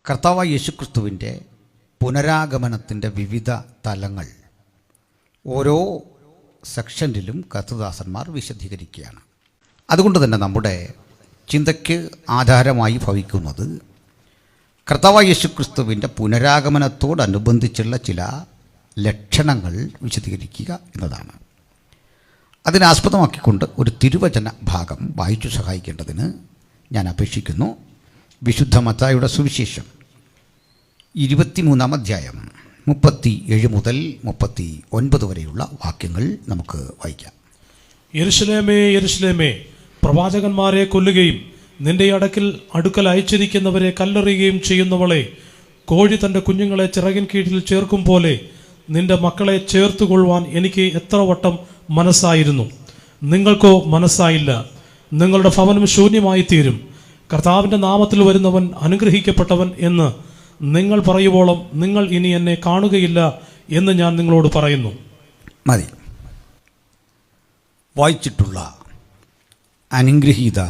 കർത്താവായ യേശുക്രിസ്തുവിൻ്റെ പുനരാഗമനത്തിൻ്റെ വിവിധ തലങ്ങൾ ഓരോ സെക്ഷനിലും കർത്തൃദാസന്മാർ വിശദീകരിക്കുകയാണ്. അതുകൊണ്ട് തന്നെ നമ്മുടെ ചിന്തയ്ക്ക് ആധാരമായി ഭവിക്കുന്നത് കർത്താവായ യേശുക്രിസ്തുവിൻ്റെ പുനരാഗമനത്തോടനുബന്ധിച്ചുള്ള ചില ലക്ഷണങ്ങൾ വിശദീകരിക്കുക എന്നതാണ്. അതിനാസ്പദമാക്കിക്കൊണ്ട് ഒരു തിരുവചന ഭാഗം വായിച്ചു സഹായിക്കേണ്ടതിന് ഞാൻ അപേക്ഷിക്കുന്നു. വിശുദ്ധ മത്തായിയുടെ സുവിശേഷം 23-ാം അധ്യായം 37 മുതൽ 39 വരെയുള്ള വാക്യങ്ങൾ നമുക്ക് വായിക്കാം. യെരൂശലേമേ, യെരൂശലേമേ, പ്രവാചകന്മാരെ കൊല്ലുകയും നിന്റെ അടുക്കൽ അയച്ചിരിക്കുന്നവരെ കല്ലെറിയുകയും ചെയ്യുന്നവളെ, കോഴി തൻ്റെ കുഞ്ഞുങ്ങളെ ചിറകിൻ കീഴിൽ ചേർക്കും പോലെ നിന്റെ മക്കളെ ചേർത്തുകൊള്ളുവാൻ എനിക്ക് എത്ര വട്ടം മനസ്സായിരുന്നു. നിങ്ങൾക്കോ മനസ്സായില്ല. നിങ്ങളുടെ ഭവനം ശൂന്യമായി തീരും. കർത്താവിൻ്റെ നാമത്തിൽ വരുന്നവൻ അനുഗ്രഹിക്കപ്പെട്ടവൻ എന്ന് നിങ്ങൾ പറയുവോളം നിങ്ങൾ ഇനി എന്നെ കാണുകയില്ല എന്ന് ഞാൻ നിങ്ങളോട് പറയുന്നു. മതി. വായിച്ചിട്ടുള്ള അനുഗ്രഹീത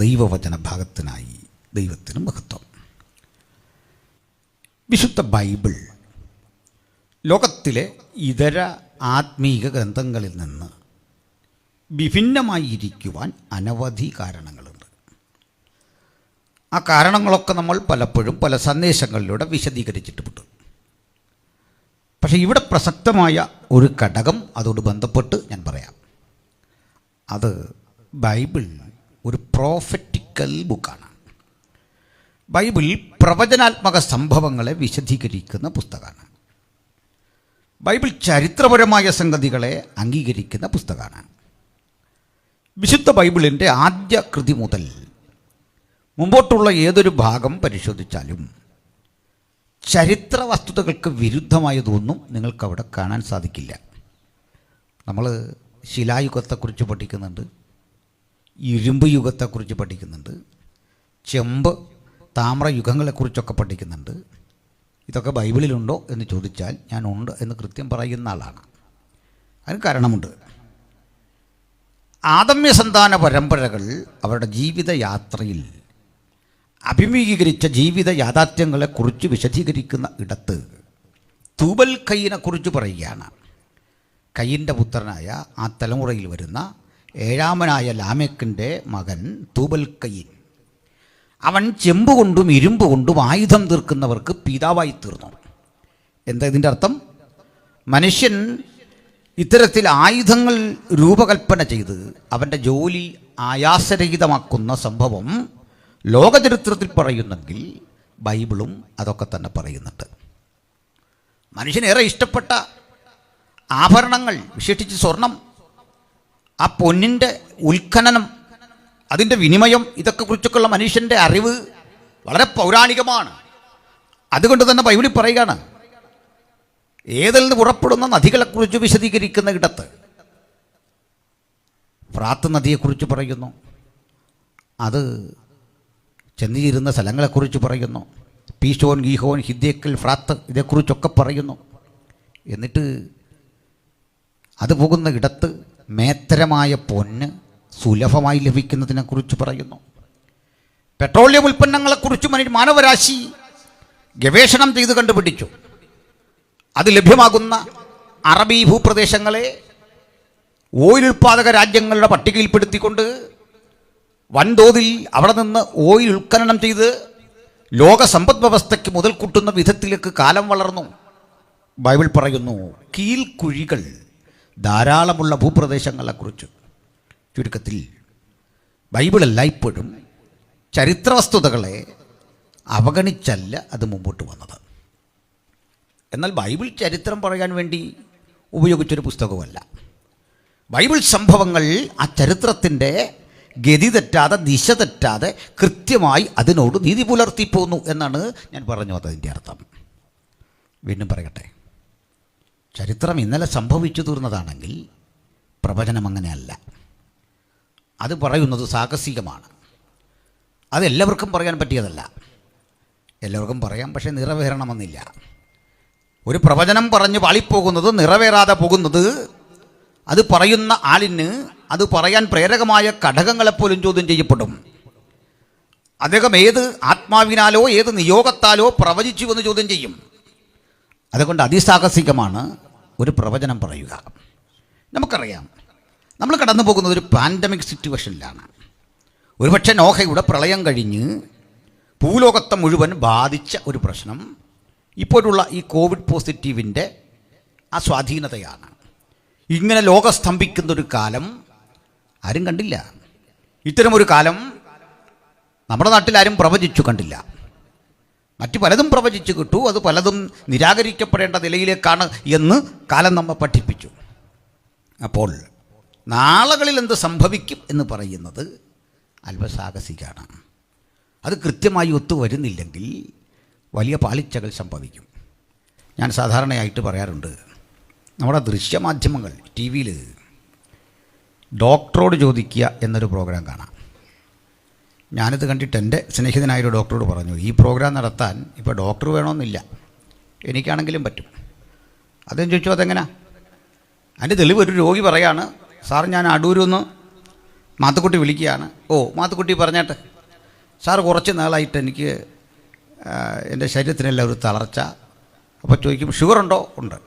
ദൈവവചന ഭാഗത്തിനായി ദൈവത്തിന് മഹത്വം. വിശുദ്ധ ബൈബിൾ ലോകത്തിലെ ഇതര ആത്മീക ഗ്രന്ഥങ്ങളിൽ നിന്ന് വിഭിന്നമായിരിക്കുവാൻ അനവധി കാരണങ്ങളുണ്ട്. ആ കാരണങ്ങളൊക്കെ നമ്മൾ പലപ്പോഴും പല സന്ദേശങ്ങളിലൂടെ വിശദീകരിച്ചിട്ടുമുണ്ട്. പക്ഷേ ഇവിടെ പ്രസക്തമായ ഒരു ഘടകം അതോട് ബന്ധപ്പെട്ട് ഞാൻ പറയാം. അത് ബൈബിൾ ഒരു പ്രോഫറ്റിക്കൽ ബുക്കാണ്. ബൈബിൾ പ്രവചനാത്മക സംഭവങ്ങളെ വിശദീകരിക്കുന്ന പുസ്തകമാണ്. ബൈബിൾ ചരിത്രപരമായ സംഗതികളെ അംഗീകരിക്കുന്ന പുസ്തകമാണ്. വിശുദ്ധ ബൈബിളിൻ്റെ ആദ്യ കൃതി മുതൽ മുമ്പോട്ടുള്ള ഏതൊരു ഭാഗം പരിശോധിച്ചാലും ചരിത്ര വസ്തുതകൾക്ക് വിരുദ്ധമായതൊന്നും നിങ്ങൾക്കവിടെ കാണാൻ സാധിക്കില്ല. നമ്മൾ ശിലായുഗത്തെക്കുറിച്ച് പഠിക്കുന്നുണ്ട്, ഇരുമ്പ് യുഗത്തെക്കുറിച്ച് പഠിക്കുന്നുണ്ട്, ചെമ്പ് താമ്ര യുഗങ്ങളെക്കുറിച്ചൊക്കെ പഠിക്കുന്നുണ്ട്. ഇതൊക്കെ ബൈബിളിലുണ്ടോ എന്ന് ചോദിച്ചാൽ ഞാൻ ഉണ്ട് എന്ന് കൃത്യം പറയുന്ന ആളാണ്. അതിന് കാരണമുണ്ട്. ആദമ്യ സന്താന പരമ്പരകൾ അവരുടെ ജീവിതയാത്രയിൽ അഭിമുഖീകരിച്ച ജീവിത യാഥാർത്ഥ്യങ്ങളെക്കുറിച്ച് വിശദീകരിക്കുന്ന ഇടത്ത് തൂബൽ കയ്യിനെക്കുറിച്ച് പറയുകയാണ്. കയ്യിൻ്റെ പുത്രനായ ആ തലമുറയിൽ വരുന്ന ഏഴാമനായ ലാമെക്കിൻ്റെ മകൻ തൂബൽ കയ്യിൻ. അവൻ ചെമ്പ് കൊണ്ടും ഇരുമ്പ് കൊണ്ടും ആയുധം തീർക്കുന്നവർക്ക് പിതാവായി തീർന്നു. എന്താ ഇതിൻ്റെ അർത്ഥം? മനുഷ്യൻ ഇത്തരത്തിൽ ആയുധങ്ങൾ രൂപകൽപ്പന ചെയ്ത് അവൻ്റെ ജോലി ആയാസരഹിതമാക്കുന്ന സംഭവം ലോകചരിത്രത്തിൽ പറയുന്നെങ്കിൽ ബൈബിളും അതൊക്കെ തന്നെ പറയുന്നുണ്ട്. മനുഷ്യനേറെ ഇഷ്ടപ്പെട്ട ആഭരണങ്ങൾ, വിശേഷിച്ച് സ്വർണം, ആ പൊന്നിൻ്റെ ഉൽഖനനം, അതിൻ്റെ വിനിമയം, ഇതൊക്കെ കുറിച്ചൊക്കെയുള്ള മനുഷ്യൻ്റെ അറിവ് വളരെ പൗരാണികമാണ്. അതുകൊണ്ട് തന്നെ ബൈബിളിൽ പറയുകയാണ്, ഏതിൽ നിന്ന് പുറപ്പെടുന്ന നദികളെക്കുറിച്ച് വിശദീകരിക്കുന്ന ഇടത്ത് ഫ്രാത്ത് നദിയെക്കുറിച്ച് പറയുന്നു, അത് ചെന്നുചേരുന്ന സ്ഥലങ്ങളെക്കുറിച്ച് പറയുന്നു, പീഷോൻ, ഗീഹോൻ, ഹിദ്ദേക്കൽ, ഫ്രാത്ത് ഇതേക്കുറിച്ചൊക്കെ പറയുന്നു. എന്നിട്ട് അത് പോകുന്ന ഇടത്ത് മേത്തരമായ പൊന്ന് സുലഭമായി ലഭിക്കുന്നതിനെക്കുറിച്ച് പറയുന്നു. പെട്രോളിയം ഉൽപ്പന്നങ്ങളെക്കുറിച്ച് മാനവരാശി ഗവേഷണം ചെയ്ത് കണ്ടുപിടിച്ചു. അത് ലഭ്യമാകുന്ന അറബി ഭൂപ്രദേശങ്ങളെ ഓയിൽ ഉൽപ്പാദക രാജ്യങ്ങളുടെ പട്ടികയിൽപ്പെടുത്തിക്കൊണ്ട് വൻതോതിൽ അവിടെ നിന്ന് ഓയിൽ ഉൽഖനനം ചെയ്ത് ലോക സമ്പദ് വ്യവസ്ഥയ്ക്ക് മുതൽ കൂട്ടുന്ന വിധത്തിലേക്ക് കാലം വളർന്നു. ബൈബിൾ പറയുന്നു, കീൽക്കുഴികൾ ധാരാളമുള്ള ഭൂപ്രദേശങ്ങളെക്കുറിച്ച്. ചുരുക്കത്തിൽ ബൈബിൾ എല്ലായ്പ്പോഴും ചരിത്രവസ്തുതകളെ അവഗണിച്ചല്ല അത് മുമ്പോട്ട് വന്നത്. എന്നാൽ ബൈബിൾ ചരിത്രം പറയാൻ വേണ്ടി ഉപയോഗിച്ചൊരു പുസ്തകമല്ല. ബൈബിൾ സംഭവങ്ങൾ ആ ചരിത്രത്തിൻ്റെ ഗതി തെറ്റാതെ, ദിശ തെറ്റാതെ കൃത്യമായി അതിനോട് നീതി പുലർത്തിപ്പോന്നു എന്നാണ് ഞാൻ പറഞ്ഞു അതിൻ്റെ അർത്ഥം. വീണ്ടും പറയട്ടെ, ചരിത്രം ഇന്നലെ സംഭവിച്ചു തീർന്നതാണെങ്കിൽ പ്രവചനം അങ്ങനെയല്ല. അത് പറയുന്നത് സാഹസികമാണ്. അതെല്ലാവർക്കും പറയാൻ പറ്റിയതല്ല. എല്ലാവർക്കും പറയാം, പക്ഷേ നിറവേറണമെന്നില്ല. ഒരു പ്രവചനം പറഞ്ഞ് പാളിപ്പോകുന്നത്, നിറവേറാതെ പോകുന്നത്, അത് പറയുന്ന ആളിന് അത് പറയാൻ പ്രേരകമായ ഘടകങ്ങളെപ്പോലും ചോദ്യം ചെയ്യപ്പെടും. അദ്ദേഹം ഏത് ആത്മാവിനാലോ ഏത് നിയോഗത്താലോ പ്രവചിച്ചു എന്ന് ചോദ്യം ചെയ്യും. അതുകൊണ്ട് അതിസാഹസികമാണ് ഒരു പ്രവചനം പറയുക. നമുക്കറിയാം, നമ്മൾ കടന്നു പോകുന്നത് ഒരു പാൻഡമിക് സിറ്റുവേഷനിലാണ്. ഒരുപക്ഷെ നോഹയുടെ പ്രളയം കഴിഞ്ഞ് ഭൂലോകത്തെ മുഴുവൻ ബാധിച്ച ഒരു പ്രശ്നം ഇപ്പോഴുള്ള ഈ കോവിഡ് പോസിറ്റീവിൻ്റെ ആ സ്വാധീനതയാണ്. ഇങ്ങനെ ലോകം സ്തംഭിക്കുന്നൊരു കാലം ആരും കണ്ടില്ല. ഇത്തരമൊരു കാലം നമ്മുടെ നാട്ടിലാരും പ്രവചിച്ചു കണ്ടില്ല. മറ്റു പലതും പ്രവചിച്ചു കിട്ടു, അത് പലതും നിരാകരിക്കപ്പെടേണ്ട നിലയിലേക്കാണ് എന്ന് കാലം നമ്മെ പഠിപ്പിച്ചു. അപ്പോൾ നാളുകളിൽ എന്ത് സംഭവിക്കും എന്ന് പറയുന്നത് അല്പസാഹസികമാണ്. അത് കൃത്യമായി ഒത്തുവരുന്നില്ലെങ്കിൽ വലിയ പാളിച്ചകൾ സംഭവിക്കും. ഞാൻ സാധാരണയായിട്ട് പറയാറുണ്ട്, നമ്മുടെ ദൃശ്യമാധ്യമങ്ങൾ ടി വിയിൽ ഡോക്ടറോട് ചോദിക്കുക എന്നൊരു പ്രോഗ്രാം കാണാം. ഞാനിത് കണ്ടിട്ട് എൻ്റെ സ്നേഹിതനായൊരു ഡോക്ടറോട് പറഞ്ഞു, ഈ പ്രോഗ്രാം നടത്താൻ ഇപ്പോൾ ഡോക്ടർ വേണമെന്നില്ല, എനിക്കാണെങ്കിലും പറ്റും. അദ്ദേഹം ചോദിച്ചു, അതെങ്ങനെ? അതിൻ്റെ തെളിവ് ഒരു രോഗി പറയാണ്, സാർ ഞാൻ അടൂരിൽ നിന്ന് മാത്തുക്കുട്ടി വിളിക്കുകയാണ്. ഓ, മാത്തുക്കുട്ടി പറഞ്ഞേട്ടെ സാർ, കുറച്ച് നാളായിട്ട് എനിക്ക് എൻ്റെ ശരീരത്തിനെല്ലാം ഒരു തളർച്ച. അപ്പോൾ ചോദിക്കും, ഷുഗറുണ്ടോ? ഉണ്ട്.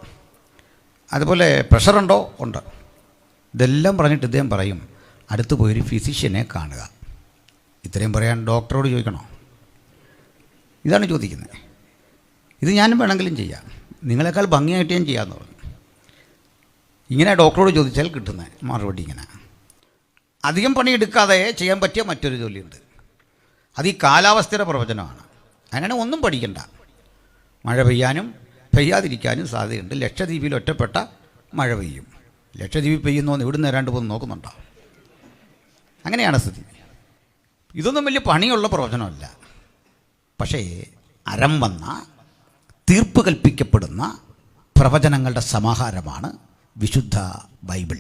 അതുപോലെ പ്രഷറുണ്ടോ? ഉണ്ട്. ഇതെല്ലാം പറഞ്ഞിട്ട് ഇദ്ദേഹം പറയും, അടുത്ത് പോയൊരു ഫിസിഷ്യനെ കാണുക. ഇത്രയും പറയാൻ ഡോക്ടറോട് ചോദിക്കണോ? ഇതാണ് ചോദിക്കുന്നത്. ഇത് ഞാനും വേണമെങ്കിലും ചെയ്യാം, നിങ്ങളെക്കാൾ ഭംഗിയായിട്ട് ഞാൻ ചെയ്യാമെന്ന് പറഞ്ഞു. ഇങ്ങനെ ഡോക്ടറോട് ചോദിച്ചാൽ കിട്ടുന്ന മറുപടി ഇങ്ങനെ. അധികം പണിയെടുക്കാതെ ചെയ്യാൻ പറ്റിയ മറ്റൊരു ജോലിയുണ്ട്. അത് ഈ കാലാവസ്ഥയുടെ പ്രവചനമാണ്. അങ്ങനെ ഒന്നും പഠിക്കണ്ട. മഴ പെയ്യാനും പെയ്യാതിരിക്കാനും സാധ്യതയുണ്ട്. ലക്ഷദ്വീപിൽ ഒറ്റപ്പെട്ട മഴ പെയ്യും. ലക്ഷദ്വീപിൽ പെയ്യുന്നോന്ന് ഇവിടുന്ന് വരാണ്ട് പോകുന്ന നോക്കുന്നുണ്ടോ? അങ്ങനെയാണ് സ്ഥിതി. ഇതൊന്നും വലിയ പണിയുള്ള പ്രവചനമല്ല. പക്ഷേ അരം വന്ന തീർപ്പ് കൽപ്പിക്കപ്പെടുന്ന പ്രവചനങ്ങളുടെ സമാഹാരമാണ് വിശുദ്ധ ബൈബിൾ.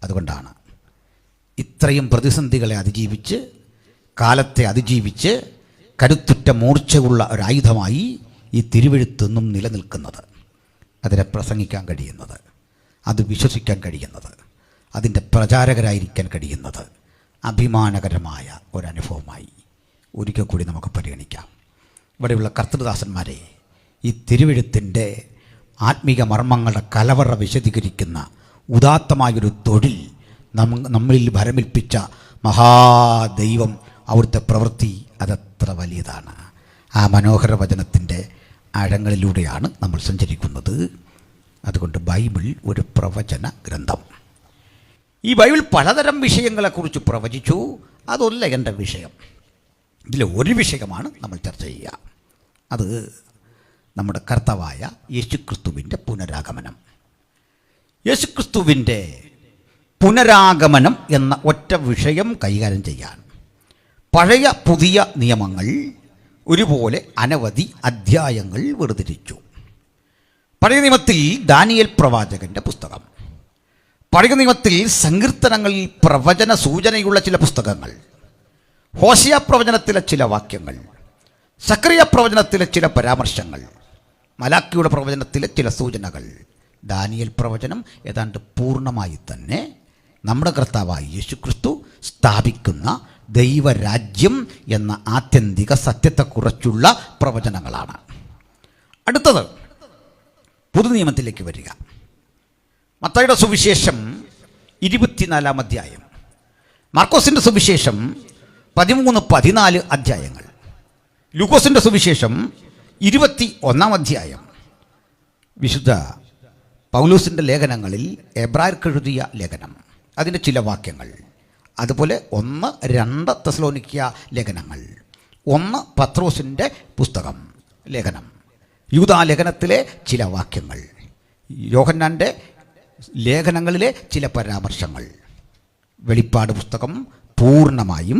അതുകൊണ്ടാണ് ഇത്രയും പ്രതിസന്ധികളെ അതിജീവിച്ച്, കാലത്തെ അതിജീവിച്ച് കരുത്തുറ്റ മൂർച്ചയുള്ള ഒരായുധമായി ഈ തിരുവെഴുത്തൊന്നും നിലനിൽക്കുന്നത്, അതിനെ പ്രസംഗിക്കാൻ കഴിയുന്നത്, അത് വിശ്വസിക്കാൻ കഴിയുന്നത്, അതിൻ്റെ പ്രചാരകരായിരിക്കാൻ കഴിയുന്നത് അഭിമാനകരമായ ഒരനുഭവമായി ഒരിക്കൽ കൂടി നമുക്ക് പരിഗണിക്കാം. ഇവിടെയുള്ള കർത്തൃദാസന്മാരെ, ഈ തിരുവെഴുത്തിൻ്റെ ആത്മീക മർമ്മങ്ങളുടെ കലവറ വിശദീകരിക്കുന്ന ഉദാത്തമായൊരു തൊഴിൽ നമ്മളിൽ ഭരമേൽപ്പിച്ച മഹാദൈവം, അവിടുത്തെ പ്രവൃത്തി അതത്ര വലിയതാണ്. ആ മനോഹര വചനത്തിൻ്റെ ആഴങ്ങളിലൂടെയാണ് നമ്മൾ സഞ്ചരിക്കുന്നത്. അതുകൊണ്ട് ബൈബിൾ ഒരു പ്രവചന ഗ്രന്ഥം. ഈ ബൈബിൾ പലതരം വിഷയങ്ങളെക്കുറിച്ച് പ്രവചിച്ചു. അതല്ല എൻ്റെ വിഷയം. ഇതിലെ ഒരു വിഷയമാണ് നമ്മൾ ചർച്ച ചെയ്യുക. അത് നമ്മുടെ കർത്താവായ യേശുക്രിസ്തുവിൻ്റെ പുനരാഗമനം. യേശുക്രിസ്തുവിൻ്റെ പുനരാഗമനം എന്ന ഒറ്റ വിഷയം കൈകാര്യം ചെയ്യാൻ പഴയ പുതിയ നിയമങ്ങൾ ഒരുപോലെ അനവധി അധ്യായങ്ങൾ വേർതിരിച്ചു. പഴയ നിയമത്തിൽ ദാനിയേൽ പ്രവാചകൻ്റെ പുസ്തകം, പഴയ നിയമത്തിൽ സങ്കീർത്തനങ്ങളിൽ പ്രവചന സൂചനയുള്ള ചില പുസ്തകങ്ങൾ, ഹോശിയ പ്രവചനത്തിലെ ചില വാക്യങ്ങൾ, സക്കറിയ പ്രവചനത്തിലെ ചില പരാമർശങ്ങൾ, മലാക്കിയുടെ പ്രവചനത്തിലെ ചില സൂചനകൾ. ദാനിയേൽ പ്രവചനം ഏതാണ്ട് പൂർണ്ണമായി തന്നെ നമ്മുടെ കർത്താവായ യേശുക്രിസ്തു സ്ഥാപിക്കുന്ന ദൈവരാജ്യം എന്ന ആത്യന്തിക സത്യത്തെക്കുറിച്ചുള്ള പ്രവചനങ്ങളാണ്. അടുത്തത് പുതുനിയമത്തിലേക്ക് വരിക. മത്തായിയുടെ സുവിശേഷം 24 അധ്യായം, മാർക്കോസിൻ്റെ സുവിശേഷം 13-14 അധ്യായങ്ങൾ, ലൂക്കോസിൻ്റെ സുവിശേഷം 21 അധ്യായം, വിശുദ്ധ പൗലോസിൻ്റെ ലേഖനങ്ങളിൽ എബ്രായർക്കെഴുതിയ ലേഖനം, അതിൻ്റെ ചില വാക്യങ്ങൾ, അതുപോലെ 1-2 തെസ്സലോനിക്യ ലേഖനങ്ങൾ, 1 പത്രോസിൻ്റെ പുസ്തകം ലേഖനം, യൂദാ ലേഖനത്തിലെ ചില വാക്യങ്ങൾ, യോഹന്നാൻ്റെ ലേഖനങ്ങളിലെ ചില പരാമർശങ്ങൾ. വെളിപ്പാട് പുസ്തകം പൂർണ്ണമായും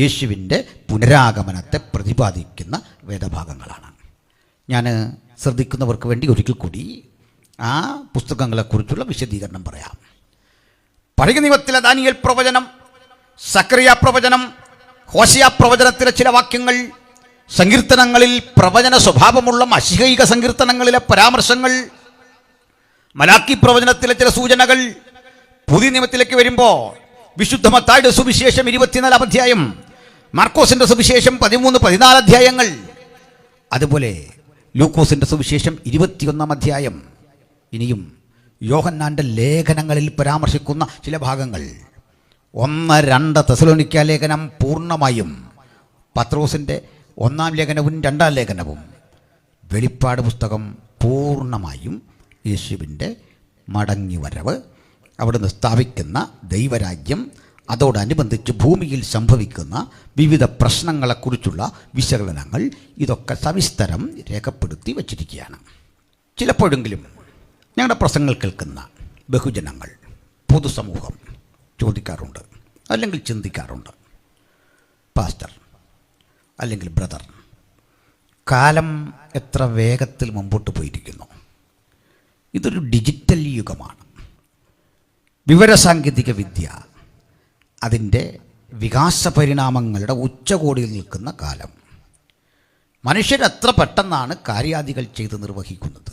യേശുവിൻ്റെ പുനരാഗമനത്തെ പ്രതിപാദിക്കുന്ന വേദഭാഗങ്ങളാണ്. ഞാൻ ശ്രദ്ധിക്കുന്നവർക്ക് വേണ്ടി ഒരിക്കൽ കൂടി ആ പുസ്തകങ്ങളെക്കുറിച്ചുള്ള വിശദീകരണം പറയാം. പഴയ നിയമത്തിലെ ദാനിയേൽ പ്രവചനം, സക്കറിയ പ്രവചനം, ഹോശിയ പ്രവചനത്തിലെ ചില വാക്യങ്ങൾ, സങ്കീർത്തനങ്ങളിൽ പ്രവചന സ്വഭാവമുള്ള മശിഹൈക സങ്കീർത്തനങ്ങളിലെ പരാമർശങ്ങൾ, മലാക്കി പ്രവചനത്തിലെ ചില സൂചനകൾ. പുതിയ നിയമത്തിലേക്ക് വരുമ്പോൾ വിശുദ്ധ മത്തായിയുടെ സുവിശേഷം 24 അധ്യായം, മാർക്കോസിൻ്റെ സുവിശേഷം 13-14 അധ്യായങ്ങൾ, അതുപോലെ ലൂക്കോസിൻ്റെ സുവിശേഷം 21 അധ്യായം, ഇനിയും യോഹന്നാൻ്റെ ലേഖനങ്ങളിൽ പരാമർശിക്കുന്ന ചില ഭാഗങ്ങൾ, 1-2 തെസലോനിക്ക ലേഖനം പൂർണ്ണമായും, പത്രോസിൻ്റെ 1-ാം ലേഖനവും 2-ാം ലേഖനവും, വെളിപ്പാട് പുസ്തകം പൂർണ്ണമായും യേശുവിൻ്റെ മടങ്ങിവരവ്, അവിടുന്ന് സ്ഥാപിക്കുന്ന ദൈവരാജ്യം, അതോടനുബന്ധിച്ച് ഭൂമിയിൽ സംഭവിക്കുന്ന വിവിധ പ്രശ്നങ്ങളെക്കുറിച്ചുള്ള വിശകലനങ്ങൾ, ഇതൊക്കെ സവിസ്തരം രേഖപ്പെടുത്തി വച്ചിരിക്കുകയാണ്. ചിലപ്പോഴെങ്കിലും ഞങ്ങളുടെ പ്രസംഗങ്ങൾ കേൾക്കുന്ന ബഹുജനങ്ങൾ, പൊതുസമൂഹം ചോദിക്കാറുണ്ട്, അല്ലെങ്കിൽ ചിന്തിക്കാറുണ്ട്, പാസ്റ്റർ അല്ലെങ്കിൽ ബ്രദർ, കാലം എത്ര വേഗത്തിൽ മുമ്പോട്ട് പോയിരിക്കുന്നു. ഇതൊരു ഡിജിറ്റൽ യുഗമാണ്. വിവരസാങ്കേതിക വിദ്യ അതിൻ്റെ വികാസ പരിണാമങ്ങളുടെ ഉച്ചകോടിയിൽ നിൽക്കുന്ന കാലം. മനുഷ്യരെത്ര പെട്ടെന്നാണ് കാര്യാദികൾ ചെയ്ത് നിർവഹിക്കുന്നത്.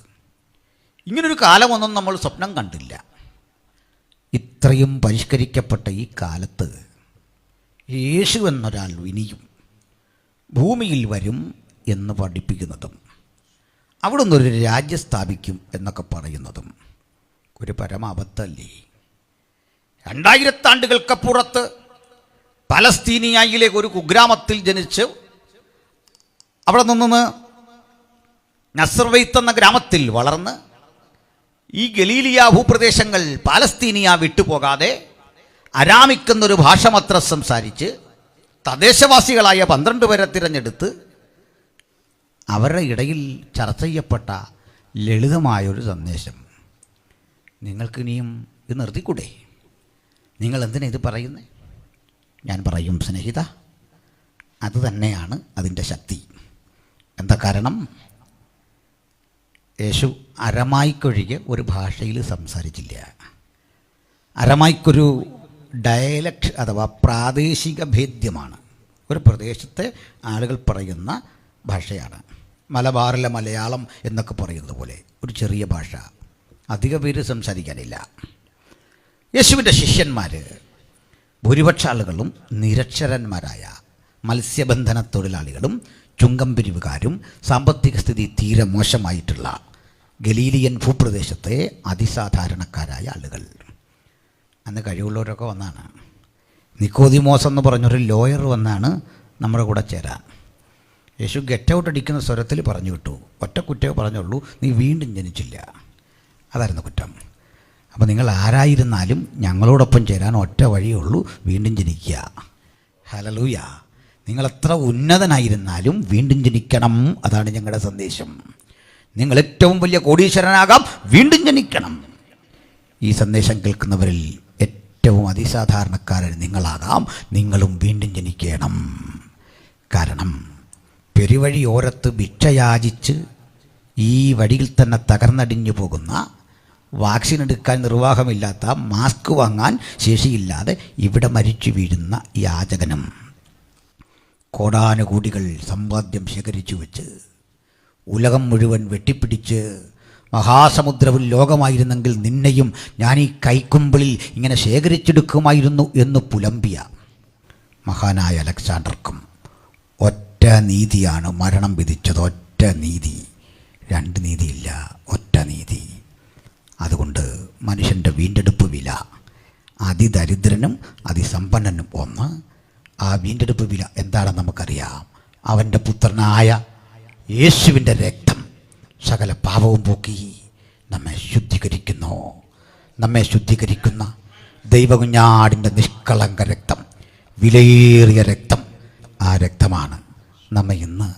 ഇങ്ങനൊരു കാലമൊന്നും നമ്മൾ സ്വപ്നം കണ്ടില്ല. ഇത്രയും പരിഷ്കരിക്കപ്പെട്ട ഈ കാലത്ത് യേശു എന്നൊരാൾ ഇനിയും ഭൂമിയിൽ വരും എന്ന് പഠിപ്പിക്കുന്നതും അവിടുന്ന് ഒരു രാജ്യം സ്ഥാപിക്കും എന്നൊക്കെ പറയുന്നതും ഒരു പരമാബദ്ധമല്ലേ? 2000 ആണ്ടുകൾക്കപ്പുറത്ത് പലസ്തീനിയയിലെ ഒരു കുഗ്രാമത്തിൽ ജനിച്ച് അവിടെ നിന്ന് നസർവൈത്ത് എന്ന ഗ്രാമത്തിൽ വളർന്ന് ഈ ഗലീലിയ ഭൂപ്രദേശങ്ങൾ പാലസ്തീനിയ വിട്ടുപോകാതെ അരാമിക് എന്നൊരു ഭാഷ മാത്രം സംസാരിച്ച് തദ്ദേശവാസികളായ 12 പേരെ തിരഞ്ഞെടുത്ത് അവരുടെ ഇടയിൽ ചർച്ച ചെയ്യപ്പെട്ട ലളിതമായൊരു സന്ദേശം. നിങ്ങൾക്കിനിയും ഇത് നിർത്തിക്കൂടെ? നിങ്ങൾ എന്തിനാ ഇത് പറയുന്നത്? ഞാൻ പറയും, സ്നേഹിത, അത് തന്നെയാണ് അതിൻ്റെ ശക്തി. എന്താ കാരണം? യേശു അരമായിക്കൊഴികെ ഒരു ഭാഷയിൽ സംസാരിച്ചില്ല. അരമായിക്കൊരു ഡയലക്ട് അഥവാ പ്രാദേശിക ഭേദ്യമാണ്. ഒരു പ്രദേശത്തെ ആളുകൾ പറയുന്ന ഭാഷയാണ്. മലബാറിലെ മലയാളം എന്നൊക്കെ പറയുന്നത് പോലെ ഒരു ചെറിയ ഭാഷ, അധിക പേര് സംസാരിക്കാനില്ല. യേശുവിൻ്റെ ശിഷ്യന്മാർ ഭൂരിപക്ഷ ആളുകളും നിരക്ഷരന്മാരായ മത്സ്യബന്ധന തൊഴിലാളികളും ചുങ്കം പിരിവുകാരും സാമ്പത്തിക സ്ഥിതി തീരെ മോശമായിട്ടുള്ള ഗലീലിയൻ ഭൂപ്രദേശത്തെ അതിസാധാരണക്കാരായ ആളുകൾ. അന്ന് കഴിവുള്ളവരൊക്കെ വന്നാണ്. നിക്കോദിമോസ് എന്ന് പറഞ്ഞൊരു ലോയർ വന്നാണ് നമ്മുടെ കൂടെ ചേരാൻ. യേശു ഗെറ്റ് ഔട്ട് അടിക്കുന്ന സ്വരത്തിൽ പറഞ്ഞു വിട്ടു. ഒറ്റ കുറ്റമേ പറഞ്ഞുള്ളൂ, നീ വീണ്ടും ജനിച്ചില്ല. അതായിരുന്നു കുറ്റം. അപ്പോൾ നിങ്ങൾ ആരായിരുന്നാലും ഞങ്ങളോടൊപ്പം ചേരാൻ ഒറ്റ വഴിയുള്ളൂ, വീണ്ടും ജനിക്കുക. ഹല്ലേലൂയ. നിങ്ങളെത്ര ഉന്നതനായിരുന്നാലും വീണ്ടും ജനിക്കണം. അതാണ് ഞങ്ങളുടെ സന്ദേശം. നിങ്ങൾ ഏറ്റവും വലിയ കോടീശ്വരനാകാം, വീണ്ടും ജനിക്കണം. ഈ സന്ദേശം കേൾക്കുന്നവരിൽ ഏറ്റവും അതിസാധാരണക്കാരൻ നിങ്ങളാകാം. നിങ്ങളും വീണ്ടും ജനിക്കണം. കാരണം പെരുവഴി ഓരത്ത് ഭിക്ഷയാചിച്ച് ഈ വഴിയിൽ തന്നെ തകർന്നടിഞ്ഞു പോകുന്ന, വാക്സിൻ എടുക്കാൻ നിർവാഹമില്ലാത്ത, മാസ്ക് വാങ്ങാൻ ശേഷിയില്ലാതെ ഇവിടെ മരിച്ചു വീഴുന്ന യാചകനും കോടാനുകൂടികൾ സമ്പാദ്യം ശേഖരിച്ചു വെച്ച് ഉലകം മുഴുവൻ വെട്ടിപ്പിടിച്ച് മഹാസമുദ്രത്തിൽ ലോകമായിരുന്നെങ്കിൽ നിന്നെയും ഞാൻ ഈ കൈക്കുമ്പിളിൽ ഇങ്ങനെ ശേഖരിച്ചെടുക്കുമായിരുന്നു എന്ന് പുലമ്പിയ മഹാനായ അലക്സാണ്ടർക്കും ഒറ്റ നീതിയാണ് മരണം വിധിച്ചത്. ഒറ്റ നീതി, 2 നീതിയില്ല, ഒറ്റ നീതി. അതുകൊണ്ട് മനുഷ്യൻ്റെ വീണ്ടെടുപ്പ് വില അതിദരിദ്രനും അതിസമ്പന്നനും ഒന്ന്. ആ വീണ്ടെടുപ്പ് വില എന്താണെന്ന് നമുക്കറിയാം. അവൻ്റെ പുത്രനായ യേശുവിൻ്റെ രക്തം സകല പാപവും പോക്കി നമ്മെ ശുദ്ധീകരിക്കുന്നു. നമ്മെ ശുദ്ധീകരിക്കുന്ന ദൈവകുഞ്ഞാടിൻ്റെ നിഷ്കളങ്ക രക്തം, വിലയേറിയ രക്തം. ആ രക്തമാണ് നമ്മെ ഇന്ന്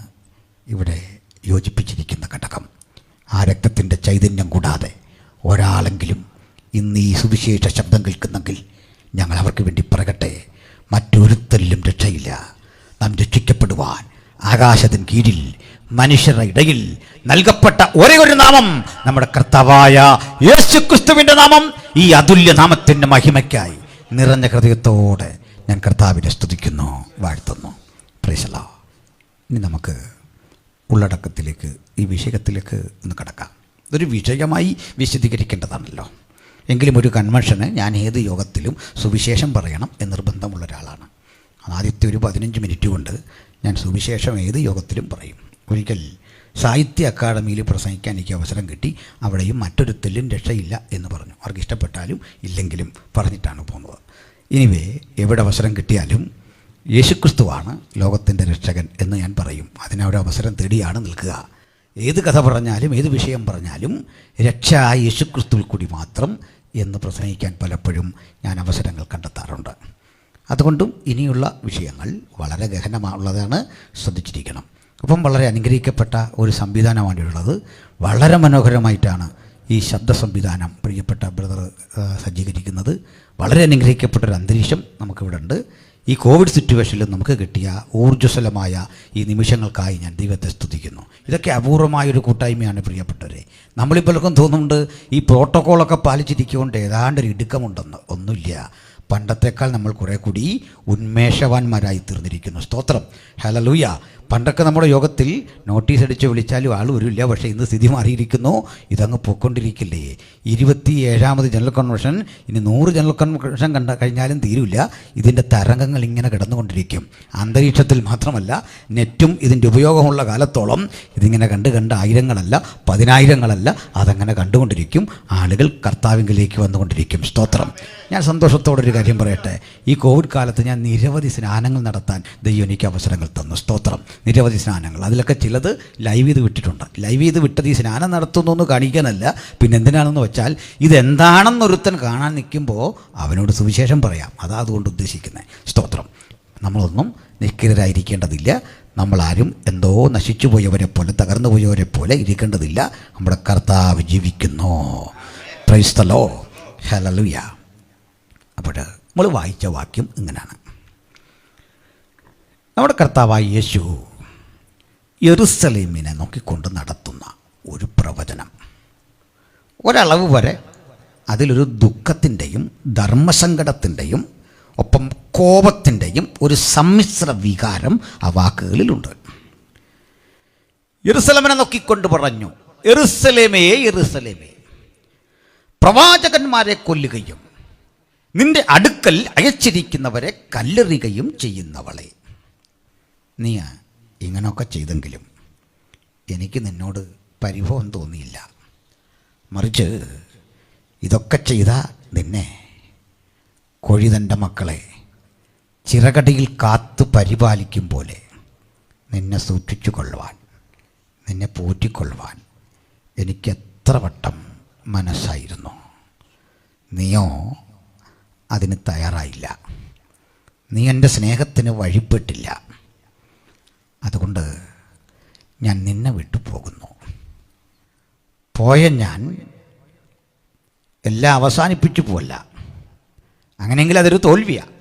ഇവിടെ യോജിപ്പിച്ചിരിക്കുന്ന ഘടകം. ആ രക്തത്തിൻ്റെ ചൈതന്യം കൂടാതെ ഒരാളെങ്കിലും ഇന്ന് ഈ സുവിശേഷ ശബ്ദം കേൾക്കുന്നെങ്കിൽ ഞങ്ങൾ അവർക്ക് വേണ്ടി പറയട്ടെ, മറ്റൊരുത്തരിലും രക്ഷയില്ല. നാം രക്ഷിക്കപ്പെടുവാൻ ആകാശത്തിന് കീഴിൽ മനുഷ്യരുടെ ഇടയിൽ നൽകപ്പെട്ട ഒരേ ഒരു നാമം നമ്മുടെ കർത്താവായ യേശുക്രിസ്തുവിൻ്റെ നാമം. ഈ അതുല്യ നാമത്തിൻ്റെ മഹിമയ്ക്കായി നിറഞ്ഞ ഹൃദയത്തോടെ ഞാൻ കർത്താവിനെ സ്തുതിക്കുന്നു, വാഴ്ത്തുന്നു. Praise the Lord. ഇനി നമുക്ക് ഉള്ളടക്കത്തിലേക്ക്, ഈ വിഷയത്തിലേക്ക് ഒന്ന് കടക്കാം. ഇതൊരു വിഷയമായി വിശദീകരിക്കേണ്ടതാണല്ലോ. എങ്കിലും ഒരു കൺവെൻഷന് ഞാൻ ഏത് യോഗത്തിലും സുവിശേഷം പറയണം എന്ന് നിർബന്ധമുള്ള ഒരാളാണ്. ആദ്യത്തെ ഒരു 15 മിനിറ്റ് കൊണ്ട് ഞാൻ സുവിശേഷം ഏത് യോഗത്തിലും പറയും. ഒരിക്കൽ സാഹിത്യ അക്കാദമിയിൽ പ്രസംഗിക്കാൻ എനിക്ക് അവസരം കിട്ടി. അവിടെയും മറ്റൊരു തെല്ലും രക്ഷയില്ല എന്ന് പറഞ്ഞു. അവർക്ക് ഇഷ്ടപ്പെട്ടാലും ഇല്ലെങ്കിലും പറഞ്ഞിട്ടാണ് പോകുന്നത്. ഇനിവേ എവിടെ അവസരം കിട്ടിയാലും യേശുക്രിസ്തുവാണ് ലോകത്തിൻ്റെ രക്ഷകൻ എന്ന് ഞാൻ പറയും. അതിനൊരു അവസരം തേടിയാണ് നിൽക്കുക. ഏത് കഥ പറഞ്ഞാലും ഏത് വിഷയം പറഞ്ഞാലും രക്ഷ യേശുക്രിസ്തുവിൽ കൂടി മാത്രം എന്ന് പ്രസംഗിക്കാൻ പലപ്പോഴും ഞാൻ അവസരങ്ങൾ കണ്ടെത്താറുണ്ട്. അതുകൊണ്ടും ഇനിയുള്ള വിഷയങ്ങൾ വളരെ ഗഹനമുള്ളതാണ്, ശ്രദ്ധിച്ചിരിക്കണം. അപ്പം വളരെ അനുഗ്രഹിക്കപ്പെട്ട ഒരു സംവിധാനമാണുള്ളത്. വളരെ മനോഹരമായിട്ടാണ് ഈ ശബ്ദ സംവിധാനം പ്രിയപ്പെട്ട ബ്രദർ സജ്ജീകരിക്കുന്നത്. വളരെ അനുഗ്രഹിക്കപ്പെട്ടൊരു അന്തരീക്ഷം നമുക്കിവിടെ ഉണ്ട്. ഈ കോവിഡ് സിറ്റുവേഷനിൽ നമുക്ക് കിട്ടിയ ഊർജ്ജസ്വലമായ ഈ നിമിഷങ്ങൾക്കായി ഞാൻ ദൈവത്തെ സ്തുതിക്കുന്നു. ഇതൊക്കെ അപൂർവമായൊരു കൂട്ടായ്മയാണ് പ്രിയപ്പെട്ടവരെ. നമ്മളിപ്പോഴൊക്കെ തോന്നുന്നുണ്ട് ഈ പ്രോട്ടോക്കോളൊക്കെ പാലിച്ചിരിക്കുകൊണ്ട് ഏതാണ്ടൊരു ഇടുക്കമുണ്ടെന്ന്. ഒന്നുമില്ല. പണ്ടത്തേക്കാൾ നമ്മൾ കുറേ കൂടി ഉന്മേഷവാന്മാരായി തീർന്നിരിക്കുന്നു. സ്തോത്രം, ഹല്ലേലൂയ. പണ്ടൊക്കെ നമ്മുടെ യോഗത്തിൽ നോട്ടീസ് അടിച്ച് വിളിച്ചാലും ആൾ വരില്ല. പക്ഷേ ഇന്ന് സ്ഥിതി മാറിയിരിക്കുന്നു. ഇതങ്ങ് പോയിക്കൊണ്ടിരിക്കില്ലേ. 27ാമത് ജനറൽ കൺവെൻഷൻ, ഇനി 100 ജനറൽ കൺവെൻഷൻ കഴിഞ്ഞാലും തീരില്ല. ഇതിൻ്റെ തരംഗങ്ങൾ ഇങ്ങനെ കിടന്നുകൊണ്ടിരിക്കും. അന്തരീക്ഷത്തിൽ മാത്രമല്ല, നെറ്റും ഇതിൻ്റെ ഉപയോഗമുള്ള കാലത്തോളം ഇതിങ്ങനെ കണ്ട് ആയിരങ്ങളല്ല 10,000ങ്ങളല്ല അതങ്ങനെ കണ്ടുകൊണ്ടിരിക്കും. ആളുകൾ കർത്താവിങ്കിലേക്ക് വന്നുകൊണ്ടിരിക്കും. സ്തോത്രം. ഞാൻ സന്തോഷത്തോടൊരു കാര്യം പറയട്ടെ. ഈ കോവിഡ് കാലത്ത് ഞാൻ നിരവധി സ്നാനങ്ങൾ നടത്താൻ ദൈവം എനിക്ക് അവസരങ്ങൾ തന്നു. സ്തോത്രം. നിരവധി സ്നാനങ്ങൾ, അതിലൊക്കെ ചിലത് ലൈവ് ചെയ്ത് വിട്ടിട്ടുണ്ട്. ലൈവ് ചെയ്ത് വിട്ടത് ഈ സ്നാനം നടത്തുന്നൊന്നും കാണിക്കാനല്ല, പിന്നെ എന്തിനാണെന്ന് വെച്ചാൽ ഇതെന്താണെന്നൊരുത്തൻ കാണാൻ നിൽക്കുമ്പോൾ അവനോട് സുവിശേഷം പറയാം. അതാ അതുകൊണ്ട് ഉദ്ദേശിക്കുന്നത്. സ്തോത്രം. നമ്മളൊന്നും നിഷ്ക്രിയരായിരിക്കേണ്ടതില്ല. നമ്മളാരും എന്തോ നശിച്ചു പോയവരെ പോലെ, തകർന്നു പോയവരെ പോലെ ഇരിക്കേണ്ടതില്ല. നമ്മുടെ കർത്താവ് ജീവിക്കുന്നു. Praise the Lord. ഹല്ലേലൂയ. അപ്പോൾ നമ്മൾ വായിച്ച വാക്യം ഇങ്ങനെയാണ്. നമ്മുടെ കർത്താവായ യേശു യെരുശലേമിനെ നോക്കിക്കൊണ്ട് നടത്തുന്ന ഒരു പ്രവചനം. ഒരളവ് വരെ അതിലൊരു ദുഃഖത്തിൻ്റെയും ധർമ്മസങ്കടത്തിൻ്റെയും ഒപ്പം കോപത്തിൻ്റെയും ഒരു സമ്മിശ്ര വികാരം ആ വാക്കുകളിലുണ്ട്. യെരുശലേമിനെ നോക്കിക്കൊണ്ട് പറഞ്ഞു, യെരുശലേമേ യെരുശലേമേ, പ്രവാചകന്മാരെ കൊല്ലുകയും നിന്റെ അടുക്കൽ അയച്ചിരിക്കുന്നവരെ കല്ലെറിയുകയും ചെയ്യുന്നവളെ, നീ ഇങ്ങനെയൊക്കെ ചെയ്തെങ്കിലും എനിക്ക് നിന്നോട് പരിഭവം തോന്നിയില്ല. മറിച്ച് ഇതൊക്കെ ചെയ്ത നിന്നെ കോഴി തൻ്റെ മക്കളെ ചിറകടിയിൽ കാത്തു പരിപാലിക്കും പോലെ നിന്നെ സൂക്ഷിച്ചു കൊള്ളുവാൻ, നിന്നെ പോറ്റിക്കൊള്ളുവാൻ എനിക്ക് എത്ര വട്ടം മനസ്സായിരുന്നു. നീയോ അതിന് തയ്യാറായില്ല. നീ എൻ്റെ സ്നേഹത്തിന് വഴിപ്പെട്ടില്ല. അതുകൊണ്ട് ഞാൻ നിന്നെ വിട്ടുപോകുന്നു. പോയ ഞാൻ എല്ലാം അവസാനിപ്പിച്ചു പോവല്ല. അങ്ങനെയെങ്കിൽ അതൊരു തോൽവിയാണ്.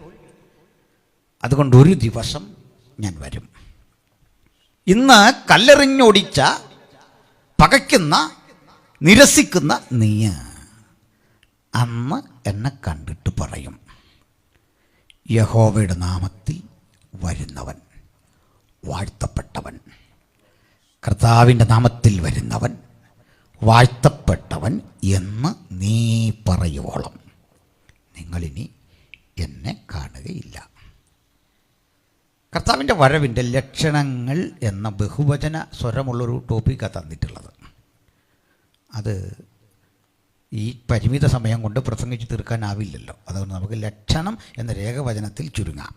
അതുകൊണ്ട് ഒരു ദിവസം ഞാൻ വരും. ഇന്ന് കല്ലെറിഞ്ഞൊടിച്ച, പകയ്ക്കുന്ന, നിരസിക്കുന്ന നീ അന്ന് എന്നെ കണ്ടിട്ട് പറയും, യഹോവയുടെ നാമത്തിൽ വരുന്നവൻ വാഴ്ത്തപ്പെട്ടവൻ. കർത്താവിൻ്റെ നാമത്തിൽ വരുന്നവൻ വാഴ്ത്തപ്പെട്ടവൻ എന്ന് നീ പറയുവോളം നിങ്ങളിനി എന്നെ കാണുകയില്ല. കർത്താവിൻ്റെ വരവിൻ്റെ ലക്ഷണങ്ങൾ എന്ന ബഹുവചന സ്വരമുള്ളൊരു ടോപ്പിക്കാണ് തന്നിട്ടുള്ളത്. അത് ഈ പരിമിത സമയം കൊണ്ട് പ്രസംഗിച്ച് തീർക്കാനാവില്ലല്ലോ. അതുകൊണ്ട് നമുക്ക് ലക്ഷണം എന്ന രേഖവചനത്തിൽ ചുരുങ്ങാം.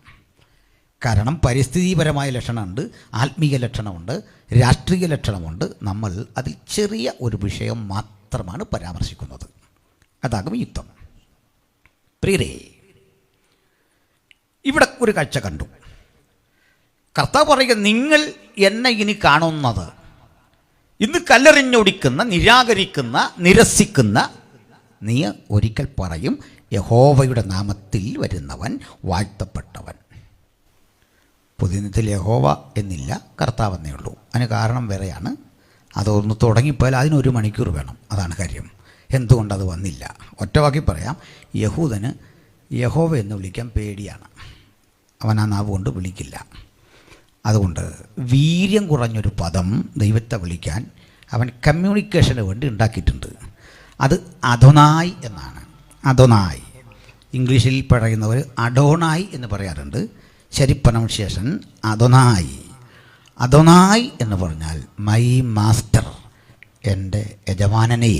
കാരണം പരിസ്ഥിതിപരമായ ലക്ഷണമുണ്ട്, ആത്മീയ ലക്ഷണമുണ്ട്, രാഷ്ട്രീയ ലക്ഷണമുണ്ട്. നമ്മൾ അതിൽ ചെറിയ ഒരു വിഷയം മാത്രമാണ് പരാമർശിക്കുന്നത്. അതാകും യുദ്ധം. പ്രിയരേ, ഇവിടെ ഒരു കാഴ്ച കണ്ടു. കർത്താവ് പറയുക, നിങ്ങൾ എന്നെ ഇനി കാണുന്നത്, ഇന്ന് കല്ലെറിഞ്ഞൊടിക്കുന്ന, നിരാകരിക്കുന്ന, നിരസിക്കുന്ന നീ ഒരിക്കൽ പറയും, യഹോവയുടെ നാമത്തിൽ വരുന്നവൻ വാഴ്ത്തപ്പെട്ടവൻ. പുതിയ നിയമത്തിൽ യഹോവ എന്നില്ല, കർത്താവ് എന്നേ ഉള്ളൂ. അതിന് കാരണം വേറെയാണ്. അതൊന്ന് തുടങ്ങിപ്പോയാൽ അതിനൊരു മണിക്കൂർ വേണം. അതാണ് കാര്യം. എന്തുകൊണ്ടത് വന്നില്ല? ഒറ്റവാക്കി പറയാം, യഹൂദന് യഹോവ എന്ന് വിളിക്കാൻ പേടിയാണ്. അവൻ ആ നാവ് കൊണ്ട് വിളിക്കില്ല. അതുകൊണ്ട് വീര്യം കുറഞ്ഞൊരു പദം ദൈവത്തെ വിളിക്കാൻ അവൻ കമ്മ്യൂണിക്കേഷന് വേണ്ടി ഉണ്ടാക്കിയിട്ടുണ്ട്. അത് അദോനായി എന്നാണ്. അദോനായി. ഇംഗ്ലീഷിൽ പറയുന്നവർ അഡോണായി എന്ന് പറയാറുണ്ട്. ശരി പ്രൊനൗൺസിയേഷൻ അദോനായി. അദോനായി എന്ന് പറഞ്ഞാൽ മൈ മാസ്റ്റർ, എൻ്റെ യജമാനനെ.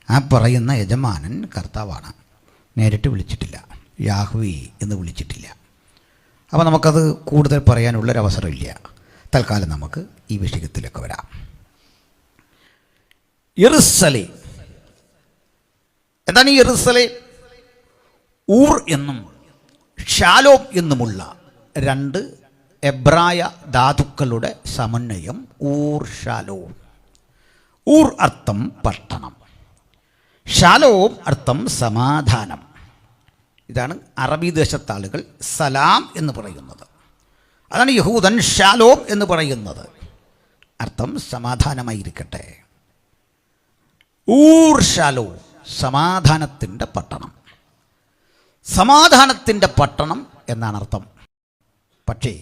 ആ പറയുന്ന യജമാനൻ കർത്താവാണ്. നേരിട്ട് വിളിച്ചിട്ടില്ല, യാഹ്വേ എന്ന് വിളിച്ചിട്ടില്ല. അപ്പോൾ നമുക്കത് കൂടുതൽ പറയാനുള്ളൊരവസരമില്ല. തൽക്കാലം നമുക്ക് ഈ വിഷയത്തിലേക്ക് വരാം. യെരുശലേം. എന്താണ് ഈ യെരുശലേം? ഊർ എന്നും ഷാലോം എന്നുമുള്ള രണ്ട് എബ്രായ ധാതുക്കളുടെ സമന്വയം ഊർ ഷാലോം. ഊർ അർത്ഥം പട്ടണം, ഷാലോം അർത്ഥം സമാധാനം. ഇതാണ് അറബി ദേശത്താളുകൾ സലാം എന്ന് പറയുന്നത്. അതാണ് യഹൂദൻ ഷാലോം എന്ന് പറയുന്നത്. അർത്ഥം സമാധാനമായിരിക്കട്ടെ. ഊർ ഷാലോം, സമാധാനത്തിൻ്റെ പട്ടണം. സമാധാനത്തിൻ്റെ പട്ടണം എന്നാണ് അർത്ഥം. പക്ഷേ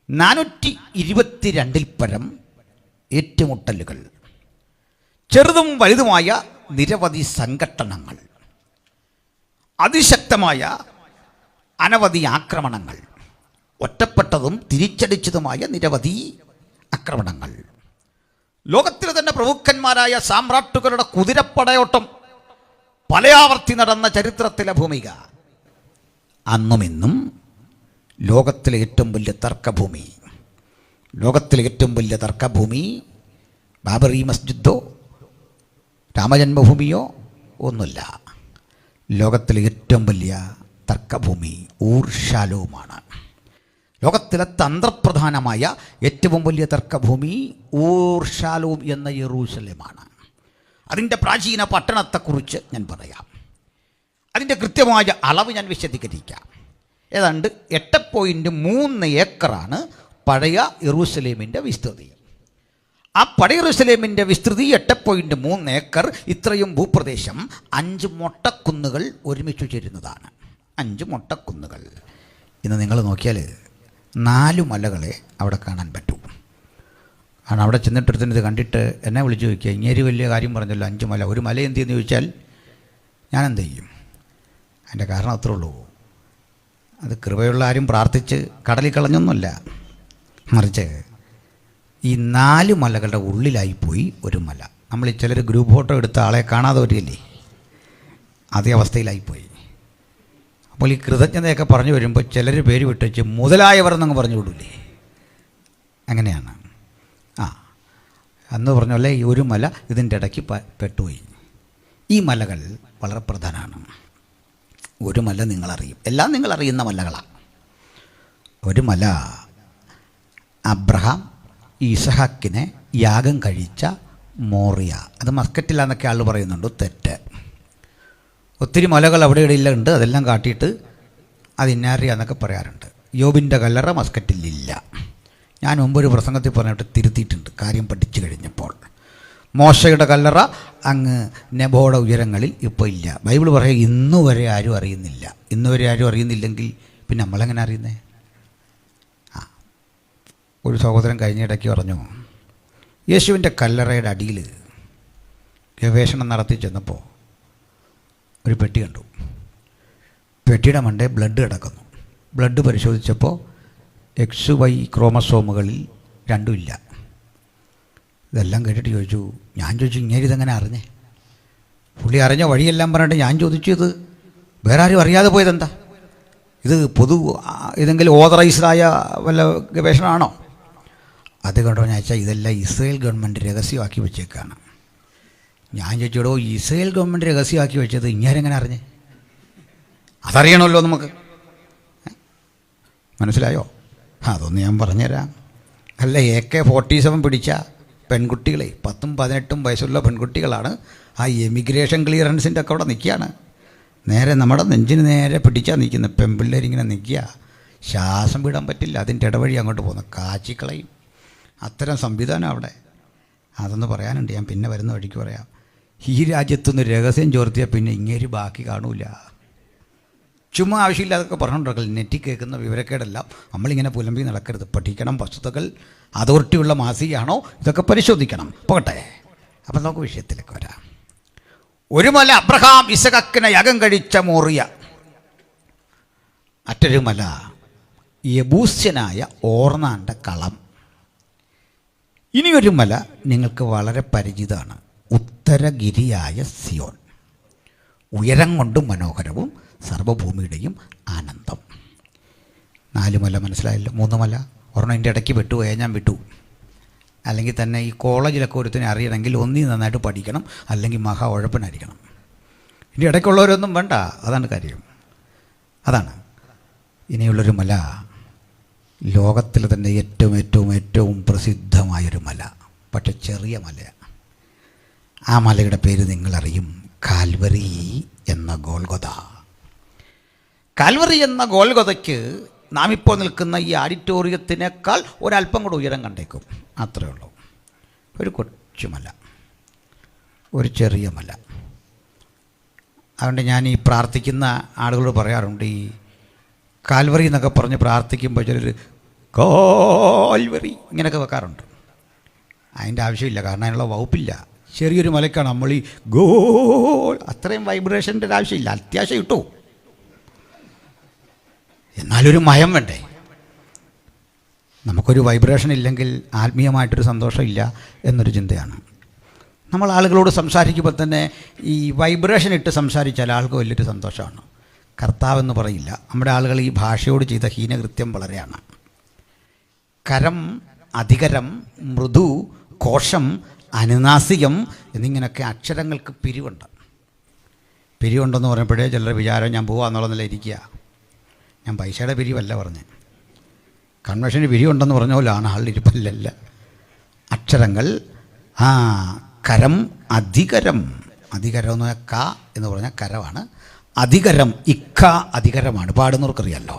422 പരം ഏറ്റുമുട്ടലുകൾ, ചെറുതും വലുതുമായ നിരവധി സംഘട്ടനങ്ങൾ, അതിശക്തമായ അനവധി ആക്രമണങ്ങൾ, ഒറ്റപ്പെട്ടതും തിരിച്ചടിച്ചതുമായ നിരവധി ആക്രമണങ്ങൾ, ലോകത്തിലെ തന്നെ പ്രമുഖന്മാരായ സാമ്രാട്ടുകളുടെ കുതിരപ്പടയോട്ടം പലയാവർത്തി നടന്ന ചരിത്രത്തിലെ ഭൂമിക. അന്നും ഇന്നും ലോകത്തിലെ ഏറ്റവും വലിയ തർക്കഭൂമി, ലോകത്തിലെ ഏറ്റവും വലിയ തർക്കഭൂമി ബാബറി മസ്ജിദോ രാമജന്മഭൂമിയോ ഒന്നുമില്ല. ലോകത്തിലെ ഏറ്റവും വലിയ തർക്കഭൂമി ഊർ ഷാലോമാണ്. ലോകത്തിലെ തന്ത്രപ്രധാനമായ ഏറ്റവും വലിയ തർക്കഭൂമി ഊർ ഷാലോം എന്ന യെരൂശലേമാണ്. അതിൻ്റെ പ്രാചീന പട്ടണത്തെക്കുറിച്ച് ഞാൻ പറയാം. അതിൻ്റെ കൃത്യമായ അളവ് ഞാൻ വിശദീകരിക്കാം. ഏതാണ്ട് 8.3 ഏക്കറാണ് പഴയ യെരൂശലേമിൻ്റെ വിസ്തൃതി. ആ പഴയ യെരൂശലേമിൻ്റെ വിസ്തൃതി 8.3 ഏക്കർ. ഇത്രയും ഭൂപ്രദേശം 5 മൊട്ടക്കുന്നുകൾ ഒരുമിച്ച് ചേരുന്നതാണ്. 5 മൊട്ടക്കുന്നുകൾ. ഇന്ന് നിങ്ങൾ നോക്കിയാൽ 4 മലകളെ അവിടെ കാണാൻ പറ്റും. കാരണം അവിടെ ചെന്നിട്ടൊരുത്തിന് ഇത് കണ്ടിട്ട് എന്നെ വിളിച്ച് ചോദിക്കുക, ഇങ്ങേര് വലിയ കാര്യം പറഞ്ഞല്ലോ, 5 മല, ഒരു മല എന്ത് ചെയ്യുന്നു ചോദിച്ചാൽ ഞാൻ എന്ത് ചെയ്യും? അതിൻ്റെ കാരണം അത്രേ ഉള്ളൂ. അത് കൃപയുള്ള ആരും പ്രാർത്ഥിച്ച് കടലിൽ കളഞ്ഞൊന്നുമല്ല, മറിച്ച് ഈ 4 മലകളുടെ ഉള്ളിലായിപ്പോയി ഒരു മല. നമ്മൾ ഈ ചിലർ ഗ്രൂപ്പ് ഫോട്ടോ എടുത്ത ആളെ കാണാതെ വരികയില്ലേ, അതേ അവസ്ഥയിലായിപ്പോയി. അപ്പോൾ ഈ കൃതജ്ഞതയൊക്കെ പറഞ്ഞു വരുമ്പോൾ ചിലർ പേര് വിട്ടുവെച്ച് മുതലായവർ എന്നങ്ങ് പറഞ്ഞു വിടൂലേ, അങ്ങനെയാണ്. അന്ന് പറഞ്ഞല്ലേ ഈ ഒരു മല ഇതിൻ്റെ ഇടയ്ക്ക് പെട്ടുപോയി. ഈ മലകൾ വളരെ പ്രധാനമാണ്. ഒരു മല നിങ്ങളറിയും, എല്ലാം നിങ്ങളറിയുന്ന മലകളാണ്. ഒരു മല അബ്രഹാം ഇസഹാക്കിനെ യാഗം കഴിച്ച മോറിയ. അത് മസ്കറ്റിലാന്നൊക്കെ ആൾ പറയുന്നുണ്ട്, തെറ്റ്. ഒത്തിരി മലകൾ അവിടെ ഇടയില്ല ഉണ്ട്, അതെല്ലാം കാട്ടിയിട്ട് അത് ഇന്നാറിയാന്നൊക്കെ പറയാറുണ്ട്. യോബിൻ്റെ കല്ലറ മസ്കറ്റിലില്ല. ഞാൻ മുമ്പൊരു പ്രസംഗത്തിൽ പറഞ്ഞിട്ട് തിരുത്തിയിട്ടുണ്ട് കാര്യം പഠിച്ചു കഴിഞ്ഞപ്പോൾ. മോശയുടെ കല്ലറ അങ്ങ് നെബോയുടെ ഉയരങ്ങളിൽ ഇപ്പോൾ ഇല്ല. ബൈബിൾ പറയുക ഇന്നുവരെ ആരും അറിയുന്നില്ല. ഇന്നുവരെ ആരും അറിയുന്നില്ലെങ്കിൽ പിന്നെ നമ്മളെങ്ങനെ അറിയുന്നേ? ഒരു സഹോദരൻ കഴിഞ്ഞ ഇടയ്ക്ക് പറഞ്ഞു, യേശുവിൻ്റെ കല്ലറയുടെ അടിയിൽ ഗവേഷണം നടത്തി ചെന്നപ്പോൾ ഒരു പെട്ടി കണ്ടു. പെട്ടിയുടെ മണ്ടേ ബ്ലഡ് കിടക്കുന്നു. ബ്ലഡ് പരിശോധിച്ചപ്പോൾ XY ക്രോമസോമുകളിൽ 2 ഇല്ല. ഇതെല്ലാം കേട്ടിട്ട് ചോദിച്ചു, ഞാൻ ചോദിച്ചു ഇങ്ങനെ ഇതെങ്ങനെ അറിഞ്ഞേ? പുള്ളി അറിഞ്ഞ വഴിയെല്ലാം പറഞ്ഞിട്ട് ഞാൻ ചോദിച്ചു, ഇത് വേറെ ആരും അറിയാതെ പോയതെന്താ? ഇത് ഇതെങ്കിലും ഓതറൈസ്ഡായ വല്ല ഗവേഷണമാണോ? അത് കണ്ടോ ഞാൻ വെച്ചാൽ ഇതെല്ലാം ഇസ്രയേൽ ഗവൺമെൻറ് രഹസ്യമാക്കി വെച്ചേക്കാണ്. ഞാൻ ചോദിച്ചോടോ, ഇസ്രയേൽ ഗവൺമെൻറ് രഹസ്യമാക്കി വെച്ചത് ഇങ്ങനെങ്ങനെ അറിഞ്ഞേ? അതറിയണമല്ലോ നമുക്ക്, മനസ്സിലായോ? അതൊന്ന് ഞാൻ പറഞ്ഞുതരാം. അല്ല, AK-47 പിടിച്ച പെൺകുട്ടികളെ 10ഉം 18ഉം വയസ്സുള്ള പെൺകുട്ടികളാണ്. ആ എമിഗ്രേഷൻ ക്ലിയറൻസിൻ്റെ ഒക്കെ അവിടെ നിൽക്കുകയാണ്. നേരെ നമ്മുടെ നെഞ്ചിന് നേരെ പിടിച്ചാൽ നിൽക്കുന്നത്. പെൺപിള്ളേരിങ്ങനെ നിൽക്കുക, ശ്വാസം വിടാൻ പറ്റില്ല. അതിൻ്റെ ഇടവഴി അങ്ങോട്ട് പോകുന്നു, കാച്ചിക്കളയും. അത്തരം സംവിധാനം അവിടെ. അതൊന്ന് പറയാനുണ്ട്, ഞാൻ പിന്നെ വരുന്ന വഴിക്ക് പറയാം. ഈ രാജ്യത്തുനിന്ന് രഹസ്യം ചോർത്തിയാൽ പിന്നെ ഇങ്ങേര് ബാക്കി കാണൂല. ചുമ്മാ ആവശ്യമില്ലാതൊക്കെ പറഞ്ഞുകൊണ്ടിരിക്കൽ. നെറ്റിൽ കേൾക്കുന്ന വിവരക്കേടെല്ലാം നമ്മളിങ്ങനെ പുലമ്പി നടക്കരുത്. പഠിക്കണം. വസ്തുതകൾ അതോറിറ്റിയുള്ള മാസികയാണോ ഇതൊക്കെ പരിശോധിക്കണം. പോകട്ടെ, അപ്പം നമുക്ക് വിഷയത്തിലേക്ക് വരാം. ഒരു മല അബ്രഹാം ഇസഹാക്കിനെ യാഗം കഴിച്ച മോറിയ. മറ്റൊരു മല യബൂസ്യനായ ഓർന്നാൻ്റെ കളം. ഇനിയൊരു മല നിങ്ങൾക്ക് വളരെ പരിചിതമാണ്, ഉത്തരഗിരിയായ സിയോൻ. ഉയരം കൊണ്ടും മനോഹരവും സർവ്വഭൂമിയുടെയും ആനന്ദം. 4 മല മനസ്സിലായല്ലോ. 3 മല, ഒരെണ്ണം എൻ്റെ ഇടയ്ക്ക് വിട്ടുപോയാൽ ഞാൻ വിട്ടു. അല്ലെങ്കിൽ തന്നെ ഈ കോളേജിലൊക്കെ ഒരുത്തിനെ അറിയണമെങ്കിൽ ഒന്നി നന്നായിട്ട് പഠിക്കണം, അല്ലെങ്കിൽ മഹാ ഉഴപ്പനായിരിക്കണം. ഇതിൻ്റെ ഇടയ്ക്കുള്ളവരൊന്നും വേണ്ട, അതാണ് കാര്യം. അതാണ്. ഇനിയുള്ളൊരു മല ലോകത്തിൽ തന്നെ ഏറ്റവും പ്രസിദ്ധമായൊരു മല, പക്ഷെ ചെറിയ മലയാണ്. ആ മലയുടെ പേര് നിങ്ങളറിയും, കാൽവറി എന്ന ഗോൽഗൊത. കാൽവറി എന്ന ഗോൽഗൊതയ്ക്ക് നാം ഇപ്പോൾ നിൽക്കുന്ന ഈ ആഡിറ്റോറിയത്തിനേക്കാൾ ഒരല്പം കൂടെ ഉയരം കണ്ടേക്കും. അത്രയേ ഉള്ളൂ. ഒരു കൊച്ചുമല, ഒരു ചെറിയ മല. അതുകൊണ്ട് ഞാൻ ഈ പ്രാർത്ഥിക്കുന്ന ആളുകളോട് പറയാറുണ്ട്, ഈ കാൽവറി എന്നൊക്കെ പറഞ്ഞ് പ്രാർത്ഥിക്കുമ്പോൾ ചിലർ കാൽവറി ഇങ്ങനെയൊക്കെ വെക്കാറുണ്ട്. അതിൻ്റെ ആവശ്യമില്ല, കാരണം അതിനുള്ള വകുപ്പില്ല. ചെറിയൊരു മലക്കാണ് നമ്മൾ ഈ ഗോൾ, അത്രയും വൈബ്രേഷൻ്റെ ആവശ്യമില്ല. അത്യാവശ്യം ഇട്ടു, എന്നാലൊരു മയം വേണ്ടേ. നമുക്കൊരു വൈബ്രേഷൻ ഇല്ലെങ്കിൽ ആത്മീയമായിട്ടൊരു സന്തോഷമില്ല എന്നൊരു ചിന്തയാണ്. നമ്മൾ ആളുകളോട് സംസാരിക്കുമ്പോൾ തന്നെ ഈ വൈബ്രേഷൻ ഇട്ട് സംസാരിച്ചാൽ ആൾക്ക് വലിയൊരു സന്തോഷമാണ്. കർത്താവെന്ന് പറയില്ല. നമ്മുടെ ആളുകൾ ഈ ഭാഷയോട് ചെയ്ത ഹീനകൃത്യം വളരെയാണ്. കരം, അധികരം, മൃദു, കോശം, അനുനാസികം എന്നിങ്ങനെയൊക്കെ അക്ഷരങ്ങൾക്ക് പിരിവുണ്ട്. പിരിവുണ്ടെന്ന് പറഞ്ഞപ്പോഴേ ചിലർ വിചാരം ഞാൻ പോവാന്നുള്ള നില ഇരിക്കുക. ഞാൻ പൈസയുടെ പിരിവല്ല പറഞ്ഞ്, കൺവെൻഷന് പിരിവുണ്ടെന്ന് പറഞ്ഞ പോലെയാണ് ആളുടെ ഇരിപ്പല്ലല്ല. അക്ഷരങ്ങൾ, കരം, അധികരം. അധികരം എന്ന് പറഞ്ഞാൽ ക എന്ന് പറഞ്ഞാൽ കരമാണ്. അധികരം, ഇക്ക അധികരമാണ്, പാടുന്നവർക്കറിയാമല്ലോ.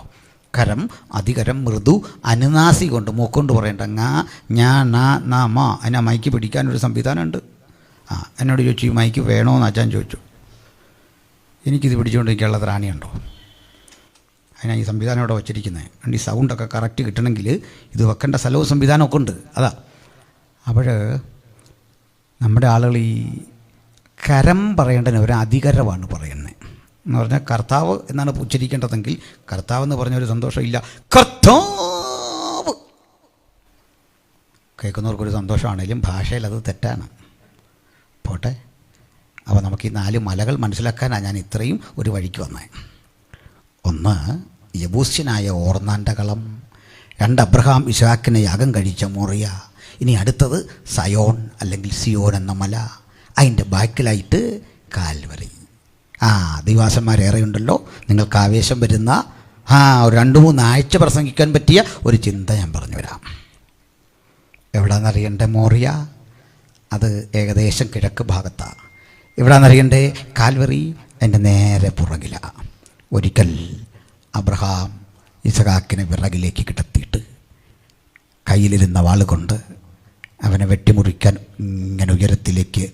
കരം, അധികരം, മൃദു, അനുനാസി കൊണ്ട് മൂക്കൊണ്ട് പറയേണ്ട ങ, ഞാ, ന, ന, മ. അതിനാ മൈക്ക് പിടിക്കാനൊരു സംവിധാനമുണ്ട്. എന്നോട് ചോദിച്ചു, ഈ മൈക്ക് വേണമെന്ന് അച്ഛൻ ചോദിച്ചു. എനിക്കിത് പിടിച്ചുകൊണ്ടിരിക്കാനുള്ള ത്രാണിയുണ്ടോ? അതിനാ ഈ സംവിധാനം ഇവിടെ വച്ചിരിക്കുന്നത്. അതുകൊണ്ട് ഈ സൗണ്ടൊക്കെ കറക്റ്റ് കിട്ടണമെങ്കിൽ ഇത് വെക്കേണ്ട സ്ഥലവും സംവിധാനമൊക്കെ ഉണ്ട്. അതാ. അപ്പോൾ നമ്മുടെ ആളുകൾ ഈ കരം പറയേണ്ടതിന് ഒരു അധികരമാണ് പറയുന്നത്. എന്ന് പറഞ്ഞാൽ കർത്താവ് എന്നാണ് ഉച്ചരിക്കേണ്ടതെങ്കിൽ കർത്താവ് എന്ന് പറഞ്ഞൊരു സന്തോഷമില്ല, കർത്താവ്. കേൾക്കുന്നവർക്കൊരു സന്തോഷമാണെങ്കിലും ഭാഷയിൽ അത് തെറ്റാണ്. പോട്ടെ. അപ്പോൾ നമുക്ക് ഈ 4 മലകൾ മനസ്സിലാക്കാനാണ് ഞാൻ ഇത്രയും ഒരു വഴിക്ക് വന്നത്. 1 യബൂസ്യനായ ഓർന്നാൻ്റെ കളം, 2 അബ്രഹാം ഇസ്ഹാക്കിനെ യാഗം കഴിച്ച മോറിയ, ഇനി അടുത്തത് സയോൺ അല്ലെങ്കിൽ സിയോൻ എന്ന മല, അതിൻ്റെ ബാക്കിലായിട്ട് കാൽവറി. ദൈവാസന്മാരേറെ ഉണ്ടല്ലോ. നിങ്ങൾക്ക് ആവേശം വരുന്ന ഒരു 2-3 ആഴ്ച പ്രസംഗിക്കാൻ പറ്റിയ ഒരു ചിന്ത ഞാൻ പറഞ്ഞു വരാം. എവിടെയാണെന്നറിയണ്ടേ? മോറിയ, അത് ഏകദേശം കിഴക്ക് ഭാഗത്താണ്. എവിടെയാണെന്നറിയണ്ടേ? കാൽവറി എൻ്റെ നേരെ പുറകിലാണ്. ഒരിക്കൽ അബ്രഹാം ഇസഹാക്കിനെ വിറകിലേക്ക് കിടത്തിയിട്ട് കയ്യിലിരുന്ന വാളുകൊണ്ട് അവനെ വെട്ടിമുറിക്കാൻ ഇങ്ങനെ ഉയരത്തിലേക്ക്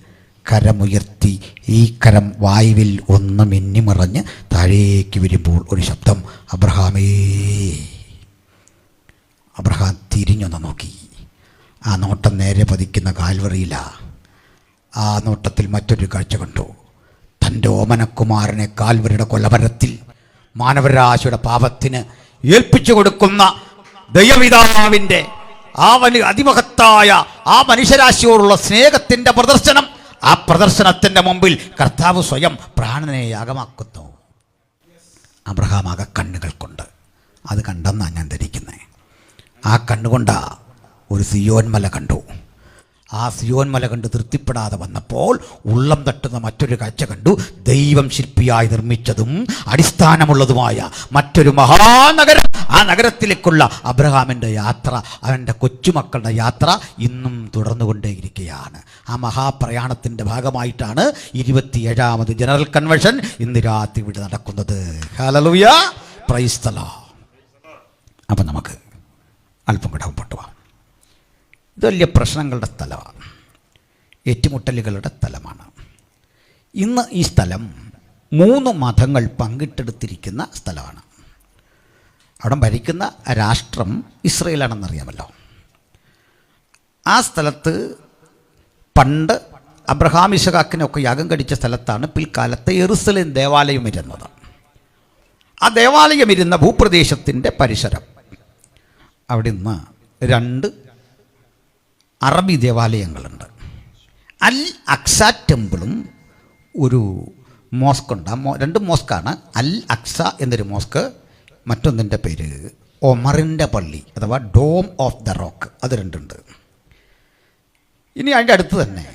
കരമുയർത്തി, ഈ കരം വായുവിൽ ഒന്ന് മിന്നിമറഞ്ഞ് താഴേക്ക് വരുമ്പോൾ ഒരു ശബ്ദം, അബ്രഹാമേ. അബ്രഹാം തിരിഞ്ഞൊന്ന് നോക്കി. ആ നോട്ടം നേരെ പതിക്കുന്ന കാൽവറിയിലാണ്. ആ നോട്ടത്തിൽ മറ്റൊരു കാഴ്ച കണ്ടു. തൻ്റെ ഓമനക്കുമാരനെ കാൽവറിയുടെ കൊലമരത്തിൽ മാനവരാശിയുടെ പാപത്തിന് ഏൽപ്പിച്ചു കൊടുക്കുന്ന ദൈവപിതാവിൻ്റെ അതിമഹത്തായ ആ മനുഷ്യരാശിയോടുള്ള സ്നേഹത്തിൻ്റെ പ്രദർശനം. ആ പ്രദർശനത്തിൻ്റെ മുമ്പിൽ കർത്താവ് സ്വയം പ്രാണനെ യാഗമാക്കുന്നു. അബ്രഹാം ആകെ കണ്ണുകൾ കൊണ്ട് അത് കണ്ടെന്നാണ് ഞാൻ ധരിക്കുന്നത്. ആ കണ്ണുകൊണ്ടാ ഒരു സിയോൻ മല കണ്ടു. ആ സിയോൻ മല കണ്ട് തൃപ്തിപ്പെടാതെ വന്നപ്പോൾ ഉള്ളം തട്ടുന്ന മറ്റൊരു കാഴ്ച കണ്ടു. ദൈവം ശില്പിയായി നിർമ്മിച്ചതും അടിസ്ഥാനമുള്ളതുമായ മറ്റൊരു മഹാനഗരം. ആ നഗരത്തിലേക്കുള്ള അബ്രഹാമിൻ്റെ യാത്ര, അവൻ്റെ കൊച്ചുമക്കളുടെ യാത്ര ഇന്നും തുടർന്നുകൊണ്ടേയിരിക്കുകയാണ്. ആ മഹാപ്രയാണത്തിൻ്റെ ഭാഗമായിട്ടാണ് 27ാമത് ജനറൽ കൺവെൻഷൻ ഇന്ന് രാത്രി ഇവിടെ നടക്കുന്നത്. Hallelujah, praise the Lord. അപ്പം നമുക്ക് അല്പം കൂടെ മുമ്പോട്ട് പോകാം. ഇത് വലിയ പ്രശ്നങ്ങളുടെ സ്ഥലമാണ്, ഏറ്റുമുട്ടലുകളുടെ സ്ഥലമാണ്. ഇന്ന് ഈ സ്ഥലം 3 മതങ്ങൾ പങ്കിട്ടെടുത്തിരിക്കുന്ന സ്ഥലമാണ്. അവിടെ ഭരിക്കുന്ന രാഷ്ട്രം ഇസ്രയേലാണെന്നറിയാമല്ലോ. ആ സ്ഥലത്ത് പണ്ട് അബ്രഹാം ഇസഹാക്കിനൊക്കെ യാഗം കഴിച്ച സ്ഥലത്താണ് പിൽക്കാലത്ത് യെരുസലേം ദേവാലയം ഇരുന്നത്. ആ ദേവാലയം ഇരുന്ന ഭൂപ്രദേശത്തിൻ്റെ പരിസരം അവിടെ നിന്ന് 2 അറബി ദേവാലയങ്ങളുണ്ട്. അൽ അക്സ ടെമ്പിളും ഒരു മോസ്കുണ്ട്. 2 മോസ്കാണ്. അൽ അക്സ എന്നൊരു മോസ്ക്, മറ്റൊന്നിൻ്റെ പേര് ഒമറിൻ്റെ പള്ളി അഥവാ ഡോം ഓഫ് ദ റോക്ക്, അത് 2 ഉണ്ട്. ഇനി അതിൻ്റെ അടുത്ത് തന്നെ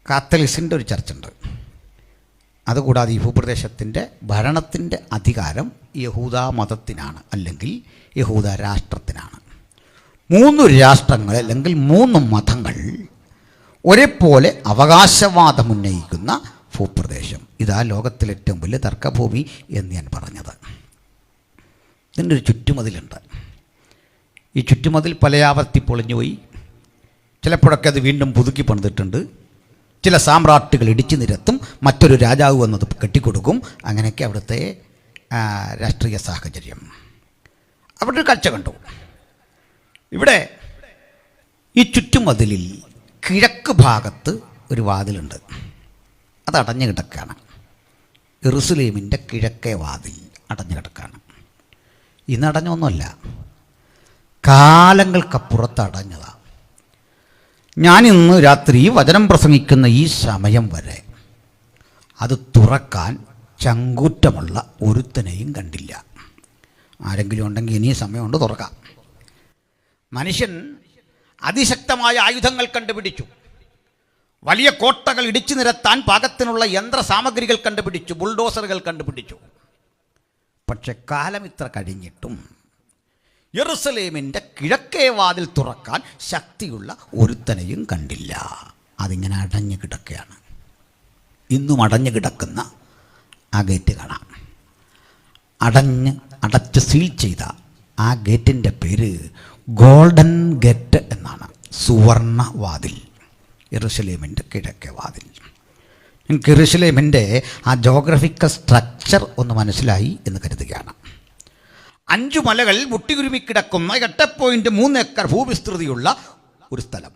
കാത്തലിക്സിൻ്റെ ഒരു ചർച്ചുണ്ട്. അതുകൂടാതെ ഈ ഭൂപ്രദേശത്തിൻ്റെ ഭരണത്തിൻ്റെ അധികാരം യഹൂദ മതത്തിനാണ്, അല്ലെങ്കിൽ യഹൂദ രാഷ്ട്രത്തിനാണ്. 3 രാഷ്ട്രങ്ങൾ അല്ലെങ്കിൽ 3 മതങ്ങൾ ഒരേപോലെ അവകാശവാദം ഉന്നയിക്കുന്ന ഭൂപ്രദേശം. ഇതാ ലോകത്തിലെ ഏറ്റവും വലിയ തർക്കഭൂമി എന്ന് ഞാൻ പറഞ്ഞത്. ഇതിൻ്റെ ഒരു ചുറ്റുമതിലുണ്ട്. ഈ ചുറ്റുമതിൽ പലയാവർത്തി പൊളിഞ്ഞുപോയി. ചിലപ്പോഴൊക്കെ അത് വീണ്ടും പുതുക്കി പണിതിട്ടുണ്ട്. ചില സാമ്രാട്ടുകൾ ഇടിച്ചു നിരത്തും, മറ്റൊരു രാജാവ് വന്നത് കെട്ടിക്കൊടുക്കും. അങ്ങനെയൊക്കെ അവിടുത്തെ രാഷ്ട്രീയ സാഹചര്യം. അവിടെ ഒരു കാഴ്ച കണ്ടു. ഇവിടെ ഈ ചുറ്റുമതിലിൽ കിഴക്ക് ഭാഗത്ത് ഒരു വാതിലുണ്ട്. അത് അടഞ്ഞു കിടക്കുകയാണ്. യെരുശലേമിൻ്റെ കിഴക്കേ വാതിൽ അടഞ്ഞു കിടക്കുകയാണ്. ഇന്നടഞ്ഞൊന്നുമല്ല, കാലങ്ങൾക്കപ്പുറത്ത് അടഞ്ഞതാണ്. ഞാനിന്ന് രാത്രി വചനം പ്രസംഗിക്കുന്ന ഈ സമയം വരെ അത് തുറക്കാൻ ചങ്കൂറ്റമുള്ള ഒരുത്തനെയും കണ്ടില്ല. ആരെങ്കിലും ഉണ്ടെങ്കിൽ ഇനി സമയമുണ്ട്, തുറക്കാം. മനുഷ്യൻ അതിശക്തമായ ആയുധങ്ങൾ കണ്ടുപിടിച്ചു, വലിയ കോട്ടകൾ ഇടിച്ചു നിരത്താൻ പാകത്തിനുള്ള യന്ത്ര സാമഗ്രികൾ കണ്ടുപിടിച്ചു, ബുൾഡോസറുകൾ കണ്ടുപിടിച്ചു. പക്ഷെ കാലം ഇത്ര കഴിഞ്ഞിട്ടും യെരുശലേമിൻ്റെ കിഴക്കേ വാതിൽ തുറക്കാൻ ശക്തിയുള്ള ഒരുത്തനെയും കണ്ടില്ല. അതിങ്ങനെ അടഞ്ഞു കിടക്കുകയാണ്. ഇന്നും അടഞ്ഞു കിടക്കുന്ന ആ ഗേറ്റ് കാണാം. അടച്ച് സീൽ ചെയ്ത ആ ഗേറ്റിൻ്റെ പേര് ഗോൾഡൻ ഗേറ്റ് എന്നാണ്. സുവർണ വാതിൽ, യെരുശലേമിൻ്റെ കിഴക്കേ വാതിൽ. എനിക്ക് യെരുശലേമിൻ്റെ ആ ജോഗ്രഫിക്കൽ സ്ട്രക്ചർ ഒന്ന് മനസ്സിലായി എന്ന് കരുതുകയാണ്. 5 മലകൾ മുട്ടിയുരുമിക്കിടക്കുന്ന 8.3 ഏക്കർ ഭൂവിസ്തൃതിയുള്ള ഒരു സ്ഥലം.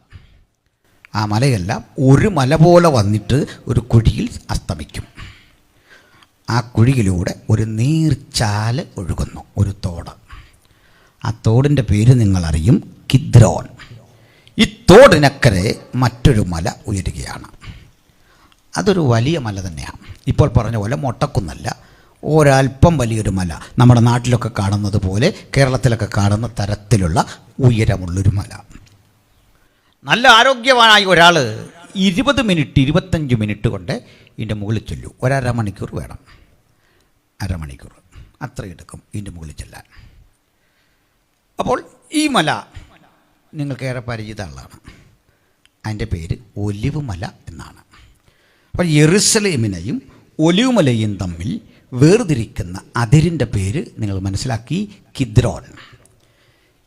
ആ മലയെല്ലാം ഒരു മല പോലെ വന്നിട്ട് ഒരു കുഴിയിൽ അസ്തമിക്കും. ആ കുഴിയിലൂടെ ഒരു നീർച്ചാല് ഒഴുകുന്നു, ഒരു തോട്. ആ തോടിൻ്റെ പേര് നിങ്ങളറിയും, കിദ്രോൻ. ഈ തോടിനക്കരെ മറ്റൊരു മല ഉയരുകയാണ്. അതൊരു വലിയ മല തന്നെയാണ്. ഇപ്പോൾ പറഞ്ഞ പോലെ മൊട്ടക്കുന്നല്ല, ഒരൽപ്പം വലിയൊരു മല. നമ്മുടെ നാട്ടിലൊക്കെ കാണുന്നത് പോലെ, കേരളത്തിലൊക്കെ കാണുന്ന തരത്തിലുള്ള ഉയരമുള്ളൊരു മല. നല്ല ആരോഗ്യവാനായ ഒരാൾ 20 മിനിറ്റ് 25 മിനിറ്റ് കൊണ്ട് ഇതിൻ്റെ മുകളിൽ ചെല്ലൂ. 1.5 മണിക്കൂർ വേണം, അരമണിക്കൂർ അത്ര എടുക്കും ഇതിൻ്റെ മുകളിൽ ചെല്ലാൻ. അപ്പോൾ ഈ മല നിങ്ങൾക്കേറെ പരിചിതമുള്ളതാണ്. അതിൻ്റെ പേര് ഒലിവ് മല എന്നാണ്. അപ്പോൾ യെരുശലേമിനെയും ഒലിവ് മലയും തമ്മിൽ വേർതിരിക്കുന്ന അതിരിൻ്റെ പേര് നിങ്ങൾ മനസ്സിലാക്കി, കിദ്രോൻ.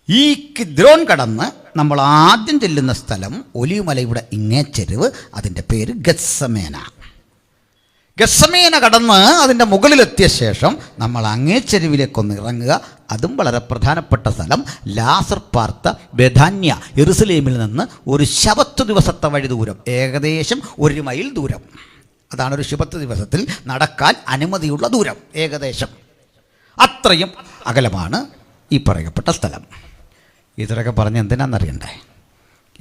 ഈ കിദ്രോൻ കടന്ന് നമ്മൾ ആദ്യം ചെല്ലുന്ന സ്ഥലം ഒലിവ് മലയുടെ ഇങ്ങേ ചെരുവ്, അതിൻ്റെ പേര് ഗത്സമേന. ഗത്സമേന കടന്ന് അതിൻ്റെ മുകളിലെത്തിയ ശേഷം നമ്മൾ അങ്ങേ ചെരുവിലേക്കൊന്ന് ഇറങ്ങുക. അതും വളരെ പ്രധാനപ്പെട്ട സ്ഥലം, ലാസർ പാർത്ത ബെഥാന്യ. യെരുശലേമിൽ നിന്ന് ഒരു ശബത്ത് ദിവസത്തെ വഴി ദൂരം, ഏകദേശം 1 മൈൽ ദൂരം. അതാണ് ഒരു ശബത്ത് ദിവസത്തിൽ നടക്കാൻ അനുമതിയുള്ള ദൂരം. ഏകദേശം അത്രയും അകലമാണ് ഈ പറയപ്പെട്ട സ്ഥലം. ഇത്രയൊക്കെ പറഞ്ഞ് എന്തിനാണെന്നറിയണ്ടേ?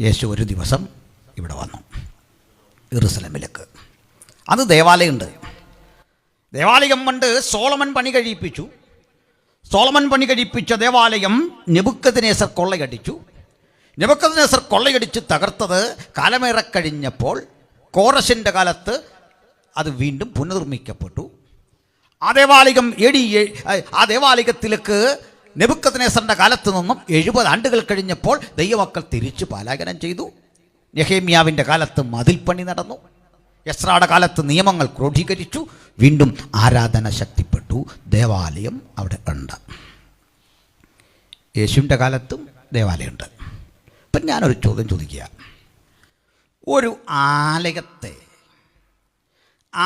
യേശു ഒരു ദിവസം ഇവിടെ വന്നു, യെരുശലേമിലേക്ക്. അത് ദേവാലയമുണ്ട്. ദേവാലയം കൊണ്ട് സോളമൻ പണി കഴിപ്പിച്ചു. സോളമൻ പണി കഴിപ്പിച്ച ദേവാലയം നെബൂഖദ്നേസർ കൊള്ളയടിച്ചു. നെബൂഖദ്നേസർ കൊള്ളയടിച്ച് തകർത്തത് കാലമേറെ കഴിഞ്ഞപ്പോൾ കോറശിൻ്റെ കാലത്ത് അത് വീണ്ടും പുനർനിർമ്മിക്കപ്പെട്ടു. ആ ദേവാലയത്തിലേക്ക് നെബൂഖദ്നേസറിൻ്റെ കാലത്ത് നിന്നും 70 ആണ്ടുകൾ കഴിഞ്ഞപ്പോൾ ദൈവമക്കൾ തിരിച്ചു പലായനം ചെയ്തു. നെഹെമ്യാവിൻ്റെ കാലത്ത് മതിൽപ്പണി നടന്നു. എസ്രായുടെ കാലത്ത് നിയമങ്ങൾ ക്രോഡീകരിച്ചു. വീണ്ടും ആരാധന ശക്തിപ്പെട്ടു. ദേവാലയം അവിടെ ഉണ്ട്. യേശുവിൻ്റെ കാലത്തും ദേവാലയമുണ്ട്. ഇപ്പം ഞാനൊരു ചോദ്യം ചോദിക്കുക. ഒരു ആലയത്തെ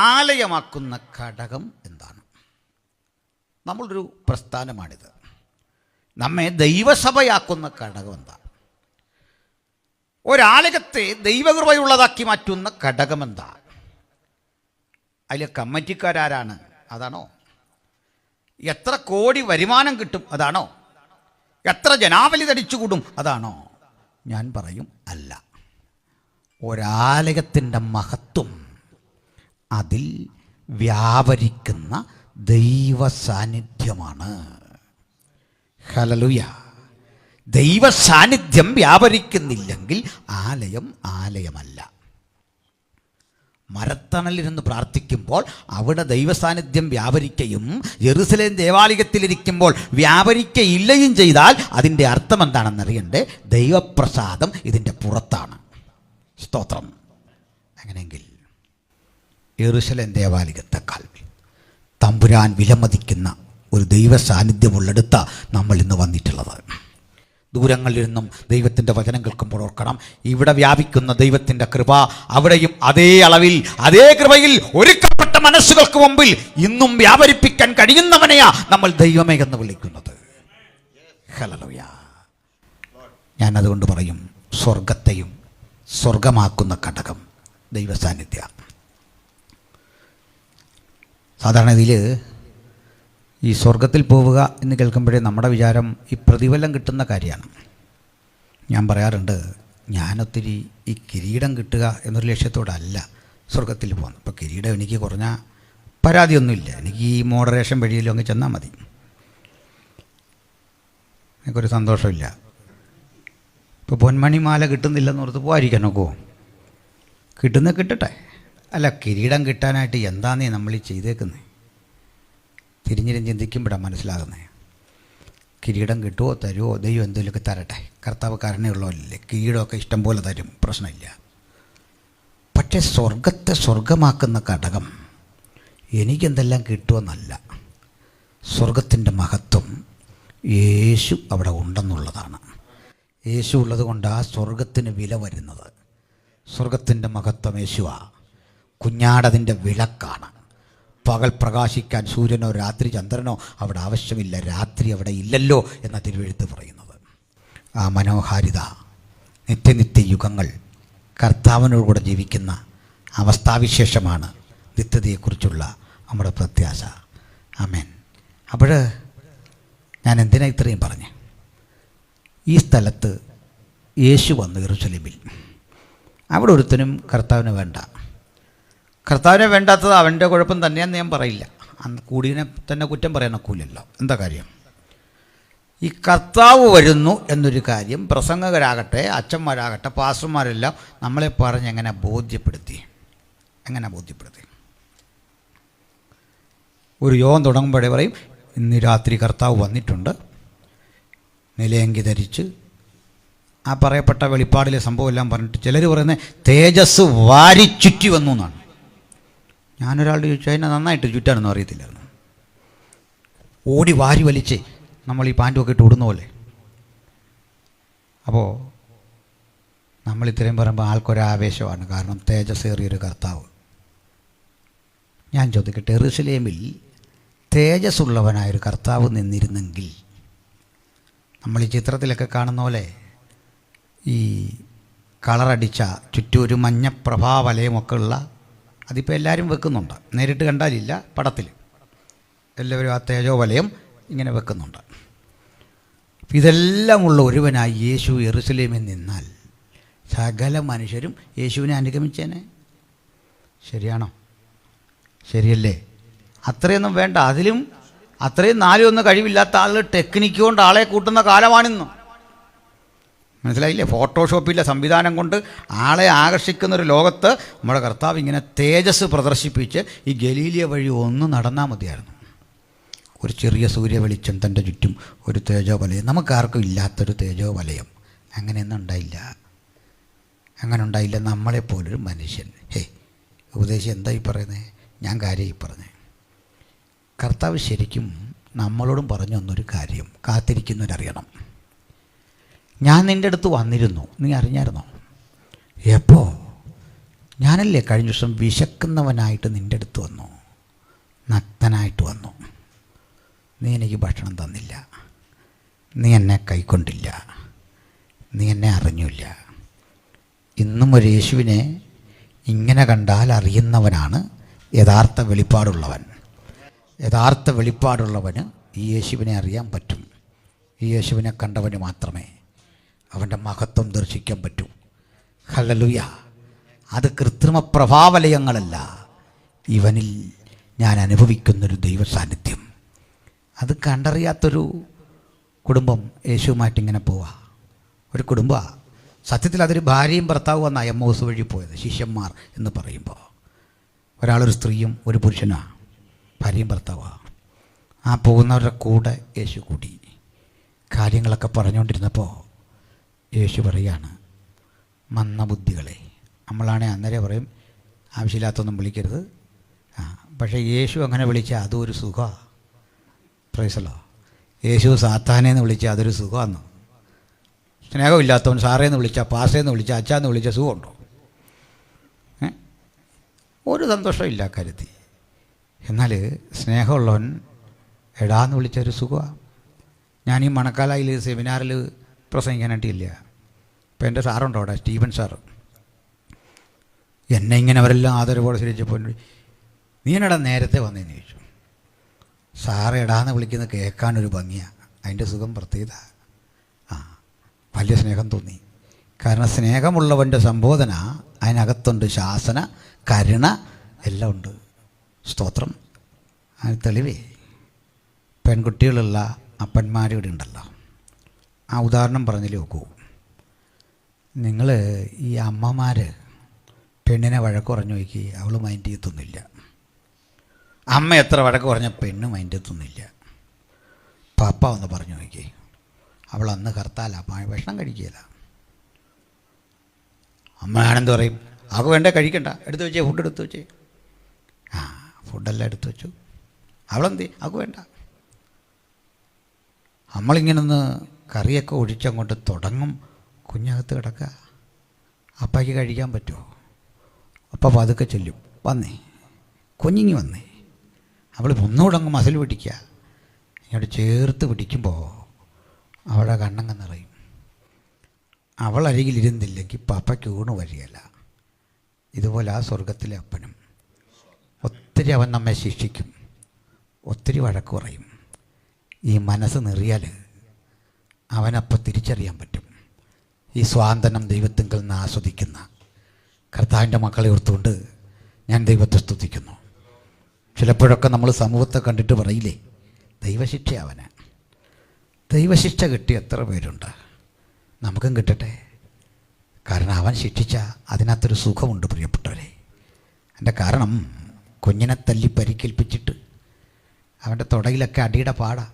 ആലയമാക്കുന്ന ഘടകം എന്താണ്? നമ്മളൊരു പ്രസ്ഥാനമാണിത്. നമ്മെ ദൈവസഭയാക്കുന്ന ഘടകം എന്താ? ഒരാലയത്തെ ദൈവകൃപയുള്ളതാക്കി മാറ്റുന്ന ഘടകം എന്താ? അതിലെ കമ്മിറ്റിക്കാരാരാണ്? അതാണോ? എത്ര കോടി വരുമാനം കിട്ടും? അതാണോ? എത്ര ജനാവലി തടിച്ചുകൂടും, അതാണോ? ഞാൻ പറയും അല്ല. ഒരാലയത്തിൻ്റെ മഹത്വം അതിൽ വ്യാപരിക്കുന്ന ദൈവ സാന്നിധ്യമാണ്. ഹല്ലേലൂയ. ദൈവ സാന്നിധ്യം വ്യാപരിക്കുന്നില്ലെങ്കിൽ ആലയം ആലയമല്ല. മരത്തണലിരുന്ന് പ്രാർത്ഥിക്കുമ്പോൾ അവിടെ ദൈവസാന്നിധ്യം വ്യാപരിക്കുകയും യെരൂശലേം ദേവാലയത്തിലിരിക്കുമ്പോൾ വ്യാപരിക്കയില്ലയും ചെയ്താൽ അതിൻ്റെ അർത്ഥം എന്താണെന്നറിയണ്ടേ? ദൈവപ്രസാദം ഇതിൻ്റെ പുറത്താണ്. സ്തോത്രം. അങ്ങനെയെങ്കിൽ യെരൂശലേം ദേവാലയത്തെക്കാൾ തമ്പുരാൻ വിലമതിക്കുന്ന ഒരു ദൈവ സാന്നിധ്യമുള്ളിടത്ത നമ്മൾ ഇന്ന് വന്നിട്ടുള്ളത്. ദൂരങ്ങളിലിരുന്നും ദൈവത്തിൻ്റെ വചനം കേൾക്കുമ്പോൾ ഓർക്കണം, ഇവിടെ വ്യാപിക്കുന്ന ദൈവത്തിൻ്റെ കൃപ അവിടെയും അതേ അളവിൽ അതേ കൃപയിൽ ഒരുക്കപ്പെട്ട മനസ്സുകൾക്ക് മുമ്പിൽ ഇന്നും വ്യാപരിപ്പിക്കാൻ കഴിയുന്നവനെയാ നമ്മൾ ദൈവമേ എന്ന് വിളിക്കുന്നത്. ഹല്ലേലൂയ. ഞാൻ അതുകൊണ്ട് പറയും, സ്വർഗത്തെയും സ്വർഗമാക്കുന്ന ഘടകം ദൈവ സാന്നിധ്യ. സാധാരണ ഇതിൽ ഈ സ്വർഗത്തിൽ പോവുക എന്ന് കേൾക്കുമ്പോഴേ നമ്മുടെ വിചാരം ഈ പ്രതിഫലം കിട്ടുന്ന കാര്യമാണ്. ഞാൻ പറയാറുണ്ട്, ഞാനൊത്തിരി ഈ കിരീടം കിട്ടുക എന്നൊരു ലക്ഷ്യത്തോടല്ല സ്വർഗത്തിൽ പോകുന്നത്. ഇപ്പോൾ കിരീടം എനിക്ക് കുറഞ്ഞ പരാതിയൊന്നുമില്ല, എനിക്ക് ഈ മോഡറേഷൻ വഴിയിലും അങ്ങ് ചെന്നാൽ മതി, എനിക്കൊരു സന്തോഷമില്ല. ഇപ്പോൾ പൊന്മണിമാല കിട്ടുന്നില്ലെന്ന് ഓർത്ത് പോകാതിരിക്കാൻ നോക്കുമോ? കിട്ടട്ടെ. അല്ല, കിരീടം കിട്ടാനായിട്ട് എന്താന്നേ നമ്മൾ ഈ ചെയ്തേക്കുന്നത്? തിരിഞ്ഞിരും ചിന്തിക്കുമ്പോഴാണ് മനസ്സിലാകുന്നത്. കിരീടം കിട്ടുമോ, തരുമോ, ദൈവം എന്തെങ്കിലുമൊക്കെ തരട്ടെ. കർത്താവ് കരുണയുള്ളവരല്ലേ, കിരീടമൊക്കെ ഇഷ്ടം പോലെ തരും, പ്രശ്നമില്ല. പക്ഷേ സ്വർഗത്തെ സ്വർഗമാക്കുന്ന ഘടകം എനിക്കെന്തെല്ലാം കിട്ടുമെന്നല്ല, സ്വർഗത്തിൻ്റെ മഹത്വം യേശു അവിടെ ഉണ്ടെന്നുള്ളതാണ്. യേശു ഉള്ളത് കൊണ്ടാണ് സ്വർഗത്തിന് വില വരുന്നത്. സ്വർഗത്തിൻ്റെ മഹത്വം യേശുവാ. കുഞ്ഞാടതിൻ്റെ വിളക്കാണ്. പകൽ പ്രകാശിക്കാൻ സൂര്യനോ രാത്രി ചന്ദ്രനോ അവിടെ ആവശ്യമില്ല, രാത്രി അവിടെ ഇല്ലല്ലോ എന്ന തിരുവെഴുത്ത് പറയുന്നത്. ആ മനോഹാരിത, നിത്യനിത്യ യുഗങ്ങൾ കർത്താവിനോടുകൂടെ ജീവിക്കുന്ന അവസ്ഥാവിശേഷമാണ് നിത്യതയെക്കുറിച്ചുള്ള നമ്മുടെ പ്രത്യാശ. ആമേൻ. അപ്പോൾ ഞാൻ എന്തിനാ ഇത്രയും പറഞ്ഞ്? ഈ സ്ഥലത്ത് യേശു വന്നു യെരൂശലേമിൽ. അവിടെ ഒരുത്തനും കർത്താവിന് വേണ്ട. കർത്താവിനെ വേണ്ടാത്തത് അവൻ്റെ കുഴപ്പം തന്നെയാന്ന് ഞാൻ പറയില്ല. അന്ന് കൂടിയതിനെ തന്നെ കുറ്റം പറയാൻ ഒക്കില്ലല്ലോ. എന്താ കാര്യം? ഈ കർത്താവ് വരുന്നു എന്നൊരു കാര്യം പ്രസംഗകരാകട്ടെ, അച്ഛന്മാരാകട്ടെ, പാസ്റ്റർമാരെല്ലാം നമ്മളെ പറഞ്ഞ് എങ്ങനെ ബോധ്യപ്പെടുത്തി? ഒരു യോഗം തുടങ്ങുമ്പോഴേ പറയും, ഇന്ന് രാത്രി കർത്താവ് വന്നിട്ടുണ്ട്, നിലയങ്കി ധരിച്ച്. ആ പറയപ്പെട്ട വെളിപ്പാടിലെ സംഭവം എല്ലാം പറഞ്ഞിട്ട് ചിലർ പറയുന്നത് തേജസ് വാരി ചുറ്റി വന്നു എന്നാണ്. ഞാനൊരാളുടെ ചോദിച്ചു, അതിനെ നന്നായിട്ട് ചുറ്റാനൊന്നും അറിയത്തില്ലായിരുന്നു. ഓടി വാരി വലിച്ച് നമ്മൾ ഈ പാൻറ്റുമൊക്കെ ഇട്ട് ഓടുന്ന പോലെ. അപ്പോൾ നമ്മൾ ഇത്രയും പറയുമ്പോൾ ആൾക്കൊരാവേശമാണ്, കാരണം തേജസ്സേറിയൊരു കർത്താവ്. ഞാൻ ചോദിക്കട്ടെ, യെരൂശലേമിൽ തേജസ്സുള്ളവനായൊരു കർത്താവ് നിന്നിരുന്നെങ്കിൽ, നമ്മൾ ഈ ചിത്രത്തിലൊക്കെ കാണുന്ന പോലെ ഈ കളറടിച്ച ചുറ്റും ഒരു മഞ്ഞ പ്രഭാവലയമൊക്കെ ഉള്ള, അതിപ്പോൾ എല്ലാവരും വെക്കുന്നുണ്ട്, നേരിട്ട് കണ്ടാലില്ല, പടത്തിൽ എല്ലാവരും ആ തേജോ വലയം ഇങ്ങനെ വെക്കുന്നുണ്ട്. ഇതെല്ലാം ഉള്ള ഒരുവനായി യേശു യെരൂശലേമിൽ നിന്നാൽ സകല മനുഷ്യരും യേശുവിനെ അനുഗമിച്ചേനെ. ശരിയാണോ? ശരിയല്ലേ? അത്രയൊന്നും വേണ്ട. അതിലും അത്രയും നാലുമൊന്നും കഴിവില്ലാത്ത ആൾ ടെക്നിക്ക് കൊണ്ട് ആളെ കൂട്ടുന്ന കാലമാണിന്ന്. മനസ്സിലായില്ലേ? ഫോട്ടോഷോപ്പിലെ സംവിധാനം കൊണ്ട് ആളെ ആകർഷിക്കുന്നൊരു ലോകത്ത് നമ്മുടെ കർത്താവ് ഇങ്ങനെ തേജസ് പ്രദർശിപ്പിച്ച് ഈ ഗലീലിയ വഴി ഒന്ന് നടന്നാൽ മതിയായിരുന്നു. ഒരു ചെറിയ സൂര്യവെളിച്ചം തൻ്റെ ചുറ്റും, ഒരു തേജോ വലയം. നമുക്കാർക്കും ഇല്ലാത്തൊരു തേജോ വലയം. അങ്ങനെയൊന്നും ഉണ്ടായില്ല. നമ്മളെപ്പോലൊരു മനുഷ്യൻ. ഉപദേശം എന്താ ഈ പറയുന്നത്? ഞാൻ കാര്യം ഈ പറഞ്ഞത്. കർത്താവ് ശരിക്കും നമ്മളോടും പറഞ്ഞു തന്നൊരു കാര്യം കാത്തിരിക്കുന്നവരറിയണം. ഞാൻ നിൻ്റെ അടുത്ത് വന്നിരുന്നു, നീ അറിഞ്ഞായിരുന്നോ? എപ്പോൾ? ഞാനല്ലേ കഴിഞ്ഞ ദിവസം വിശക്കുന്നവനായിട്ട് നിൻ്റെ അടുത്ത് വന്നു, നഗ്നനായിട്ട് വന്നു. നീ എനിക്ക് ഭക്ഷണം തന്നില്ല, നീ എന്നെ കൈക്കൊണ്ടില്ല, നീ എന്നെ അറിഞ്ഞില്ല. ഇന്നും ഒരു യേശുവിനെ ഇങ്ങനെ കണ്ടാൽ അറിയുന്നവനാണ് യഥാർത്ഥ വെളിപ്പാടുള്ളവൻ. യഥാർത്ഥ വെളിപ്പാടുള്ളവന് ഈ യേശുവിനെ അറിയാൻ പറ്റും. ഈ യേശുവിനെ കണ്ടവന് മാത്രമേ അവൻ്റെ മഹത്വം ദർശിക്കാൻ പറ്റൂ. ഹല്ലേലൂയ. അത് കൃത്രിമ പ്രഭാവലയങ്ങളല്ല, ഇവനിൽ ഞാൻ അനുഭവിക്കുന്നൊരു ദൈവ സാന്നിധ്യം. അത് കണ്ടറിയാത്തൊരു കുടുംബം യേശുവുമായിട്ടിങ്ങനെ പോവുക. ഒരു കുടുംബമാണ്. സത്യത്തിൽ അതൊരു ഭാര്യയും ഭർത്താവും എന്നാണ് എമ്മോസ് വഴി പോയത്. ശിഷ്യന്മാർ എന്ന് പറയുമ്പോൾ ഒരാളൊരു സ്ത്രീയും ഒരു പുരുഷനാണ്, ഭാര്യയും ഭർത്താവാണ്. ആ പോകുന്നവരുടെ കൂടെ യേശു കൂടി കാര്യങ്ങളൊക്കെ പറഞ്ഞുകൊണ്ടിരുന്നപ്പോൾ യേശു പറയാണ്, മന്ദബുദ്ധികളെ. നമ്മളാണെങ്കിൽ അന്നേരം പറയും ആവശ്യമില്ലാത്തൊന്നും വിളിക്കരുത്. പക്ഷേ യേശു അങ്ങനെ വിളിച്ചാൽ അതും ഒരു സുഖമാണ്. പ്രൈസലോ. യേശു സാത്താനേന്ന് വിളിച്ചാൽ അതൊരു സുഖമാണ്. സ്നേഹമില്ലാത്തവൻ സാറേന്ന് വിളിച്ചാൽ, പാസേന്ന് വിളിച്ചാൽ, അച്ചാന്ന് വിളിച്ചാൽ സുഖമുണ്ടോ? ഒരു സന്തോഷമില്ല കാര്യത്തിൽ. എന്നാൽ സ്നേഹമുള്ളവൻ എടാന്ന് വിളിച്ചൊരു സുഖമാണ്. ഞാൻ ഈ മണക്കാലയിൽ സെമിനാറിൽ പ്രസംഗിക്കാനായിട്ടില്ല. ഇപ്പം എൻ്റെ സാറുണ്ടോ അവിടെ, സ്റ്റീവൻ സാറ്. എന്നെ ഇങ്ങനെ അവരെല്ലാം ആദരവോടെ ശരിച്ചപ്പോൾ നീ എന്നടാ നേരത്തെ വന്നതെന്ന് ചോദിച്ചു. സാറ് എടാന്ന് വിളിക്കുന്നത് കേൾക്കാനൊരു ഭംഗിയാണ്, അതിൻ്റെ സുഖം പ്രത്യേകത. വലിയ സ്നേഹം തോന്നി. കാരണം സ്നേഹമുള്ളവൻ്റെ സംബോധന അതിനകത്തുണ്ട്, ശാസന, കരുണ എല്ലാം ഉണ്ട്. സ്തോത്രം. അതിന് തെളിവേ പെൺകുട്ടികളുള്ള അപ്പന്മാരിവിടെ ഉണ്ടല്ലോ. ആ ഉദാഹരണം പറഞ്ഞില്ലേ നോക്കൂ. നിങ്ങൾ ഈ അമ്മമാർ പെണ്ണിനെ വഴക്ക് പറഞ്ഞു നോക്കി, അവൾ മൈൻഡ് ചെയ്യത്തൊന്നുമില്ല. അമ്മ എത്ര വഴക്ക് പറഞ്ഞ പെണ്ണ് മൈൻഡ് ചെയ്യത്തൊന്നുമില്ല. പപ്പ ഒന്ന് പറഞ്ഞു നോക്കി, അവൾ അന്ന് ഹർത്താല, ഭക്ഷണം കഴിക്കുകയില്ല. അമ്മയാണെന്ത് പറയും, അവൾക്ക് വേണ്ടേ കഴിക്കണ്ട, എടുത്തു വെച്ചേ, ഫുഡ് എടുത്തു വെച്ചേ. ഫുഡെല്ലാം എടുത്തു വെച്ചു. അവളെന്ത്, അവൾക്ക് വേണ്ട. നമ്മളിങ്ങനെ ഒന്ന് കറിയൊക്കെ ഒഴിച്ചങ്ങോട്ട് തുടങ്ങും, കുഞ്ഞകത്ത് കിടക്കുക. അപ്പയ്ക്ക് കഴിക്കാൻ പറ്റുമോ? അപ്പം പതുക്കെ ചെല്ലും, വന്നേ കുഞ്ഞിങ്ങി വന്നേ. അവൾ ഒന്നുകൂടെ അങ്ങ് മസിൽ പിടിക്കുക. ഇങ്ങോട്ട് ചേർത്ത് പിടിക്കുമ്പോൾ അവളുടെ കണ്ണങ്ങ് നിറയും. അവൾ അരികിലിരുന്നില്ലെങ്കിൽ പപ്പയ്ക്ക് ഊണ് വരികയില്ല. ഇതുപോലെ ആ സ്വർഗത്തിലെ അപ്പനും ഒത്തിരി അവൻ നമ്മെ ശിക്ഷിക്കും, ഒത്തിരി വഴക്ക് പറയും. ഈ മനസ്സ് നിറിയാൽ അവനപ്പം തിരിച്ചറിയാൻ പറ്റും. ഈ സ്വാതന്ത്ര്യം ദൈവത്തിങ്കിൽ നിന്ന് ആസ്വദിക്കുന്ന കർത്താവിൻ്റെ മക്കളെ ഓർത്തുകൊണ്ട് ഞാൻ ദൈവത്തെ സ്തുതിക്കുന്നു. ചിലപ്പോഴൊക്കെ നമ്മൾ സമൂഹത്തെ കണ്ടിട്ട് പറയില്ലേ, ദൈവശിക്ഷ അവന്. ദൈവശിക്ഷ കിട്ടിയ എത്ര പേരുണ്ട്? നമുക്കും കിട്ടട്ടെ. കാരണം അവൻ ശിക്ഷിച്ച അതിനകത്തൊരു സുഖമുണ്ട് പ്രിയപ്പെട്ടവരെ. എൻ്റെ കാരണം കുഞ്ഞിനെ തല്ലി പരിക്കേൽപ്പിച്ചിട്ട് അവൻ്റെ തുടയിലൊക്കെ അടിയുടെ പാടാണ്.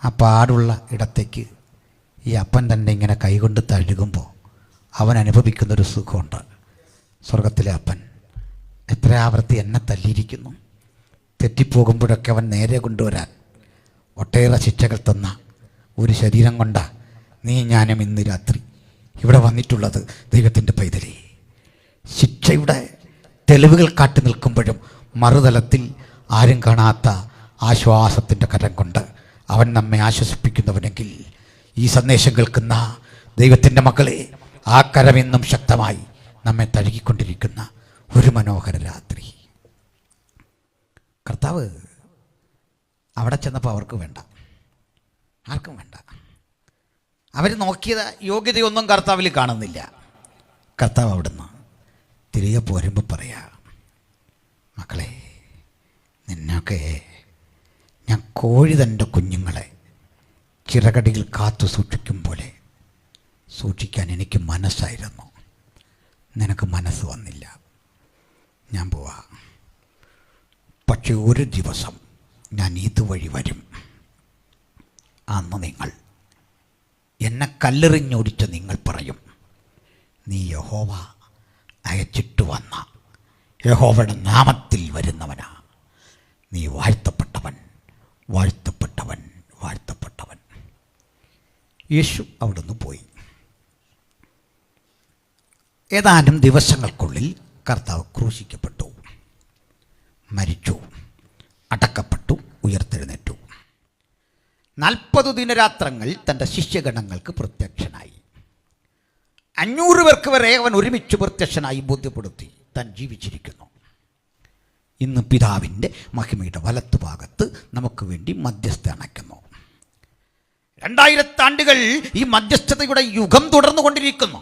ആ പാടുള്ള ഇടത്തേക്ക് ഈ അപ്പൻ തന്നെ ഇങ്ങനെ കൈകൊണ്ട് തഴുകുമ്പോൾ അവൻ അനുഭവിക്കുന്നൊരു സുഖമുണ്ട്. സ്വർഗത്തിലെ അപ്പൻ എത്ര ആവർത്തി എന്നെ തല്ലിയിരിക്കുന്നു. തെറ്റിപ്പോകുമ്പോഴൊക്കെ അവൻ നേരെ കൊണ്ടുവരാൻ ഒട്ടേറെ ശിക്ഷകൾ തന്ന ഒരു ശരീരം കൊണ്ടാണ് നീ ഞാനും ഇന്ന് രാത്രി ഇവിടെ വന്നിട്ടുള്ളത്. ദൈവത്തിൻ്റെ പൈതലേ, ശിക്ഷയുടെ തെളിവുകൾ കാട്ടി നിൽക്കുമ്പോഴും മറുതലത്തിൽ ആരും കാണാത്ത ആശ്വാസത്തിൻ്റെ കരം കൊണ്ട് അവൻ നമ്മെ ആശ്വസിപ്പിക്കുന്നവനെങ്കിൽ ഈ സന്ദേശം കേൾക്കുന്ന ദൈവത്തിൻ്റെ മക്കളെ, ആ കരം എന്നും ശക്തമായി നമ്മെ തഴുകിക്കൊണ്ടിരിക്കുന്ന ഒരു മനോഹര രാത്രി. കർത്താവ് അവിടെ ചെന്നപ്പോൾ അവർക്ക് വേണ്ട, ആർക്കും വേണ്ട. അവർ നോക്കിയത് യോഗ്യതയൊന്നും കർത്താവിൽ കാണുന്നില്ല. കർത്താവ് അവിടുന്ന് തിരികെ പോരുമ്പോൾ പറയാ, മക്കളെ, നിന്നൊക്കെ ഞാൻ കോഴി തൻ്റെ കുഞ്ഞുങ്ങളെ ചിറകടിയിൽ കാത്തു സൂക്ഷിക്കും പോലെ സൂക്ഷിക്കാൻ എനിക്ക് മനസ്സായിരുന്നു. നിനക്ക് മനസ്സ് വന്നില്ല. ഞാൻ പോവാ. പക്ഷെ ഒരു ദിവസം ഞാൻ ഇതുവഴി വരും. അന്ന് നിങ്ങൾ എന്നെ കല്ലെറിഞ്ഞോടിച്ച നിങ്ങൾ പറയും, നീ യഹോവ അയച്ചിട്ട് വന്ന യഹോവയുടെ നാമത്തിൽ വരുന്നവനാ. നീ വാഴ്ത്തപ്പെട്ടവൻ, വാഴ്ത്തപ്പെട്ടവൻ, വാഴ്ത്തപ്പെട്ടവൻ. യേശു അവിടുന്ന് പോയി. ഏതാനും ദിവസങ്ങൾക്കുള്ളിൽ കർത്താവ് ക്രൂശിക്കപ്പെട്ടു, മരിച്ചു, അടക്കപ്പെട്ടു, ഉയർത്തെഴുന്നേറ്റു. 40 ദിനരാത്രങ്ങൾ തൻ്റെ ശിഷ്യഗണങ്ങൾക്ക് പ്രത്യക്ഷനായി. 500 പേർക്ക് വരെ അവൻ ഒരുമിച്ച് പ്രത്യക്ഷനായി ബോധ്യപ്പെടുത്തി താൻ ജീവിച്ചിരിക്കുന്നു. ഇന്ന് പിതാവിൻ്റെ മഹിമയുടെ വലത്തുഭാഗത്ത് നമുക്ക് വേണ്ടി മധ്യസ്ഥ അണയ്ക്കുന്നു. 2000 ആണ്ടുകൾ ഈ മധ്യസ്ഥതയുടെ യുഗം തുടർന്നുകൊണ്ടിരിക്കുന്നു.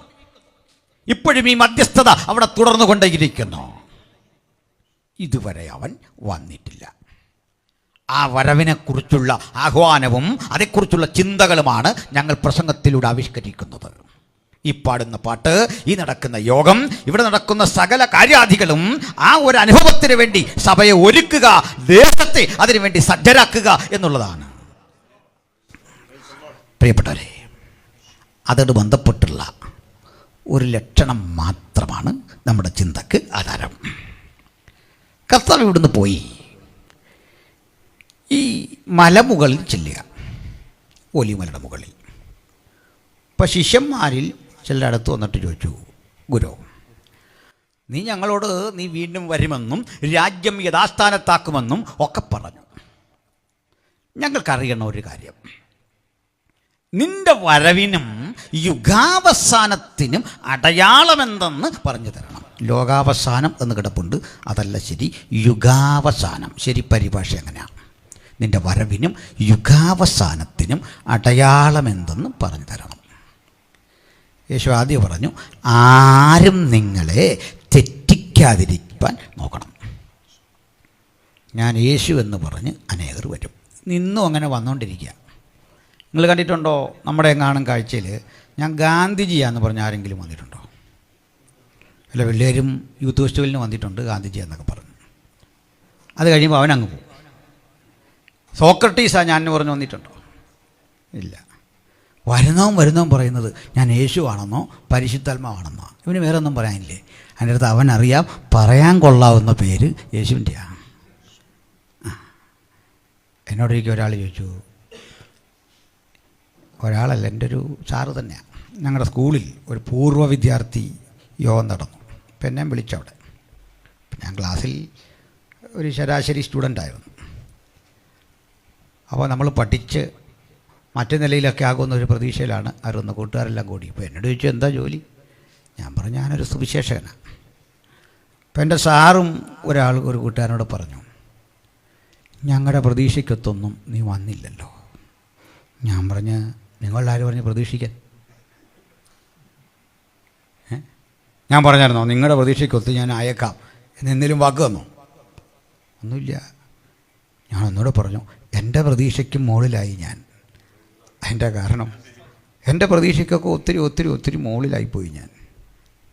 ഇപ്പോഴും ഈ മധ്യസ്ഥത അവിടെ തുടർന്നുകൊണ്ടേയിരിക്കുന്നു. ഇതുവരെ അവൻ വന്നിട്ടില്ല. ആ വരവിനെക്കുറിച്ചുള്ള ആഹ്വാനവും അതേക്കുറിച്ചുള്ള ചിന്തകളുമാണ് ഞങ്ങൾ പ്രസംഗത്തിലൂടെ ആവിഷ്കരിക്കുന്നത്. ഈ പാടുന്ന പാട്ട്, ഈ നടക്കുന്ന യോഗം, ഇവിടെ നടക്കുന്ന സകല കാര്യാദികളും ആ ഒരു അനുഭവത്തിന് വേണ്ടി സഭയെ ഒരുക്കുക, ദേശത്തെ അതിനുവേണ്ടി സജ്ജരാക്കുക എന്നുള്ളതാണ്. പ്രിയപ്പെട്ടവരെ, അതോട് ബന്ധപ്പെട്ടുള്ള ഒരു ലക്ഷണം മാത്രമാണ് നമ്മുടെ ചിന്തക്ക് ആധാരം. കർത്താവ് ഇവിടുന്ന് പോയി ഈ മലമുകളിൽ ചെല്ലുക, ഒലിമലയുടെ മുകളിൽ. അപ്പം ശിഷ്യന്മാരിൽ ചിലരുടെ അടുത്ത് വന്നിട്ട് ചോദിച്ചു, ഗുരു, നീ ഞങ്ങളോട് നീ വീണ്ടും വരുമെന്നും രാജ്യം യഥാസ്ഥാനത്താക്കുമെന്നും ഒക്കെ പറഞ്ഞു. ഞങ്ങൾക്കറിയണ ഒരു കാര്യം, നിന്റെ വരവിനും യുഗാവസാനത്തിനും അടയാളമെന്തെന്ന് പറഞ്ഞു തരണം. ലോകാവസാനം എന്ന് കിടപ്പുണ്ട്, അതല്ല ശരി, യുഗാവസാനം. ശരി പരിഭാഷ എങ്ങനെയാണ്? നിന്റെ വരവിനും യുഗാവസാനത്തിനും അടയാളമെന്തെന്ന് പറഞ്ഞു തരണം. യേശു ആദ്യം പറഞ്ഞു, ആരും നിങ്ങളെ തെറ്റിക്കാതിരിക്കാൻ നോക്കണം. ഞാൻ യേശു എന്ന് പറഞ്ഞ് അനേകർ വരും. നിന്നും അങ്ങനെ വന്നുകൊണ്ടിരിക്കുക. നിങ്ങൾ കണ്ടിട്ടുണ്ടോ നമ്മുടെ എങ്ങാനും കാഴ്ചയിൽ ഞാൻ ഗാന്ധിജിയാന്ന് പറഞ്ഞ ആരെങ്കിലും വന്നിട്ടുണ്ടോ? അല്ല, പിള്ളേരും യൂത്ത് ഫെസ്റ്റിവലിന് വന്നിട്ടുണ്ട് ഗാന്ധിജി എന്നൊക്കെ പറഞ്ഞു. അത് കഴിയുമ്പോൾ അവനങ്ങ് പോകും. സോക്രട്ടീസാ ഞാൻ പറഞ്ഞു വന്നിട്ടുണ്ടോ? ഇല്ല. വരുന്നവൻ പറയുന്നത് ഞാൻ യേശു ആണെന്നോ പരിശുദ്ധാത്മാവാണെന്നോ. ഇവന് വേറെ ഒന്നും പറയാനില്ലേ? അതിൻ്റെ അടുത്ത് അവനറിയാം പറയാൻ കൊള്ളാവുന്ന പേര് യേശുവിൻ്റെയാണ്. എന്നോടൊരിക്കൽ ഒരാൾ ചോദിച്ചു, ഒരാളല്ല, എൻ്റെ ഒരു സാറ് തന്നെയാണ്. ഞങ്ങളുടെ സ്കൂളിൽ ഒരു പൂർവ്വ വിദ്യാർത്ഥി യോഗം നടന്നു. അപ്പം എന്നെ വിളിച്ചവിടെ. ഞാൻ ക്ലാസ്സിൽ ഒരു ശരാശരി സ്റ്റുഡൻ്റായിരുന്നു. അപ്പോൾ നമ്മൾ പഠിച്ച് മറ്റു നിലയിലൊക്കെ ആകുന്ന ഒരു പ്രതീക്ഷയിലാണ് അറിയുന്ന കൂട്ടുകാരെല്ലാം കൂടി. ഇപ്പോൾ എന്നോട് ചോദിച്ചു, എന്താ ജോലി? ഞാൻ പറഞ്ഞു, ഞാനൊരു സുവിശേഷകനാണ്. അപ്പം എൻ്റെ സാറും ഒരു കൂട്ടുകാരനോട് പറഞ്ഞു, ഞങ്ങളുടെ പ്രതീക്ഷയ്ക്കൊത്തൊന്നും നീ വന്നില്ലല്ലോ. ഞാൻ പറഞ്ഞ്, നിങ്ങളാരും പറഞ്ഞ് പ്രതീക്ഷിക്കാൻ? ഞാൻ പറഞ്ഞായിരുന്നോ നിങ്ങളുടെ പ്രതീക്ഷയ്ക്കൊത്ത് ഞാൻ അയക്കാം എന്നെന്തെങ്കിലും വാക്ക് തന്നോ? ഒന്നുമില്ല. ഞാൻ ഒന്നുകൂടെ പറഞ്ഞു, എൻ്റെ പ്രതീക്ഷയ്ക്ക് മുകളിലായി ഞാൻ. അതിൻ്റെ കാരണം എൻ്റെ പ്രതീക്ഷയ്ക്കൊക്കെ ഒത്തിരി ഒത്തിരി ഒത്തിരി മുകളിലായിപ്പോയി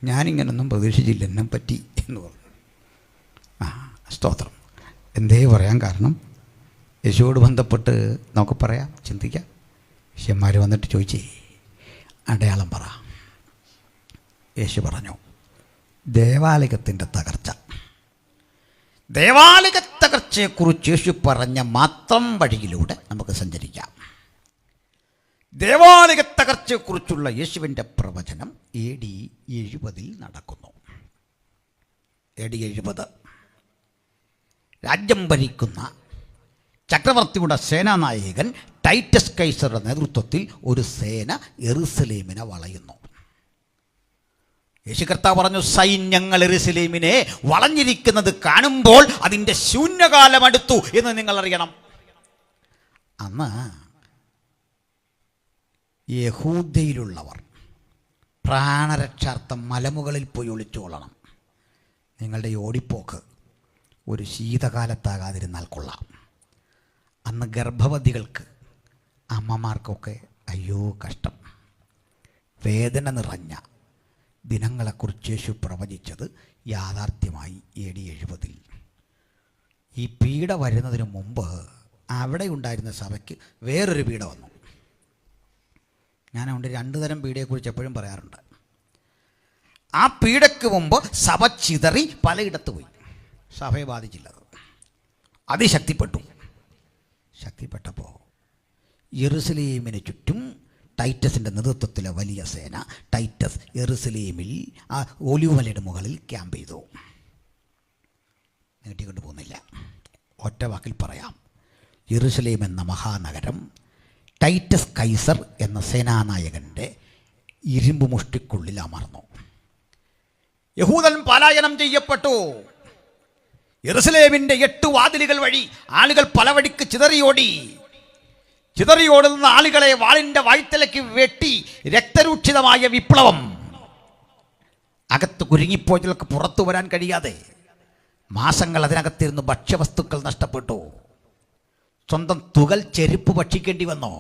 ഞാനിങ്ങനൊന്നും പ്രതീക്ഷിച്ചില്ല എന്നെ പറ്റി എന്ന് പറഞ്ഞു. സ്തോത്രം. എന്തേ പറയാൻ കാരണം, യേശുവോട് ബന്ധപ്പെട്ട് നമുക്ക് പറയാം, ചിന്തിക്കാം. ശിഷ്യന്മാർ വന്നിട്ട് ചോദിച്ചേ, അടയാളം പറ. യേശു പറഞ്ഞു, ദേവാലയത്തിൻ്റെ തകർച്ച. ദേവാലയ തകർച്ചയെക്കുറിച്ച് യേശു പറഞ്ഞ മാത്രം വഴിയിലൂടെ നമുക്ക് സഞ്ചരിക്കാം. ദേവാലയ തകർച്ചയെക്കുറിച്ചുള്ള യേശുവിൻ്റെ പ്രവചനം AD 70 നടക്കുന്നു. AD 70 രാജ്യം ഭരിക്കുന്ന ചക്രവർത്തിയുടെ സേനാനായകൻ ടൈറ്റസ് കൈസറുടെ നേതൃത്വത്തിൽ ഒരു സേന യെരുസലേമിനെ വളയുന്നു. യേശു കർത്താവ് പറഞ്ഞു, സൈന്യങ്ങൾ യെരുസലേമിനെ വളഞ്ഞിരിക്കുന്നത് കാണുമ്പോൾ അതിൻ്റെ ശൂന്യകാലം അടുത്തു എന്ന് നിങ്ങൾ അറിയണം. അന്ന് യഹൂദയിലുള്ളവർ പ്രാണരക്ഷാർത്ഥം മലമുകളിൽ പോയി ഒളിച്ചുകൊള്ളണം. നിങ്ങളുടെ ഓടിപ്പോക്ക് ഒരു ശീതകാലത്താകാതിരുന്നാൽ കൊള്ളാം. അന്ന് ഗർഭവതികൾക്ക്, അമ്മമാർക്കൊക്കെ അയ്യോ കഷ്ടം. വേദന നിറഞ്ഞ ദിനങ്ങളെക്കുറിച്ച് യേശു പ്രവചിച്ചത് യാഥാർത്ഥ്യമായി AD 70. ഈ പീഡ വരുന്നതിന് മുമ്പ് അവിടെ ഉണ്ടായിരുന്ന സഭയ്ക്ക് വേറൊരു പീഡ വന്നു. ഞാനുണ്ട് 2 തരം പീഡയെക്കുറിച്ച് എപ്പോഴും പറയാറുണ്ട്. ആ പീഡയ്ക്ക് മുമ്പ് സഭ ചിതറി പലയിടത്ത് പോയി. സഭയെ ബാധിച്ചില്ലത്. ശക്തിപ്പെട്ടപ്പോൾ യെരുസലേമിന് ചുറ്റും ടൈറ്റസിൻ്റെ നേതൃത്വത്തിലെ വലിയ സേന ടൈറ്റസ് യെരുസലേമിൽ ആ ഒലിവുമലയുടെ മുകളിൽ ക്യാമ്പ് ചെയ്തു. നീട്ടിക്കൊണ്ട് പോകുന്നില്ല, ഒറ്റ വാക്കിൽ പറയാം. യെരുസലേം എന്ന മഹാനഗരം ടൈറ്റസ് കൈസർ എന്ന സേനാനായകൻ്റെ ഇരുമ്പ് മുഷ്ടിക്കുള്ളിൽ അമർന്നു. യഹൂദൻ പലായനം ചെയ്യപ്പെട്ടു. യെരുസലേമിൻ്റെ 8 വാതിലുകൾ വഴി ആളുകൾ പല വഴിക്ക് ചിതറിയോടി. ചിതറിയോടുന്ന ആളുകളെ വാളിൻ്റെ വായ്ത്തലയ്ക്ക് വെട്ടി രക്തരൂക്ഷിതമായ വിപ്ലവം. അകത്ത് കുരുങ്ങിപ്പോയവർക്ക് പുറത്തു വരാൻ കഴിയാതെ മാസങ്ങൾ അതിനകത്തിരുന്ന് ഭക്ഷ്യവസ്തുക്കൾ നഷ്ടപ്പെട്ടു. സ്വന്തം തുകൽ ചെരുപ്പ് ഭക്ഷിക്കേണ്ടി വന്നോ?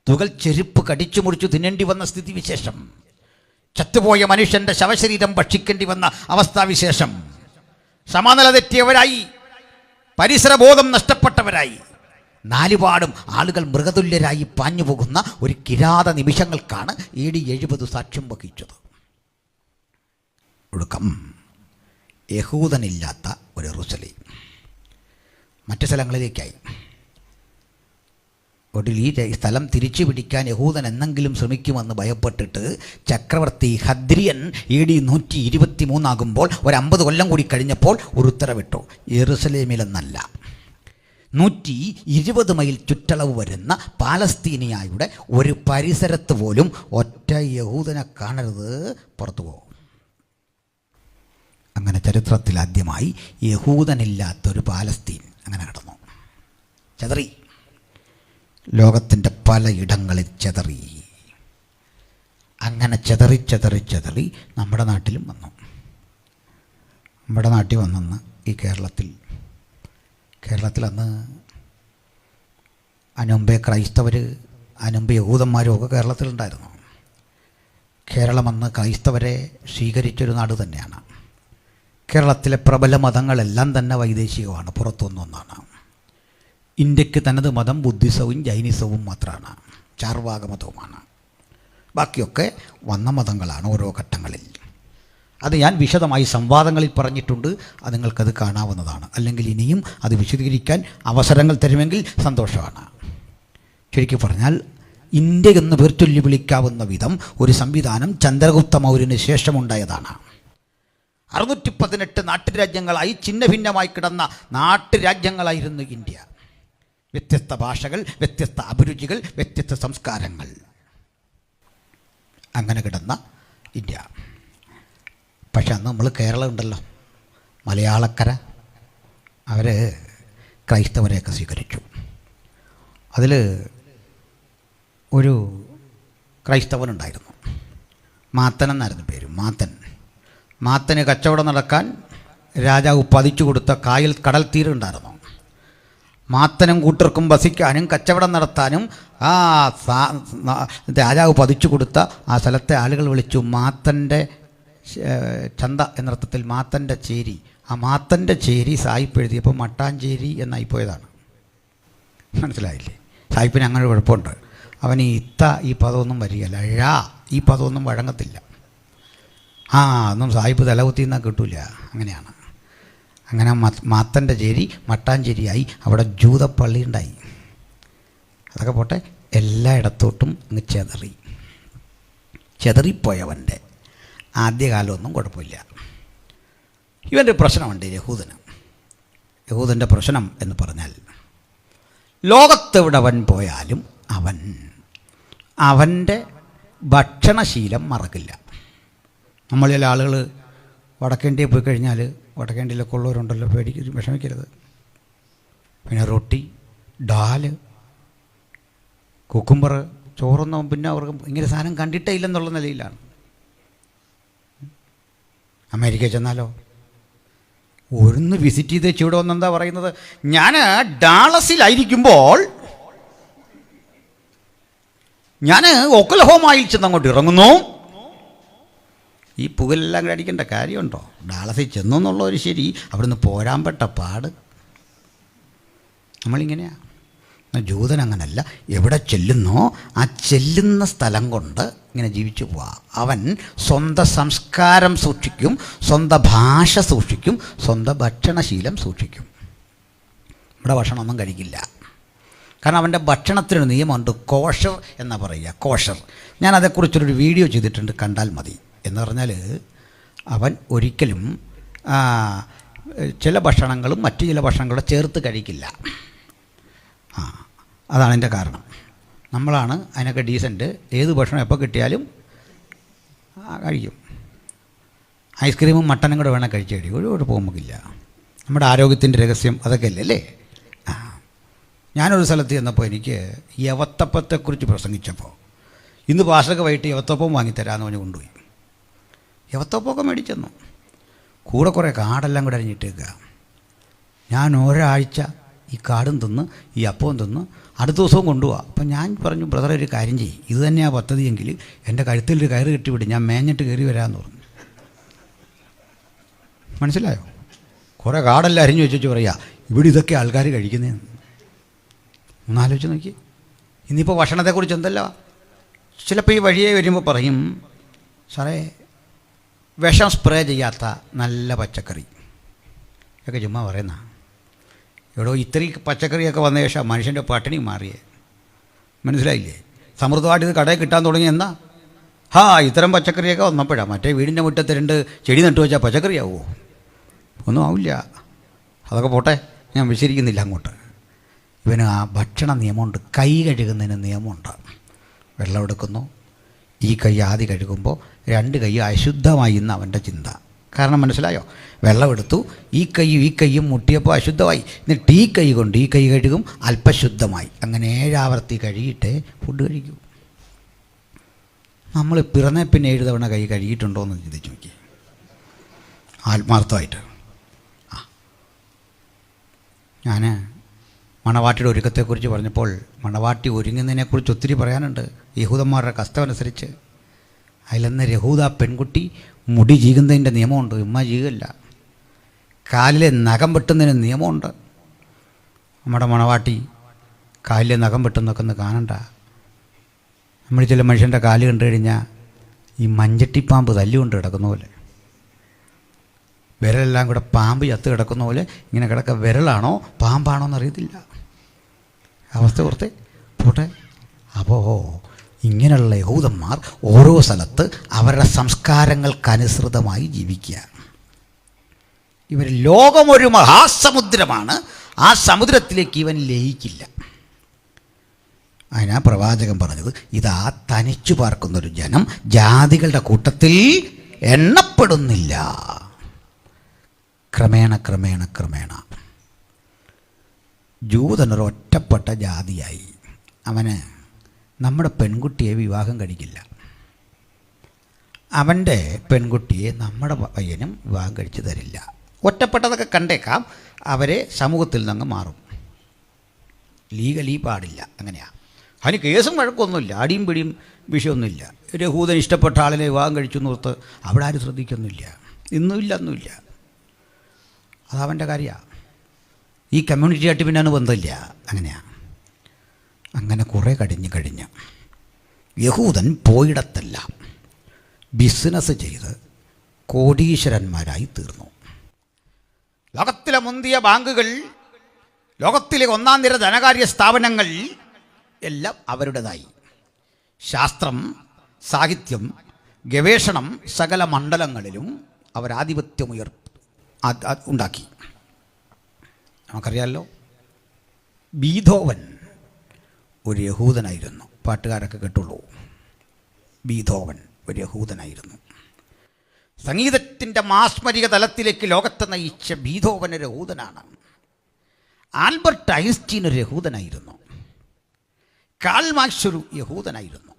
തുകൽ ചെരുപ്പ് കടിച്ചു മുറിച്ചു തിന്നേണ്ടി വന്ന സ്ഥിതിവിശേഷം. ചത്തുപോയ മനുഷ്യൻ്റെ ശവശരീരം ഭക്ഷിക്കേണ്ടി വന്ന അവസ്ഥാവിശേഷം. സമനില തെറ്റിയവരായി, പരിസരബോധം നഷ്ടപ്പെട്ടവരായി, നാലുപാടും ആളുകൾ മൃഗതുല്യരായി പാഞ്ഞു പോകുന്ന ഒരു കിരാത നിമിഷങ്ങൾക്കാണ് AD 70 സാക്ഷ്യം വഹിച്ചത്. ഒടുക്കം യഹൂദനില്ലാത്ത ഒരു യെരൂശലേം മറ്റു സ്ഥലങ്ങളിലേക്കായി. ഒടുവിൽ ഈ സ്ഥലം തിരിച്ചു പിടിക്കാൻ യഹൂദൻ എന്നെങ്കിലും ശ്രമിക്കുമെന്ന് ഭയപ്പെട്ടിട്ട് ചക്രവർത്തി ഹദ്രിയൻ AD 123 ആകുമ്പോൾ ഒരു 50 കൊല്ലം കൂടി കഴിഞ്ഞപ്പോൾ ഒരു ഉത്തരവിട്ടു. യെരൂശലേമിലെന്നല്ല, 120 മൈൽ ചുറ്റളവ് വരുന്ന പാലസ്തീനിയായുടെ ഒരു പരിസരത്ത് പോലും ഒറ്റ യഹൂദനെ കാണരുത്, പുറത്തു പോകും. അങ്ങനെ ചരിത്രത്തിൽ ആദ്യമായി യഹൂദനില്ലാത്തൊരു പാലസ്തീൻ അങ്ങനെ കിടന്നു. ചെതറി, ലോകത്തിൻ്റെ പലയിടങ്ങളിൽ ചെതറി. അങ്ങനെ ചെതറി ചെതറി ചെതറി നമ്മുടെ നാട്ടിലും വന്നു. നമ്മുടെ നാട്ടിൽ വന്നെന്ന് ഈ കേരളത്തിൽ അന്ന് അനുമ്പേ ക്രൈസ്തവർ, അനുമ്പ് യഹൂദന്മാരും ഒക്കെ കേരളത്തിലുണ്ടായിരുന്നു. കേരളം അന്ന് ക്രൈസ്തവരെ സ്വീകരിച്ചൊരു നാട് തന്നെയാണ്. കേരളത്തിലെ പ്രബല മതങ്ങളെല്ലാം തന്നെ വൈദേശികമാണ്, പുറത്തുനിന്നൊന്നാണ്. ഇന്ത്യക്ക് തനത് മതം ബുദ്ധിസവും ജൈനിസവും മാത്രമാണ്, ചാർവാക മതവുമാണ്. ബാക്കിയൊക്കെ വന്ന മതങ്ങളാണ് ഓരോ ഘട്ടങ്ങളിൽ. അത് ഞാൻ വിശദമായി സംവാദങ്ങളിൽ പറഞ്ഞിട്ടുണ്ട്, അത് നിങ്ങൾക്കത് കാണാവുന്നതാണ്. അല്ലെങ്കിൽ ഇനിയും അത് വിശദീകരിക്കാൻ അവസരങ്ങൾ തരുമെങ്കിൽ സന്തോഷമാണ്. ശരിക്കും പറഞ്ഞാൽ ഇന്ത്യ എന്ന് പേർച്ചൊല്ലി വിളിക്കാവുന്ന വിധം ഒരു സംവിധാനം ചന്ദ്രഗുപ്ത മൗര്യന് ശേഷമുണ്ടായതാണ്. 618 നാട്ടുരാജ്യങ്ങളായി ഛിന്ന ഭിന്നമായി കിടന്ന നാട്ടുരാജ്യങ്ങളായിരുന്നു ഇന്ത്യ. വ്യത്യസ്ത ഭാഷകൾ, വ്യത്യസ്ത അഭിരുചികൾ, വ്യത്യസ്ത സംസ്കാരങ്ങൾ, അങ്ങനെ കിടന്ന ഇന്ത്യ. പക്ഷെ അന്ന് നമ്മൾ കേരളം ഉണ്ടല്ലോ, മലയാളക്കര, അവർ ക്രൈസ്തവരെയൊക്കെ സ്വീകരിച്ചു. അതിൽ ഒരു ക്രൈസ്തവനുണ്ടായിരുന്നു, മാത്തൻ എന്നായിരുന്നു പേര്. മാത്തന് കച്ചവടം നടക്കാൻ രാജാവ് പതിച്ചു കൊടുത്ത കടൽ തീരുണ്ടായിരുന്നു. മാത്തനും കൂട്ടർക്കും വസിക്കാനും കച്ചവടം നടത്താനും രാജാവ് പതിച്ചു കൊടുത്ത ആ സ്ഥലത്തെ ആളുകൾ വിളിച്ചു മാത്തൻ്റെ ചന്ത എന്നർത്ഥത്തിൽ മാത്തൻ്റെ ചേരി. ആ മാത്തൻ്റെ ചേരി സായിപ്പ് എഴുതിയപ്പോൾ മട്ടാഞ്ചേരി എന്നായിപ്പോയതാണ്. മനസ്സിലായില്ലേ? സായിപ്പിന് അങ്ങനെ കുഴപ്പമുണ്ട്, അവന് ഈ പദമൊന്നും വരികയല്ല, ഈ പദമൊന്നും വഴങ്ങത്തില്ല. ഒന്നും സായിപ്പ് തലകുത്തി എന്നാൽ കിട്ടൂല. അങ്ങനെയാണ്. അങ്ങനെ മാത്തൻ്റെ ചേരി മട്ടാഞ്ചേരിയായി. അവിടെ ജൂതപ്പള്ളി ഉണ്ടായി. അതൊക്കെ പോട്ടെ, എല്ലായിടത്തോട്ടും അങ്ങ് ചെതറിപ്പോയവൻ്റെ ആദ്യകാലമൊന്നും കുഴപ്പമില്ല. ഇവൻ്റെ പ്രശ്നമുണ്ട് യഹൂദൻ്റെ പ്രശ്നം എന്ന് പറഞ്ഞാൽ, ലോകത്തെവിടെ അവൻ പോയാലും അവൻ്റെ ഭക്ഷണശീലം മറക്കില്ല. നമ്മൾ ചില ആളുകൾ വടക്കേണ്ടിയിൽ പോയി കഴിഞ്ഞാൽ, വടക്കേണ്ടിയിലൊക്കെ ഉള്ളവരുണ്ടല്ലോ, വിഷമിക്കരുത്. പിന്നെ റൊട്ടി, ഡാല്, കുക്കുംബർ, ചോറൊന്നും പിന്നെ അവർക്ക് ഇങ്ങനെ സാധനം കണ്ടിട്ടേ ഇല്ലെന്നുള്ള നിലയിലാണ്. അമേരിക്കയിൽ ചെന്നാലോ, ഒന്ന് വിസിറ്റ് ചെയ്ത് ഇവിടെ വന്നെന്താ പറയുന്നത്, ഞാൻ ഡാളസിലായിരിക്കുമ്പോൾ ഞാൻ ഒക്ലഹോമയിൽ ചെന്നങ്ങോട്ട് ഇറങ്ങുന്നു. ഈ പുകലെല്ലാം കൂടെ അടിക്കേണ്ട കാര്യമുണ്ടോ? ഡാളസിൽ ചെന്നു എന്നുള്ളൊരു ശരി, അവിടുന്ന് പോരാൻ പെട്ട പാട്. നമ്മളിങ്ങനെയാണ്. ജൂതൻ അങ്ങനല്ല, എവിടെ ചെല്ലുന്നോ ആ ചെല്ലുന്ന സ്ഥലം കൊണ്ട് ഇങ്ങനെ ജീവിച്ചു പോവാം. അവൻ സ്വന്തം സംസ്കാരം സൂക്ഷിക്കും, സ്വന്തം ഭാഷ സൂക്ഷിക്കും, സ്വന്തം ഭക്ഷണശീലം സൂക്ഷിക്കും. ഇവിടെ ഭക്ഷണമൊന്നും കഴിക്കില്ല. കാരണം അവൻ്റെ ഭക്ഷണത്തിനൊരു നിയമമുണ്ട്, കോഷർ എന്നാ പറയുക, കോഷർ. ഞാൻ അതേക്കുറിച്ചൊരു വീഡിയോ ചെയ്തിട്ടുണ്ട്, കണ്ടാൽ മതി. എന്ന് പറഞ്ഞാൽ അവൻ ഒരിക്കലും ചില ഭക്ഷണങ്ങളും മറ്റു ചില ഭക്ഷണങ്ങളും ചേർത്ത് കഴിക്കില്ല. അതാണ് എൻ്റെ കാരണം. നമ്മളാണ് അതിനൊക്കെ ഡീസൻറ്റ്. ഏത് ഭക്ഷണം എപ്പോൾ കിട്ടിയാലും കഴിക്കും. ഐസ്ക്രീമും മട്ടനും കൂടെ വേണം കഴിച്ചു ഒരു കുഴപ്പമില്ല. നമ്മുടെ ആരോഗ്യത്തിൻ്റെ രഹസ്യം അതൊക്കെ അല്ലേ? ഞാനൊരു സ്ഥലത്ത് ചെന്നപ്പോൾ എനിക്ക് യവത്തപ്പത്തെക്കുറിച്ച് പ്രസംഗിച്ചപ്പോൾ ഇന്ന് പാസ്റ്റർക്ക് വൈകിട്ട് യവത്തപ്പം വാങ്ങിത്തരാമെന്ന് പറഞ്ഞ് കൊണ്ടുപോയി. യവത്തപ്പമൊക്കെ മേടിച്ചെന്നു. കൂടെ കുറേ കാടെല്ലാം കൂടെ അരിഞ്ഞിട്ടേക്കുക. ഞാൻ ഒരാഴ്ച ഈ കാടും തിന്ന് ഈ അപ്പവും തിന്ന് അടുത്ത ദിവസവും കൊണ്ടുപോവാം. അപ്പം ഞാൻ പറഞ്ഞു, ബ്രദറെ ഒരു കാര്യം ചെയ്യും, ഇത് തന്നെയാണ് പദ്ധതിയെങ്കിൽ എൻ്റെ കഴുത്തിലൊരു കയറ് കെട്ടിവിടും, ഞാൻ മേഞ്ഞിട്ട് കയറി വരാമെന്ന് പറഞ്ഞു. മനസ്സിലായോ? കുറേ കാടെല്ലാം അരിഞ്ഞു വെച്ചു പറയാ ഇവിടെ ഇതൊക്കെ ആൾക്കാർ കഴിക്കുന്നതെന്ന്. ഒന്നാലോചിച്ച് നോക്കി. ഇന്നിപ്പോൾ ഭക്ഷണത്തെക്കുറിച്ച് എന്തല്ല, ചിലപ്പോൾ ഈ വഴിയെ വരുമ്പോൾ പറയും, സാറേ വിഷം സ്പ്രേ ചെയ്യാത്ത നല്ല പച്ചക്കറി ഒക്കെ ചുമ്മാ പറയുന്ന. എവിടോ ഇത്തിരി പച്ചക്കറിയൊക്കെ വന്ന ശേഷം മനുഷ്യൻ്റെ പട്ടിണി മാറിയേ. മനസ്സിലായില്ലേ? സമൃദ്ധമായിട്ട് ഇത് കടയിൽ കിട്ടാൻ തുടങ്ങി എന്നാ ഇത്തരം പച്ചക്കറിയൊക്കെ വന്നപ്പോഴാണ്. മറ്റേ വീടിൻ്റെ മുറ്റത്ത് 2 ചെടി നട്ടു വെച്ചാൽ പച്ചക്കറിയാവുമോ? ഒന്നും ആവില്ല. അതൊക്കെ പോട്ടെ, ഞാൻ വിശദീകരിക്കുന്നില്ല അങ്ങോട്ട്. ഇവന് ആ ഭക്ഷണ നിയമമുണ്ട്, കൈ കഴുകുന്നതിന് നിയമമുണ്ട്. വെള്ളം എടുക്കുന്നു, ഈ കൈ ആദ്യം കഴുകുമ്പോൾ 2 കൈ അശുദ്ധമായി എന്ന് അവൻ്റെ ചിന്ത. കാരണം മനസ്സിലായോ? വെള്ളമെടുത്തു, ഈ കൈയും മുട്ടിയപ്പോൾ അശുദ്ധമായി. എന്നിട്ട് ഈ കൈ കൊണ്ട് ഈ കൈ കഴുകും, അല്പശുദ്ധമായി. അങ്ങനെ 7 ആവർത്തി കഴുകിയിട്ടേ ഫുഡ് കഴിക്കൂ. നമ്മൾ പിറന്നേ പിന്നെ 7 തവണ കൈ കഴുകിയിട്ടുണ്ടോ എന്ന് ചിന്തിച്ച് നോക്കി, ആത്മാർത്ഥമായിട്ട്. ഞാൻ മണവാട്ടിയുടെ ഒരുക്കത്തെക്കുറിച്ച് പറഞ്ഞപ്പോൾ മണവാട്ടി ഒരുങ്ങുന്നതിനെക്കുറിച്ച് ഒത്തിരി പറയാനുണ്ട്. യഹൂദന്മാരുടെ കസ്തമനുസരിച്ച് അതിലൊന്ന് യഹൂദ പെൺകുട്ടി മുടി ചീകുന്നതിൻ്റെ നിയമമുണ്ട്. ചീകല്ല. കാലിലെ നഖം വെട്ടുന്നതിന് നിയമമുണ്ട്. നമ്മുടെ മണവാട്ടി കാലിലെ നഖം വെട്ടുന്നൊക്കെ ഒന്ന് കാണണ്ട. നമ്മൾ ചില മനുഷ്യൻ്റെ കാല് കണ്ടു കഴിഞ്ഞാൽ ഈ മഞ്ചട്ടിപ്പാമ്പ് തല്ലുകൊണ്ട് കിടക്കുന്ന പോലെ, വിരലെല്ലാം കൂടെ പാമ്പ് ചത്ത് കിടക്കുന്ന പോലെ ഇങ്ങനെ കിടക്കുക. വിരലാണോ പാമ്പാണോ എന്നറിയത്തില്ല. അവസ്ഥ ഓർത്തെ പോട്ടെ. അപ്പോൾ ഇങ്ങനെയുള്ള യഹൂദന്മാർ ഓരോ സ്ഥലത്ത് അവരുടെ സംസ്കാരങ്ങൾക്കനുസൃതമായി ജീവിക്കുക. ഇവർ ലോകമൊരു മഹാസമുദ്രമാണ്, ആ സമുദ്രത്തിലേക്ക് ഇവൻ ലയിക്കില്ല. അതിനാ പ്രവാചകൻ പറഞ്ഞത്, ഇതാ തനിച്ചു പാർക്കുന്നൊരു ജനം ജാതികളുടെ കൂട്ടത്തിൽ എണ്ണപ്പെടുന്നില്ല. ക്രമേണ ക്രമേണ ക്രമേണ ജൂതനൊരു ഒറ്റപ്പെട്ട ജാതിയായി. അവന് നമ്മുടെ പെൺകുട്ടിയെ വിവാഹം കഴിക്കില്ല, അവൻ്റെ പെൺകുട്ടിയെ നമ്മുടെ പയ്യനും വിവാഹം കഴിച്ചു തരില്ല. ഒറ്റപ്പെട്ടതൊക്കെ കണ്ടേക്കാം, അവരെ സമൂഹത്തിൽ നിന്ന് മാറും. ലീഗലി പാടില്ല. അങ്ങനെയാണ്. അതിന് കേസും വഴക്കൊന്നുമില്ല, അടിയും പിടിയും വിഷയമൊന്നുമില്ല. ഒരു യഹൂദൻ ഇഷ്ടപ്പെട്ട ആളിനെ വിവാഹം കഴിച്ചു എന്നോർത്ത് അവിടെ ആരും ശ്രദ്ധിക്കൊന്നുമില്ല. ഒന്നുമില്ല. അതവൻ്റെ കാര്യമാണ്. ഈ കമ്മ്യൂണിറ്റിയായിട്ട് പിന്നെ അതിന് ബന്ധമില്ല. അങ്ങനെയാണ്. അങ്ങനെ കുറേ കഴിഞ്ഞ് യഹൂദൻ പോയിടത്തെല്ലാം ബിസിനസ് ചെയ്ത് കോടീശ്വരന്മാരായി തീർന്നു. ലോകത്തിലെ മുന്തിയ ബാങ്കുകൾ, ലോകത്തിലെ 1ാം നിര ധനകാര്യ സ്ഥാപനങ്ങൾ എല്ലാം അവരുടേതായി. ശാസ്ത്രം, സാഹിത്യം, ഗവേഷണം സകല മണ്ഡലങ്ങളിലും അവരാധിപത്യം ഉണ്ടാക്കി. നമുക്കറിയാമല്ലോ, ബീഥോവൻ ഒരു യഹൂദനായിരുന്നു. പാട്ടുകാരൊക്കെ കേട്ടുള്ളൂ. ബീഥോവൻ ഒരു യഹൂദനായിരുന്നു. സംഗീതത്തിൻ്റെ മാസ്മരിക തലത്തിലേക്ക് ലോകത്തെ നയിച്ച ബീഥോവൻ ഒരു യഹൂദനാണ്. ആൽബർട്ട് ഐൻസ്റ്റീൻ ഒരു യഹൂദനായിരുന്നു. കാൾ മാർക്സ് ഒരു യഹൂദനായിരുന്നു.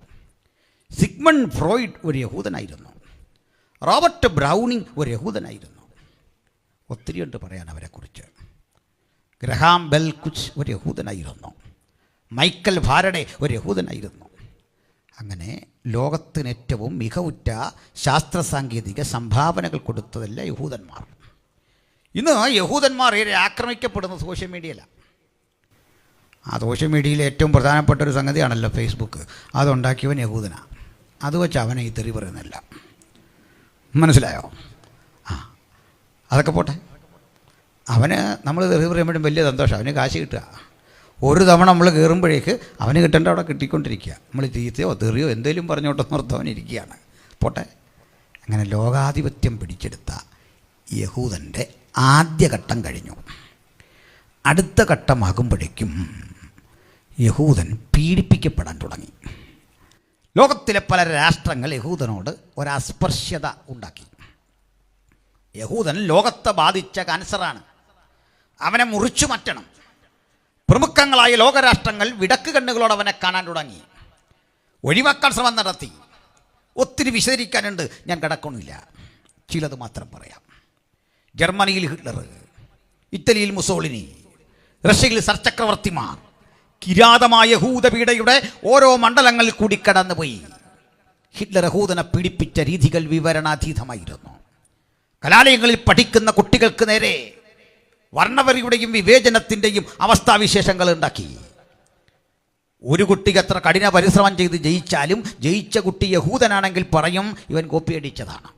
സിഗ്മണ്ട് ഫ്രോയിഡ് ഒരു യഹൂദനായിരുന്നു. റോബർട്ട് ബ്രൗണിംഗ് ഒരു യഹൂദനായിരുന്നു. ഒത്തിരിയുണ്ട് പറയാൻ അവരെക്കുറിച്ച്. ഗ്രഹാം ബെൽ കുച്ച് ഒരു യഹൂദനായിരുന്നു. മൈക്കൽ ഫാരഡെ ഒരു യഹൂദനായിരുന്നു. അങ്ങനെ ലോകത്തിന് ഏറ്റവും മികവുറ്റ ശാസ്ത്ര സാങ്കേതിക സംഭാവനകൾ കൊടുത്തതല്ല യഹൂദന്മാർ. ഇന്ന് യഹൂദന്മാർ ഏറെ ആക്രമിക്കപ്പെടുന്ന സോഷ്യൽ മീഡിയയിലാണ്. ആ സോഷ്യൽ മീഡിയയിലെ ഏറ്റവും പ്രധാനപ്പെട്ട ഒരു സംഗതിയാണല്ലോ ഫേസ്ബുക്ക്. അതുണ്ടാക്കിയവൻ യഹൂദനാണ്. അത് വെച്ച് അവനെ ഈ തെറി പറയുന്നില്ല. മനസ്സിലായോ? അതൊക്കെ പോട്ടെ. അവന് നമ്മൾ തെറി പറയുമ്പോഴും വലിയ സന്തോഷം. അവന് കാശ് കിട്ടുക. ഒരു തവണ നമ്മൾ കയറുമ്പോഴേക്ക് അവന് കിട്ടേണ്ട അവിടെ കിട്ടിക്കൊണ്ടിരിക്കുക. നമ്മൾ ചീത്തയോ തെറിയോ എന്തെങ്കിലും പറഞ്ഞോട്ടെ നിർത്തം അവനിരിക്കുകയാണ്. പോട്ടെ. അങ്ങനെ ലോകാധിപത്യം പിടിച്ചെടുത്ത യഹൂദൻ്റെ ആദ്യഘട്ടം കഴിഞ്ഞു. അടുത്ത ഘട്ടമാകുമ്പോഴേക്കും യഹൂദൻ പീഡിപ്പിക്കപ്പെടാൻ തുടങ്ങി. ലോകത്തിലെ പല രാഷ്ട്രങ്ങൾ യഹൂദനോട് ഒരസ്പർശ്യത ഉണ്ടാക്കി. യഹൂദൻ ലോകത്തെ ബാധിച്ച ക്യാൻസറാണ്. അവനെ മുറിച്ചു മാറ്റണം. പ്രമുഖങ്ങളായ ലോകരാഷ്ട്രങ്ങൾ വിടക്ക് കണ്ണുകളോട് അവനെ കാണാൻ തുടങ്ങി. ഒഴിവാക്കാൻ ശ്രമം നടത്തി. ഒത്തിരി വിശദീകരിക്കാനുണ്ട്, ഞാൻ കിടക്കണില്ല, ചിലത് മാത്രം പറയാം. ജർമ്മനിയിൽ ഹിറ്റ്ലർ, ഇറ്റലിയിൽ മുസോളിനി, റഷ്യയിൽ സർചക്രവർത്തിമാർ കിരാതമായ യഹൂദപീഡയുടെ ഓരോ മണ്ഡലങ്ങളിൽ കൂടി കടന്നുപോയി. ഹിറ്റ്ലർ യഹൂദനെ പീഡിപ്പിച്ച രീതികൾ വിവരണാതീതമായിരുന്നു. കലാലയങ്ങളിൽ പഠിക്കുന്ന കുട്ടികൾക്ക് നേരെ വർണ്ണവെറിയുടെയും വിവേചനത്തിൻ്റെയും അവസ്ഥാവിശേഷങ്ങൾ ഉണ്ടാക്കി. ഒരു കുട്ടിക്ക് എത്ര കഠിന പരിശ്രമം ചെയ്ത് ജയിച്ചാലും ജയിച്ച കുട്ടി യഹൂദനാണെങ്കിൽ പറയും ഇവൻ കോപ്പി അടിച്ചതാണ്.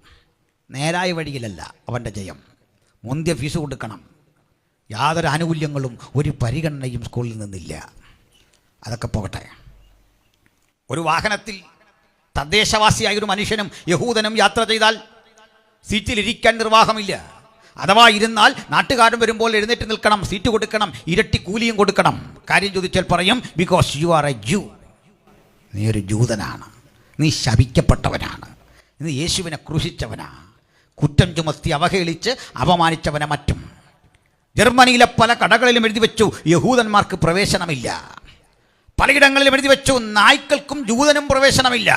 നേരായ വഴിയിലല്ല അവൻ്റെ ജയം. മുന്തിയ ഫീസ് കൊടുക്കണം. യാതൊരു ആനുകൂല്യങ്ങളും ഒരു പരിഗണനയും സ്കൂളിൽ നിന്നില്ല. അതൊക്കെ പോകട്ടെ. ഒരു വാഹനത്തിൽ തദ്ദേശവാസിയായ ഒരു മനുഷ്യനും യഹൂദനും യാത്ര ചെയ്താൽ സീറ്റിലിരിക്കാൻ നിർവാഹമില്ല. അഥവാ ഇരുന്നാൽ നാട്ടുകാരൻ വരുമ്പോൾ എഴുന്നേറ്റ് നിൽക്കണം, സീറ്റ് കൊടുക്കണം, ഇരട്ടി കൂലിയും കൊടുക്കണം. കാര്യം ചോദിച്ചാൽ പറയും ബിക്കോസ് യു ആർ എ ജൂ. നീ ഒരു ജൂതനാണ്, നീ ശപിക്കപ്പെട്ടവനാണ്, നീ യേശുവിനെ ക്രൂശിച്ചവനാണ്, കുറ്റം ചുമത്തി അവഹേളിച്ച് അപമാനിച്ചവനെ മറ്റും. ജർമ്മനിയിലെ പല കടകളിലും എഴുതി വെച്ചു യഹൂദന്മാർക്ക് പ്രവേശനമില്ല. പലയിടങ്ങളിലും എഴുതി വെച്ചു നായ്ക്കൾക്കും ജൂതനും പ്രവേശനമില്ല.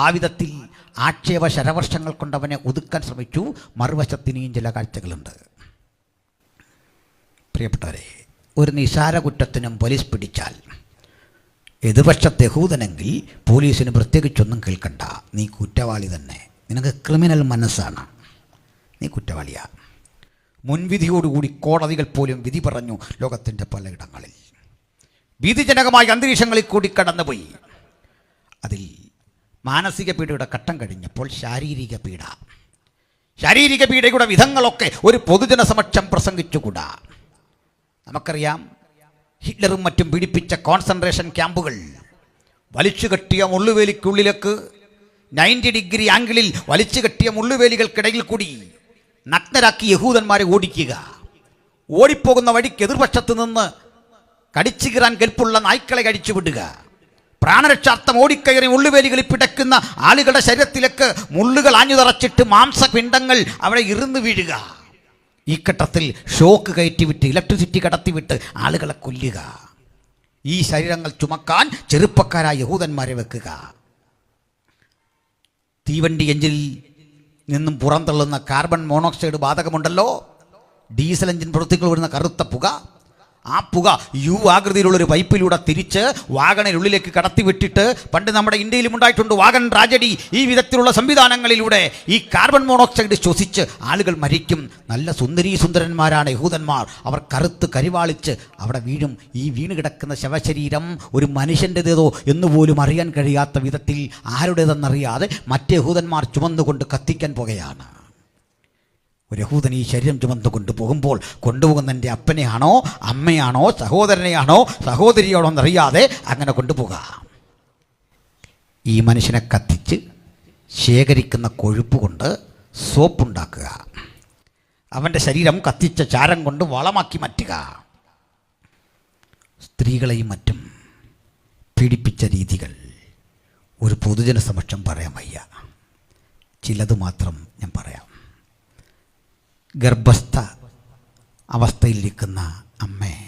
ആ വിധത്തിൽ ആക്ഷേപ ശരവർഷങ്ങൾ കൊണ്ടവനെ ഒതുക്കാൻ ശ്രമിച്ചു. മറുവശത്തിനെയും ചില കാഴ്ചകളുണ്ട്. പ്രിയപ്പെട്ടവരെ, ഒരു നിസാര കുറ്റത്തിനും പോലീസ് പിടിച്ചാൽ എതിർപക്ഷത്തെ യഹൂദനെങ്കിൽ പോലീസിന് പ്രത്യേകിച്ചൊന്നും കേൾക്കണ്ട, നീ കുറ്റവാളി തന്നെ, നിനക്ക് ക്രിമിനൽ മനസ്സാണ്, നീ കുറ്റവാളിയാണ്. മുൻവിധിയോടുകൂടി കോടതികൾ പോലും വിധി പറഞ്ഞു. ലോകത്തിൻ്റെ പലയിടങ്ങളിൽ ഭീതിജനകമായ അന്തരീക്ഷങ്ങളിൽ കൂടി കടന്നുപോയി. അതിൽ മാനസിക പീഡയുടെ ഘട്ടം കഴിഞ്ഞപ്പോൾ ശാരീരിക പീഡയുടെ വിധങ്ങളൊക്കെ ഒരു പൊതുജന സമക്ഷം പ്രസംഗിച്ചുകൂടാ. നമുക്കറിയാം, ഹിറ്റ്ലറും മറ്റും പീഡിപ്പിച്ച കോൺസെൻട്രേഷൻ ക്യാമ്പുകൾ. വലിച്ചു കെട്ടിയ മുള്ളുവേലിക്കുള്ളിലേക്ക് 90 ഡിഗ്രി ആംഗിളിൽ വലിച്ചു കെട്ടിയ മുള്ളുവേലികൾക്കിടയിൽ കൂടി നഗ്നരാക്കി യഹൂദന്മാരെ ഓടിക്കുക. ഓടിപ്പോകുന്ന വഴിക്ക് എതിർപക്ഷത്ത് നിന്ന് കടിച്ചു കീറാൻ കെൽപ്പുള്ള നായ്ക്കളെ അടിച്ചുവിടുക. പ്രാണരക്ഷാർത്ഥം ഓടിക്കയറി മുള്ളുവേലികളിൽ പിടക്കുന്ന ആളുകളുടെ ശരീരത്തിലേക്ക് മുള്ളുകൾ ആഞ്ഞുതറച്ചിട്ട് മാംസപിണ്ഡങ്ങൾ അവിടെ ഇറുന്നു വീഴുക. ഈ ഘട്ടത്തിൽ ഷോക്ക് കയറ്റിവിട്ട് ഇലക്ട്രിസിറ്റി കടത്തിവിട്ട് ആളുകളെ കൊല്ലുക. ഈ ശരീരങ്ങൾ ചുമക്കാൻ ചെറുപ്പക്കാരായ യഹൂദന്മാരെ വെക്കുക. തീവണ്ടി എഞ്ചിനിൽ നിന്നും പുറന്തള്ളുന്ന കാർബൺ മോണോക്സൈഡ് വാതകമുണ്ടല്ലോ, ഡീസൽ എഞ്ചിൻ പ്രവൃത്തികൾ വരുന്ന കറുത്ത പുക, ആ പുക യു ആകൃതിയിലുള്ളൊരു പൈപ്പിലൂടെ തിരിച്ച് വാഗണിനുള്ളിലേക്ക് കടത്തിവിട്ടിട്ട്, പണ്ട് നമ്മുടെ ഇന്ത്യയിലും ഉണ്ടായിട്ടുണ്ട് വാഗൺ ട്രാജഡി. ഈ വിധത്തിലുള്ള സംവിധാനങ്ങളിലൂടെ ഈ കാർബൺ മോണോക്സൈഡ് ശ്വസിച്ച് ആളുകൾ മരിക്കും. നല്ല സുന്ദരന്മാരാണ് യഹൂദന്മാർ. അവർ കറുത്ത് കരിവാളിച്ച് അവിടെ വീഴും. ഈ വീണ് കിടക്കുന്ന ശവശരീരം ഒരു മനുഷ്യൻ്റെതേതോ എന്നുപോലും അറിയാൻ കഴിയാത്ത വിധത്തിൽ ആരുടേതെന്നറിയാതെ മറ്റ് യഹൂദന്മാർ ചുമന്നുകൊണ്ട് കത്തിക്കാൻ പോകുകയാണ്. ഒരു യഹൂദൻ ഈ ശരീരം ചുമന്നു കൊണ്ടുപോകുമ്പോൾ കൊണ്ടുപോകുന്ന എൻ്റെ അപ്പനെയാണോ അമ്മയാണോ സഹോദരനെയാണോ സഹോദരിയാണോ എന്നറിയാതെ അങ്ങനെ കൊണ്ടുപോകുക. ഈ മനുഷ്യനെ കത്തിച്ച് ശേഖരിക്കുന്ന കൊഴുപ്പ് കൊണ്ട് സോപ്പുണ്ടാക്കുക. അവൻ്റെ ശരീരം കത്തിച്ച ചാരം കൊണ്ട് വളമാക്കി മാറ്റുക. സ്ത്രീകളെയും മറ്റും പീഡിപ്പിച്ച രീതികൾ ഒരു പൊതുജന സമക്ഷം പറയാൻ വയ്യ. ചിലത് മാത്രം ഞാൻ പറയാം. ഗർഭസ്ഥ അവസ്ഥയിലിരിക്കുന്ന അമ്മയെ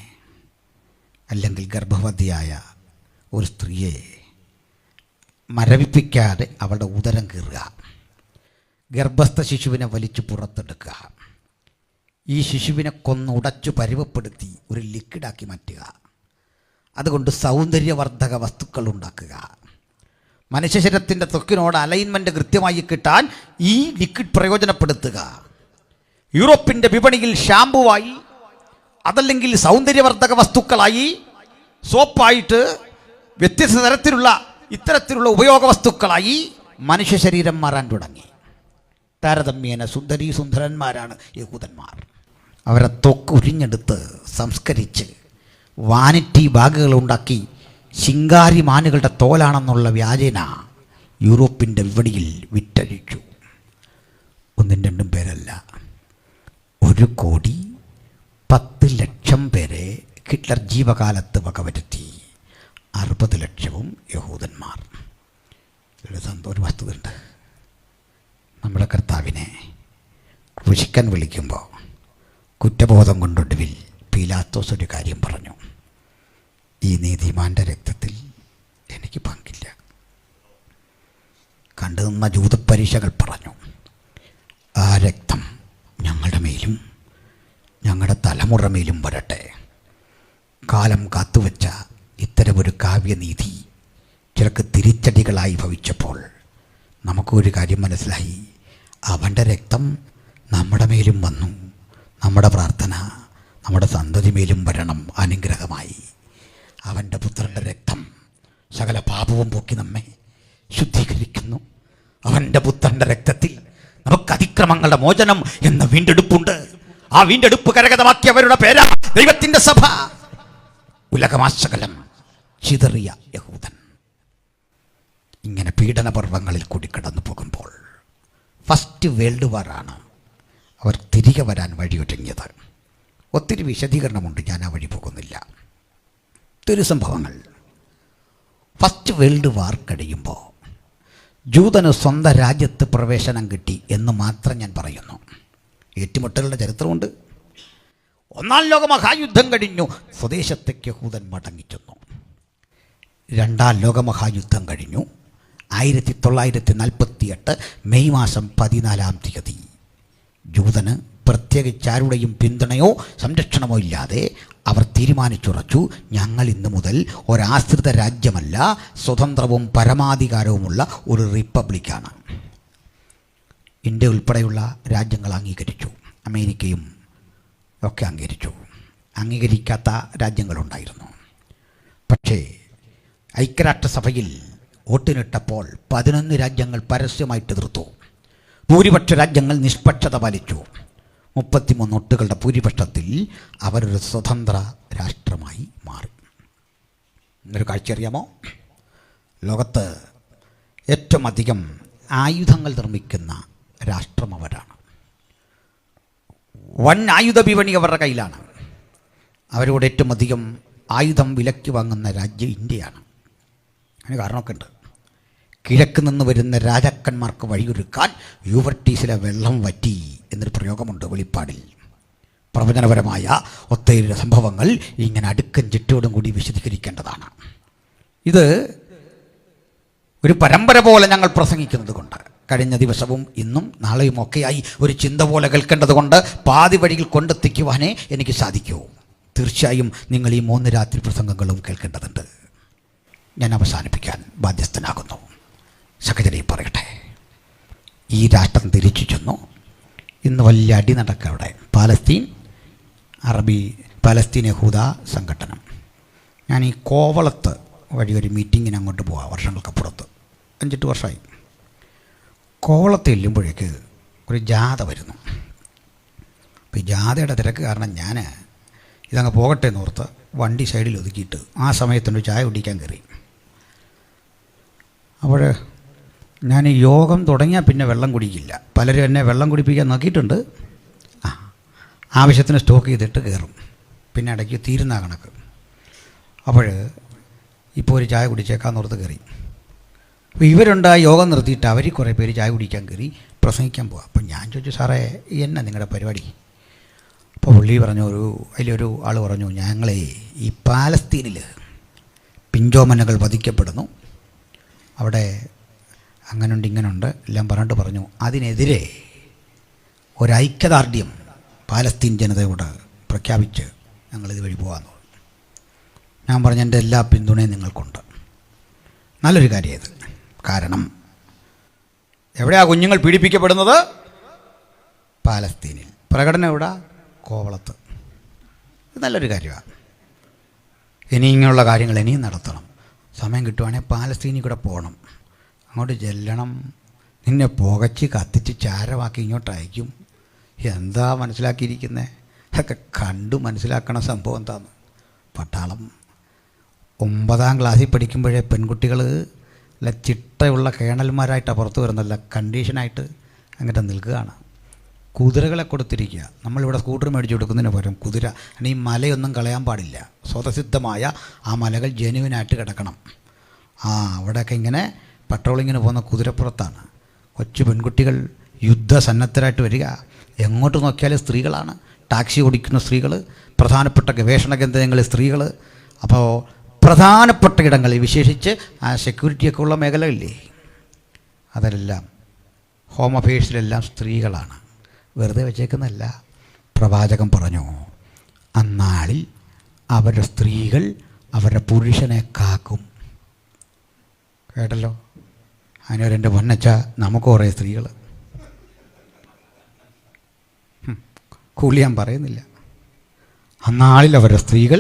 അല്ലെങ്കിൽ ഗർഭവതിയായ ഒരു സ്ത്രീയെ മരവിപ്പിക്കാതെ അവളുടെ ഉദരം കീറുക. ഗർഭസ്ഥ ശിശുവിനെ വലിച്ചു പുറത്തെടുക്കുക. ഈ ശിശുവിനെ കൊന്നുടച്ചു പരുവപ്പെടുത്തി ഒരു ലിക്വിഡാക്കി മാറ്റുക. അതുകൊണ്ട് സൗന്ദര്യവർദ്ധക വസ്തുക്കൾ ഉണ്ടാക്കുക. മനുഷ്യ ശരീരത്തിൻ്റെ ത്വക്കിനോട് അലൈൻമെൻറ്റ് കൃത്യമായി കിട്ടാൻ ഈ ലിക്വിഡ് പ്രയോജനപ്പെടുത്തുക. യൂറോപ്പിൻ്റെ വിപണിയിൽ ഷാമ്പുവായി, അതല്ലെങ്കിൽ സൗന്ദര്യവർദ്ധക വസ്തുക്കളായി, സോപ്പായിട്ട്, വ്യത്യസ്ത തരത്തിലുള്ള ഇത്തരത്തിലുള്ള ഉപയോഗ വസ്തുക്കളായി മനുഷ്യ ശരീരം മാറാൻ തുടങ്ങി. താരതമ്യേന സുന്ദരന്മാരാണ് യഹൂദന്മാർ. അവരെ ത്വക്ക് ഉരിഞ്ഞെടുത്ത് സംസ്കരിച്ച് വാനിറ്റി ബാഗുകൾ ഉണ്ടാക്കി ശിങ്കാരി മാനുകളുടെ തോലാണെന്നുള്ള വ്യാജേന യൂറോപ്പിൻ്റെ വിപണിയിൽ വിറ്റഴിച്ചു. 1-2 പേരല്ല, 1,10,00,000 പേരെ ഹിറ്റ്ലർ ജീവകാലത്ത് വകവരുത്തി. 60 ലക്ഷവും യഹൂദന്മാർ. ഒരു വസ്തുതയുണ്ട്. നമ്മുടെ കർത്താവിനെ ക്രൂശിക്കാൻ വിളിക്കുമ്പോൾ കുറ്റബോധം കൊണ്ടൊടുവിൽ പീലാത്തോസ് ഒരു കാര്യം പറഞ്ഞു. ഈ നീതിമാൻ്റെ രക്തത്തിൽ എനിക്ക് പങ്കില്ല. കണ്ടുനിന്ന ജൂതപ്പരീക്ഷകൾ പറഞ്ഞു, ആ രക്തം ഞങ്ങളുടെ മേലും ഞങ്ങളുടെ തലമുറ മേലും വരട്ടെ. കാലം കാത്തുവെച്ച ഇത്തരമൊരു കാവ്യനീതി ചിലക്ക് തിരിച്ചടികളായി ഭവിച്ചപ്പോൾ നമുക്കൊരു കാര്യം മനസ്സിലായി. അവൻ്റെ രക്തം നമ്മുടെ മേലും വന്നു, നമ്മുടെ പ്രാർത്ഥന നമ്മുടെ സന്തതി മേലും വരണം അനുഗ്രഹമായി. അവൻ്റെ പുത്രൻ്റെ രക്തം സകല പാപവും പോക്കി നമ്മെ ശുദ്ധീകരിക്കുന്നു. അവൻ്റെ പുത്രൻ്റെ രക്തത്തിൽ നമുക്ക് അതിക്രമങ്ങളുടെ മോചനം എന്ന വീണ്ടെടുപ്പുണ്ട്. ആ വീണ്ടെടുപ്പ് കരഗതമാക്കിയവരുടെ പേരാ ദൈവത്തിൻ്റെ സഭ. ഉലകമാശകലം ചിതറിയ യഹൂദൻ ഇങ്ങനെ പീഡനപർവങ്ങളിൽ കൂടി കടന്നു പോകുമ്പോൾ ഫസ്റ്റ് വേൾഡ് വാറാണ് അവർ തിരികെ വരാൻ വഴിയൊരുങ്ങിയത്. ഒത്തിരി വിശദീകരണമുണ്ട്, ഞാൻ ആ വഴി പോകുന്നില്ല. ഒത്തിരി സംഭവങ്ങൾ. ഫസ്റ്റ് വേൾഡ് വാർ കഴിയുമ്പോൾ ജൂതന് സ്വന്തം രാജ്യത്ത് പ്രവേശനം കിട്ടി എന്ന് മാത്രം ഞാൻ പറയുന്നു. ഏറ്റുമുട്ടലുടെ ചരിത്രമുണ്ട്. ഒന്നാം ലോക മഹായുദ്ധം കഴിഞ്ഞു, സ്വദേശത്തേക്ക് യഹൂദൻ മടങ്ങിച്ചെന്നു. രണ്ടാം ലോകമഹായുദ്ധം കഴിഞ്ഞു. 1948 മെയ് മാസം 14 ജൂതന് പ്രത്യേകിച്ചാരുടെയും പിന്തുണയോ സംരക്ഷണമോ ഇല്ലാതെ അവർ തീരുമാനിച്ചുറച്ചു, ഞങ്ങൾ ഇന്നു മുതൽ ഒരാശ്രിത രാജ്യമല്ല, സ്വതന്ത്രവും പരമാധികാരവുമുള്ള ഒരു റിപ്പബ്ലിക്കാണ്. ഇന്ത്യ ഉൾപ്പെടെയുള്ള രാജ്യങ്ങൾ അംഗീകരിച്ചു, അമേരിക്കയും ഒക്കെ അംഗീകരിച്ചു. അംഗീകരിക്കാത്ത രാജ്യങ്ങളുണ്ടായിരുന്നു. പക്ഷേ ഐക്യരാഷ്ട്രസഭയിൽ വോട്ടിനിട്ടപ്പോൾ 11 രാജ്യങ്ങൾ പരസ്യമായിട്ട് എതിർത്തു. ഭൂരിപക്ഷ രാജ്യങ്ങൾ നിഷ്പക്ഷത പാലിച്ചു. 33 വോട്ടുകളുടെ ഭൂരിപക്ഷത്തിൽ അവരൊരു സ്വതന്ത്ര രാഷ്ട്രമായി മാറി. എന്നൊരു കാഴ്ച അറിയാമോ? ലോകത്ത് ഏറ്റവും അധികം ആയുധങ്ങൾ നിർമ്മിക്കുന്ന രാഷ്ട്രം അവരാണ്. വൻ ആയുധ വിപണി അവരുടെ കയ്യിലാണ്. അവരോട് ഏറ്റവും അധികം ആയുധം വിലയ്ക്ക് വാങ്ങുന്ന രാജ്യം ഇന്ത്യയാണ്. അതിന് കാരണമൊക്കെ ഉണ്ട്. കിഴക്ക് നിന്ന് വരുന്ന രാജാക്കന്മാർക്ക് വഴിയൊരുക്കാൻ യൂഫ്രട്ടീസിലെ വെള്ളം വറ്റി എന്നൊരു പ്രയോഗമുണ്ട് വെളിപ്പാടിൽ. പ്രവചനപരമായ ഒത്തിരി സംഭവങ്ങൾ ഇങ്ങനെ അടുക്കൻ ചിട്ടയോടും കൂടി വിശദീകരിക്കേണ്ടതാണ്. ഇത് ഒരു പരമ്പര പോലെ ഞങ്ങൾ പ്രസംഗിക്കുന്നത് കൊണ്ട്, കഴിഞ്ഞ ദിവസവും ഇന്നും നാളെയും ഒക്കെയായി ഒരു ചിന്ത പോലെ കേൾക്കേണ്ടത് കൊണ്ട് പാതി വഴിയിൽ കൊണ്ടെത്തിക്കുവാനേ എനിക്ക് സാധിക്കൂ. തീർച്ചയായും നിങ്ങൾ ഈ 3 രാത്രി പ്രസംഗങ്ങളും കേൾക്കേണ്ടതുണ്ട്. ഞാൻ അവസാനിപ്പിക്കാൻ ബാധ്യസ്ഥനാകുന്നു. സഹചര്യം പറയട്ടെ, ഈ രാഷ്ട്രം തിരിച്ചു ചെന്നു. ഇന്ന് വലിയ അടി നടക്കുക അവിടെ. പാലസ്തീൻ യഹൂദ സംഘടനം. ഞാൻ ഈ കോവളത്ത് വഴി ഒരു മീറ്റിങ്ങിന് അങ്ങോട്ട് പോവാം, വർഷങ്ങൾക്കപ്പുറത്ത് 5-8 വർഷമായി. കോവളത്ത് ചെല്ലുമ്പോഴേക്ക് ഒരു ജാഥ വരുന്നു. അപ്പോൾ ഈ ജാഥയുടെ തിരക്ക് കാരണം ഞാൻ ഇതങ്ങ് പോകട്ടെ എന്നോർത്ത് വണ്ടി സൈഡിൽ ഒതുക്കിയിട്ട് ആ സമയത്തൊരു ചായ കുടിക്കാൻ കയറി. അപ്പോൾ ഞാൻ ഈ യോഗം തുടങ്ങിയാൽ പിന്നെ വെള്ളം കുടിക്കില്ല. പലരും എന്നെ വെള്ളം കുടിപ്പിക്കാൻ നോക്കിയിട്ടുണ്ട്. ആവശ്യത്തിന് സ്റ്റോക്ക് ചെയ്തിട്ട് കയറും, പിന്നെ ഇടയ്ക്ക് തീരുന്ന കണക്ക്. അപ്പോൾ ഇപ്പോൾ ഒരു ചായ കുടിച്ചേക്കാന്നോർത്ത് കയറി. അപ്പോൾ ഇവരുണ്ടായി യോഗം നിർത്തിയിട്ട് അവർ കുറേ പേര് ചായ കുടിക്കാൻ കയറി പ്രസംഗിക്കാൻ പോവാം. അപ്പോൾ ഞാൻ ചോദിച്ചു, സാറേ എന്നാ നിങ്ങളുടെ പരിപാടി? അപ്പോൾ പുള്ളി പറഞ്ഞു, അതിലൊരു ആൾ പറഞ്ഞു, ഞങ്ങളെ ഈ പാലസ്തീനിൽ പിഞ്ചോമനകൾ വധിക്കപ്പെടുന്നു, അവിടെ അങ്ങനുണ്ട് ഇങ്ങനുണ്ട് എല്ലാം പറഞ്ഞിട്ട് പറഞ്ഞു, അതിനെതിരെ ഒരൈക്യദാർഢ്യം പാലസ്തീൻ ജനതയോട് പ്രഖ്യാപിച്ച് ഞങ്ങളിത് വഴി പോകാമെന്ന് പറഞ്ഞു. ഞാൻ പറഞ്ഞു, എൻ്റെ എല്ലാ പിന്തുണയും നിങ്ങൾക്കുണ്ട്. നല്ലൊരു കാര്യം ഇത്. കാരണം എവിടെയാണ് കുഞ്ഞുങ്ങൾ പീഡിപ്പിക്കപ്പെടുന്നത്? പാലസ്തീനിൽ. പ്രകടനം എവിടെ? കോവളത്ത്. ഇത് നല്ലൊരു കാര്യമാണ്. ഇനി ഇങ്ങനെയുള്ള കാര്യങ്ങൾ ഇനിയും നടത്തണം. സമയം കിട്ടുവാണെങ്കിൽ പാലസ്തീനിൽ കൂടെ പോകണം, അങ്ങോട്ട് ചെല്ലണം. നിന്നെ പുകച്ച് കത്തിച്ച് ചാരമാക്കി ഇങ്ങോട്ട് അയക്കും. എന്താ മനസ്സിലാക്കിയിരിക്കുന്നത്? അതൊക്കെ കണ്ടു മനസ്സിലാക്കണ സംഭവം എന്താന്ന്. പട്ടാളം 9ാം ക്ലാസ്സിൽ പഠിക്കുമ്പോഴേ പെൺകുട്ടികൾ ചിട്ടയുള്ള കേണൽമാരായിട്ടാണ് പുറത്ത് വരുന്നല്ല, കണ്ടീഷനായിട്ട് അങ്ങോട്ട് നിൽക്കുകയാണ്. കുതിരകളെ കൊടുത്തിരിക്കുക. നമ്മളിവിടെ സ്കൂട്ടർ മേടിച്ച് കൊടുക്കുന്നതിന് പകരം കുതിര. ഈ മലയൊന്നും കളയാൻ പാടില്ല. സ്വതസിദ്ധമായ ആ മലകൾ ജെനുവിനായിട്ട് കിടക്കണം. അവിടെയൊക്കെ ഇങ്ങനെ പട്രോളിങ്ങിന് പോകുന്ന കുതിരപ്പുറത്താണ്. കൊച്ചു പെൺകുട്ടികൾ യുദ്ധസന്നദ്ധരായിട്ട് വരിക. എങ്ങോട്ട് നോക്കിയാലും സ്ത്രീകളാണ്. ടാക്സി ഓടിക്കുന്ന സ്ത്രീകൾ, പ്രധാനപ്പെട്ട ഗവേഷണ കേന്ദ്രങ്ങളിൽ സ്ത്രീകൾ. അപ്പോൾ പ്രധാനപ്പെട്ട ഇടങ്ങളിൽ, വിശേഷിച്ച് ആ സെക്യൂരിറ്റിയൊക്കെ ഉള്ള മേഖലയില്ലേ, അതെല്ലാം ഹോം അഫയേഴ്സിലെല്ലാം സ്ത്രീകളാണ്. വെറുതെ വെച്ചേക്കുന്നതല്ല. പ്രവാചകൻ പറഞ്ഞു, അന്നാളിൽ അവരുടെ സ്ത്രീകൾ അവരുടെ പുരുഷനെ കാക്കും. കേട്ടല്ലോ? അതിനൊരെൻ്റെ പൊന്നച്ച, നമുക്ക് കുറേ സ്ത്രീകൾ, കൂലി ഞാൻ പറയുന്നില്ല. അന്നാളിൽ അവരുടെ സ്ത്രീകൾ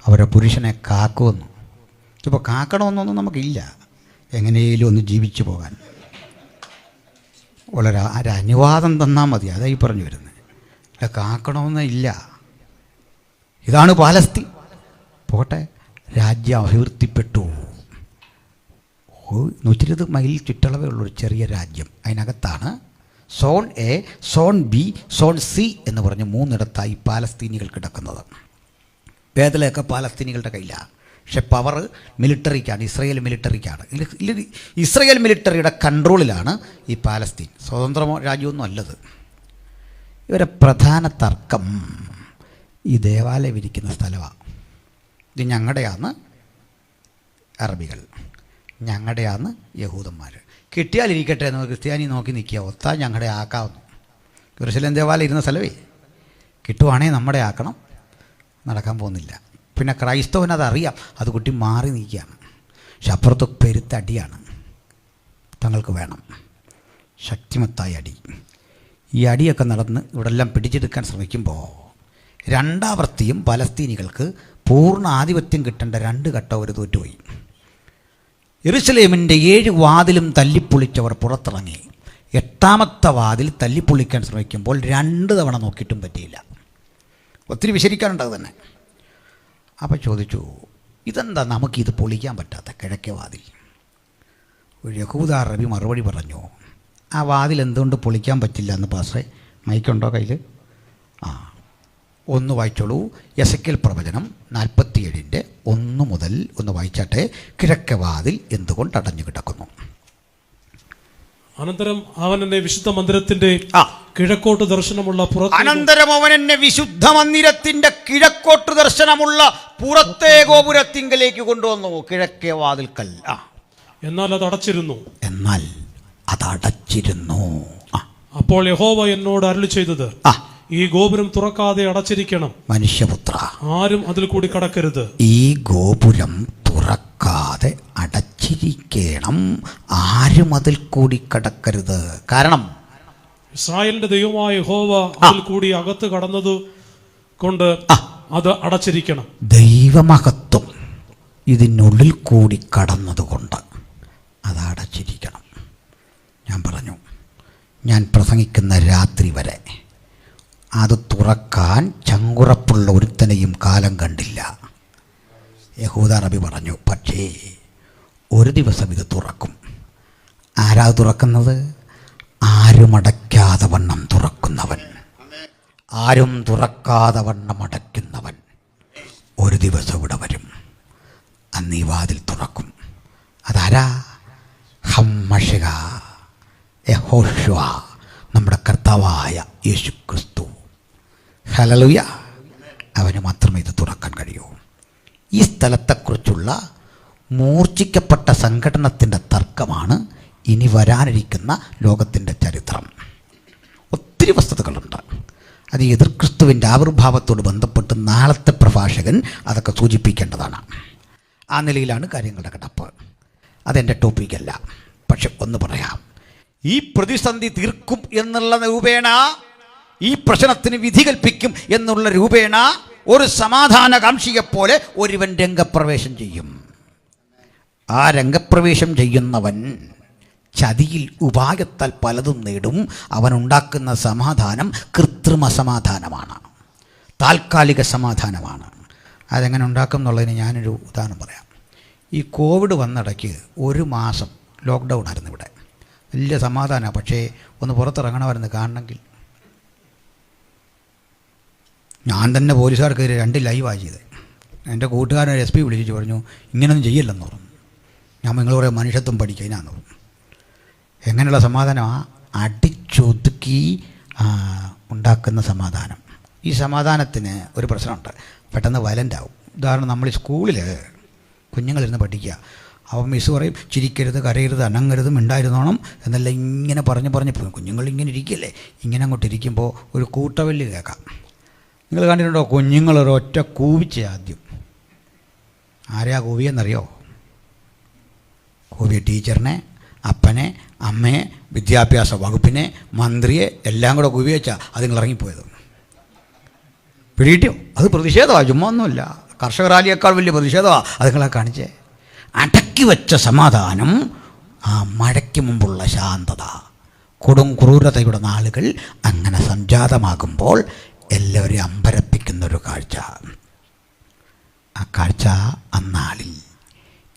അവരുടെ പുരുഷനെ കാക്കുമെന്നു. ഇപ്പോൾ കാക്കണമെന്നൊന്നും നമുക്കില്ല, എങ്ങനെയും ഒന്ന് ജീവിച്ചു പോകാൻ വളരെ അനുവാദം തന്നാൽ മതി. അതായി പറഞ്ഞു വരുന്നത്. അല്ല, കാക്കണമെന്നില്ല. ഇതാണ് പാലസ്തീൻ. പോട്ടെ, രാജ്യം അഭിവൃദ്ധിപ്പെട്ടു. 120 മൈൽ ചുറ്റളവുള്ളൊരു ചെറിയ രാജ്യം. അതിനകത്താണ് zone A, zone B, zone C എന്ന് പറഞ്ഞ് 3 പാലസ്തീനികൾ കിടക്കുന്നത്. വേദലയൊക്കെ പാലസ്തീനികളുടെ കയ്യിലാണ്. പക്ഷെ പവർ മിലിറ്ററിക്കാണ്, ഇസ്രയേൽ മിലിറ്ററിക്കാണ്. ഇസ്രയേൽ മിലിറ്ററിയുടെ കൺട്രോളിലാണ് ഈ പാലസ്തീൻ. സ്വതന്ത്ര രാജ്യമൊന്നും അല്ലത്. ഇവരെ പ്രധാന തർക്കം ഈ ദേവാലയം ഇരിക്കുന്ന സ്ഥലമാണ്. ഇത് ഞങ്ങളുടെയാണ് അറബികൾ, ഞങ്ങളുടെയാണ് യഹൂദന്മാർ. കിട്ടിയാലിരിക്കട്ടെ എന്ന് ക്രിസ്ത്യാനി നോക്കി നിൽക്കുക, ഒത്താ ഞങ്ങളുടെ ആക്കാവുന്നു. യെരൂശലേം ദേവാലയം ഇരുന്ന സ്ഥലമേ, കിട്ടുവാണെങ്കിൽ നമ്മുടെ ആക്കണം. നടക്കാൻ പോകുന്നില്ല. പിന്നെ ക്രൈസ്തവനതറിയാം, അത് കുട്ടി മാറി നിൽക്കുകയാണ്. പക്ഷെ അപ്പുറത്ത് പെരുത്തടിയാണ്. തങ്ങൾക്ക് വേണം ശക്തിമത്തായ അടി. ഈ അടിയൊക്കെ നടന്ന് ഇവിടെല്ലാം പിടിച്ചെടുക്കാൻ ശ്രമിക്കുമ്പോൾ രണ്ടാവർത്തിയും പലസ്തീനികൾക്ക് പൂർണ്ണ ആധിപത്യം കിട്ടേണ്ട 2 ഘട്ടം അവർ തോറ്റുപോയി. യെരൂശലേമിൻ്റെ 7 വാതിലും തല്ലിപ്പൊളിച്ചവർ പുറത്തിറങ്ങി. 8ാമത്തെ വാതിൽ തല്ലിപ്പൊളിക്കാൻ ശ്രമിക്കുമ്പോൾ 2 തവണ നോക്കിയിട്ടും പറ്റിയില്ല. ഒത്തിരി വിശരിക്കാനുണ്ടത് തന്നെ. അപ്പോൾ ചോദിച്ചു, ഇതെന്താ നമുക്കിത് പൊളിക്കാൻ പറ്റാത്ത കിഴക്കേ വാതിൽ? ഒരു യഹൂദ അറബി മറുപടി പറഞ്ഞു, ആ വാതിൽ എന്തുകൊണ്ട് പൊളിക്കാൻ പറ്റില്ല എന്ന് പാസ്റ്ററെ, മൈക്കുണ്ടോ കയ്യിൽ? ഒന്ന് വായിച്ചോളൂ. യെസക്കേൽ പ്രവചനം 47:1 മുതൽ ഒന്ന് വായിച്ചാട്ടെ. കിഴക്കേ വാതിൽ എന്തുകൊണ്ട് അടഞ്ഞു കിടക്കുന്നു? അനന്തരം അവൻ എന്നെ വിശുദ്ധ മന്ദിരത്തിന്റെ കിഴക്കോട്ട് ദർശനമുള്ള കിഴക്കോട്ട് ദർശനമുള്ള പുറത്തേ ഗോപുരത്തിങ്കലേക്ക് കൊണ്ടുവന്നു. കിഴക്കേ വാതിൽക്കൽ. എന്നാൽ അത് അടച്ചിരുന്നു. അപ്പോൾ യഹോവ എന്നോട് അരുളി ചെയ്തത്, ഈ ഗോപുരം തുറക്കാതെ അടച്ചിരിക്കണം. മനുഷ്യപുത്ര, ആരും അതിൽ കൂടി കടക്കരുത്. ഈ ഗോപുരം തുറക്കാതെ അടച്ചിരിക്കണം, ആരും അതിൽ കൂടി കടക്കരുത്. കാരണം ഇസ്രായേലിന്റെ ദൈവമായ യഹോവ അതിൽ കൂടി അകത്ത് കടന്നത് കൊണ്ട് അത് അടച്ചിരിക്കണം. ദൈവമഹത്വം ഇതിനുള്ളിൽ കൂടി കടന്നതുകൊണ്ട് അത് അടച്ചിരിക്കണം. ഞാൻ പറഞ്ഞു, ഞാൻ പ്രസംഗിക്കുന്ന രാത്രി വരെ അത് തുറക്കാൻ ചങ്കുറപ്പുള്ള ഒരുത്തനെയും കാലം കണ്ടില്ല. യഹൂദ നബി പറഞ്ഞു, പക്ഷേ ഒരു ദിവസം ഇത് തുറക്കും. ആരാ തുറക്കുന്നത്? ആരും അടയ്ക്കാതെ വണ്ണം തുറക്കുന്നവൻ, ആരും തുറക്കാതെ വണ്ണം അടയ്ക്കുന്നവൻ ഒരു ദിവസം ഇവിടെ വരും. അന്ന് ഈ വാതിൽ തുറക്കും. അതാരാ? ഹമ്മഷിക യഹോശുവ, നമ്മുടെ കർത്താവായ യേശു ക്രിസ്തു. ഹല്ലേലൂയ. അവന് മാത്രമേ ഇത് തുറക്കാൻ കഴിയൂ. ഈ സ്ഥലത്തെക്കുറിച്ചുള്ള മൂർച്ഛിക്കപ്പെട്ട സംഘടനത്തിൻ്റെ തർക്കമാണ് ഇനി വരാനിരിക്കുന്ന ലോകത്തിൻ്റെ ചരിത്രം. ഒത്തിരി വസ്തുതകളുണ്ട്. അത് എതിർ ക്രിസ്തുവിൻ്റെ ആവിർഭാവത്തോട് ബന്ധപ്പെട്ട് നാളത്തെ പ്രഭാഷകൻ അതൊക്കെ സൂചിപ്പിക്കേണ്ടതാണ്. ആ നിലയിലാണ് കാര്യങ്ങളുടെ കിടപ്പ്. അതെൻ്റെ ടോപ്പിക്കല്ല. പക്ഷെ ഒന്ന് പറയാം, ഈ പ്രതിസന്ധി തീർക്കും എന്നുള്ള രൂപേണ, ഈ പ്രശ്നത്തിന് വിധി കൽപ്പിക്കും എന്നുള്ള രൂപേണ ഒരു സമാധാനകാംക്ഷിയെപ്പോലെ ഒരുവൻ രംഗപ്രവേശം ചെയ്യും. ആ രംഗപ്രവേശം ചെയ്യുന്നവൻ ചതിയിൽ ഉപായത്താൽ പലതും നേടും. അവനുണ്ടാക്കുന്ന സമാധാനം കൃത്രിമ സമാധാനമാണ്, താൽക്കാലിക സമാധാനമാണ്. അതെങ്ങനെ ഉണ്ടാക്കും എന്നുള്ളതിന് ഞാനൊരു ഉദാഹരണം പറയാം. ഈ കോവിഡ് വന്നിടയ്ക്ക് 1 മാസം ലോക്ക്ഡൗൺ ആയിരുന്നു ഇവിടെ. വലിയ സമാധാനമാണ്. പക്ഷേ ഒന്ന് പുറത്തിറങ്ങണമായിരുന്നു കാണണമെങ്കിൽ. ഞാൻ തന്നെ പോലീസുകാർക്കെതിരെ 2 ലൈവാണ് ചെയ്തത്. എൻ്റെ കൂട്ടുകാരൻ SP വിളിച്ചു പറഞ്ഞു, ഇങ്ങനൊന്നും ചെയ്യില്ലെന്ന് പറഞ്ഞു. ഞാൻ നിങ്ങൾ കുറേ മനുഷ്യത്വം പഠിക്കാനാന്ന് പറഞ്ഞു. എങ്ങനെയുള്ള സമാധാനമാണ്? അടിച്ചൊതുക്കി ഉണ്ടാക്കുന്ന സമാധാനം. ഈ സമാധാനത്തിന് ഒരു പ്രശ്നമുണ്ട്, പെട്ടെന്ന് വയലൻ്റ് ആവും. ഉദാഹരണം, നമ്മൾ സ്കൂളിൽ കുഞ്ഞുങ്ങളിരുന്ന് പഠിക്കുക. അവൻ മിസ് പറയും ചിരിക്കരുത്, കരയരുത്, അനങ്ങരുത്, മിണ്ടായിരുന്നോണം എന്നെല്ലാം ഇങ്ങനെ പറഞ്ഞ് പോകും. കുഞ്ഞുങ്ങളിങ്ങനെ ഇരിക്കല്ലേ, ഇങ്ങനെ അങ്ങോട്ട് ഇരിക്കുമ്പോൾ ഒരു കൂട്ടവല്ല് കേൾക്കാം. നിങ്ങൾ കണ്ടിട്ടുണ്ടോ? കുഞ്ഞുങ്ങളൊരൊറ്റ കൂവിച്ച് ആദ്യം. ആരെയാ കൂവിയെന്നറിയോ? കൂവിയ ടീച്ചറിനെ, അപ്പനെ, അമ്മയെ, വിദ്യാഭ്യാസ വകുപ്പിനെ, മന്ത്രിയെ എല്ലാം കൂടെ കൂവി വെച്ചാൽ അതുങ്ങൾ ഇറങ്ങിപ്പോയത്. പിടികിട്ടിയോ? അത് പ്രതിഷേധമാണ്, ചുമ്മാ ഒന്നുമില്ല. കർഷക റാലിയേക്കാൾ വലിയ പ്രതിഷേധമാണ് അതുങ്ങളെ കാണിച്ചേ. അടക്കി വെച്ച സമാധാനം, ആ മഴയ്ക്ക് മുമ്പുള്ള ശാന്തത, കൊടും ക്രൂരതയുടെ നാളുകൾ അങ്ങനെ സംജാതമാകുമ്പോൾ എല്ലാവരെയും അമ്പരപ്പിക്കുന്നൊരു കാഴ്ച. ആ കാഴ്ച അന്നാളിൽ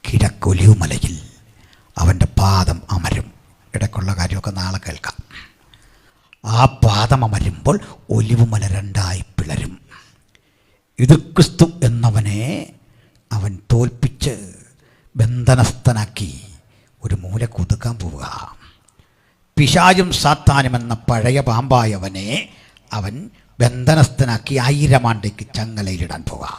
കിഴക്കൊലിവുമലയിൽ അവൻ്റെ പാദം അമരും. ഇടയ്ക്കുള്ള കാര്യമൊക്കെ നാളെ കേൾക്കാം. ആ പാദം അമരുമ്പോൾ ഒലിവുമല രണ്ടായി പിളരും. ഇത് ക്രിസ്തു എന്നവനെ അവൻ തോൽപ്പിച്ച് ബന്ധനസ്ഥനാക്കി ഒരു മൂലക്ക് ഒതുക്കാൻ പോവുക. പിശാചും സാത്താനും എന്ന പഴയ പാമ്പായവനെ അവൻ ബന്ധനസ്ഥനാക്കി 1000 ആണ്ടേക്ക് ചങ്ങലയിലിടാൻ പോവുക.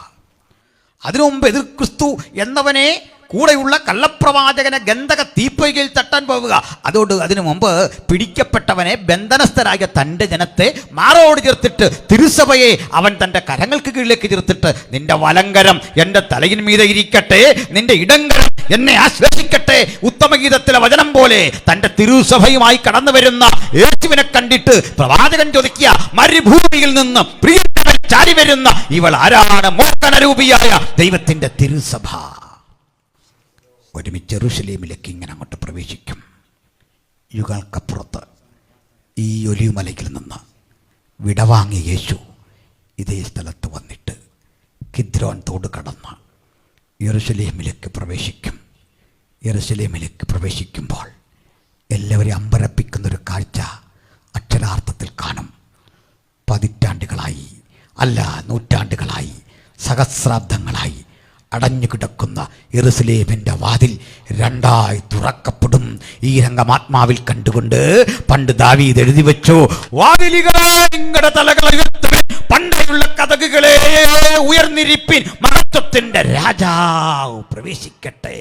അതിനു മുമ്പ് എതിർ ക്രിസ്തു എന്നവനെ കൂടെയുള്ള കള്ളപ്രവാചകനെ ഗന്ധക തീപ്പൊയ്കയിൽ തട്ടാൻ പോവുക. അതുകൊണ്ട് അതിനു മുമ്പ് പിടിക്കപ്പെട്ടവനെ ബന്ധനസ്ഥരായ തൻ്റെ ജനത്തെ മാറോട് ചേർത്തിട്ട് തിരുസഭയെ അവൻ തൻ്റെ കരങ്ങൾക്ക് കീഴിലേക്ക് ചേർത്തിട്ട്, നിന്റെ വലങ്കരം എൻ്റെ തലയിൻ മീതെ ഇരിക്കട്ടെ, നിന്റെ ഇടങ്കരം എന്നെ ആശ്വസിക്കട്ടെ, ഉത്തമഗീതത്തിലെ വചനം പോലെ തൻ്റെ തിരുസഭയുമായി കടന്നു വരുന്ന യേശുവിനെ കണ്ടിട്ട് പ്രവാചകൻ ചോദിക്കുക, മരുഭൂമിയിൽ നിന്ന് പ്രിയപ്പെട്ടവൻ ചാരി വരുന്ന ഇവൾ ആരാണ്? മോഹനരൂപിയായ ദൈവത്തിൻ്റെ തിരുസഭ ഒരുമിച്ച് യെരൂശലേമിലേക്ക് ഇങ്ങനെ അങ്ങോട്ട് പ്രവേശിക്കും. യുഗങ്ങൾക്കപ്പുറത്ത് ഈ ഒലിവുമലയിൽ നിന്ന് വിടവാങ്ങിയ യേശു ഇതേ സ്ഥലത്ത് വന്നിട്ട് കിദ്രോൻ തോട് കടന്ന് യെരൂശലേമിലേക്ക് പ്രവേശിക്കും. യെരൂശലേമിലേക്ക് പ്രവേശിക്കുമ്പോൾ എല്ലാവരെയും അമ്പരപ്പിക്കുന്നൊരു കാഴ്ച അക്ഷരാർത്ഥത്തിൽ കാണും. പതിറ്റാണ്ടുകളായി, അല്ല നൂറ്റാണ്ടുകളായി, സഹസ്രാബ്ദങ്ങളായി അടഞ്ഞു കിടക്കുന്ന യെരൂശലേമിൻ്റെ വാതിൽ രണ്ടായി തുറക്കപ്പെടും. ഈ രംഗമാത്മാവിൽ കണ്ടുകൊണ്ട് പണ്ട് ദാവീദ് എഴുതി വെച്ചു, വാതിലുകളെ നിങ്ങളുടെ തലകൾ ഉയർത്തുവിൻ, പണ്ടേയുള്ള കതകുകളെ ഉയർന്നിരിപ്പിൻ, മഹത്വത്തിൻ്റെ രാജാവ് പ്രവേശിക്കട്ടെ.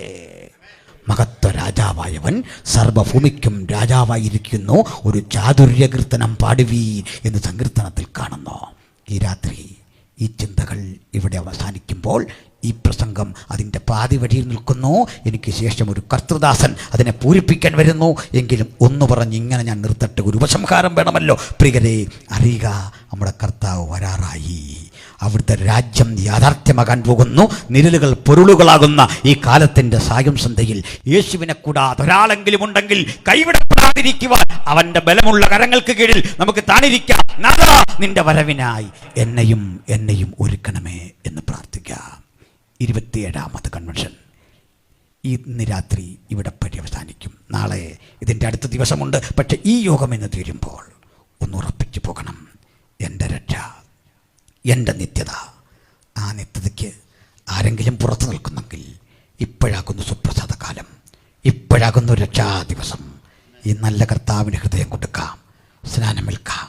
മഹത്വ രാജാവായവൻ സർവഭൂമിക്കും രാജാവായിരിക്കുന്നു, ഒരു ചാതുര്യകീർത്തനം പാടുവീൻ എന്ന് സങ്കീർത്തനത്തിൽ കാണുന്നു. ഈ രാത്രി ഈ ചിന്തകൾ ഇവിടെ അവസാനിക്കുമ്പോൾ ഈ പ്രസംഗം അതിൻ്റെ പാതി വഴിയിൽ നിൽക്കുന്നു. എനിക്ക് ശേഷം ഒരു കർത്തൃദാസൻ അതിനെ പൂരിപ്പിക്കാൻ വരുന്നു. എങ്കിലും ഒന്ന് പറഞ്ഞ് ഇങ്ങനെ ഞാൻ നിർത്തട്ടെ, ഒരു ഉപസംഹാരം വേണമല്ലോ. പ്രിയരെ, അറിയുക, നമ്മുടെ കർത്താവ് വരാറായി. അവിടുത്തെ രാജ്യം യാഥാർത്ഥ്യമാകാൻ പോകുന്നു. നിഴലുകൾ പൊരുളുകളാകുന്ന ഈ കാലത്തിൻ്റെ സായം സന്ധ്യയിൽ യേശുവിനെ കൂടാതെ ഒരാളെങ്കിലും ഉണ്ടെങ്കിൽ കൈവിടപ്പെടാതിരിക്കുവാൻ അവൻ്റെ ബലമുള്ള കരങ്ങൾക്ക് കീഴിൽ നമുക്ക് താണിരിക്കാം. നാഥാ, നിന്റെ വരവിനായി എന്നെയും ഒരുക്കണമേ എന്ന് പ്രാർത്ഥിക്കാം. 27ാമത് കൺവെൻഷൻ ഇന്ന് രാത്രി ഇവിടെ പര്യവസാനിക്കും. നാളെ ഇതിൻ്റെ അടുത്ത ദിവസമുണ്ട്. പക്ഷേ ഈ യോഗം എന്ന് തീരുമ്പോൾ ഒന്ന് ഉറപ്പിച്ചു പോകണം, എൻ്റെ രക്ഷ, എൻ്റെ നിത്യത. ആ നിത്യതയ്ക്ക് ആരെങ്കിലും പുറത്തു നിൽക്കുന്നെങ്കിൽ ഇപ്പോഴാകുന്നു സുപ്രസാദ കാലം, ഇപ്പോഴാകുന്നു രക്ഷാ ദിവസം. ഈ നല്ല കർത്താവിന് ഹൃദയം കൊടുക്കാം, സ്നാനമേൽക്കാം,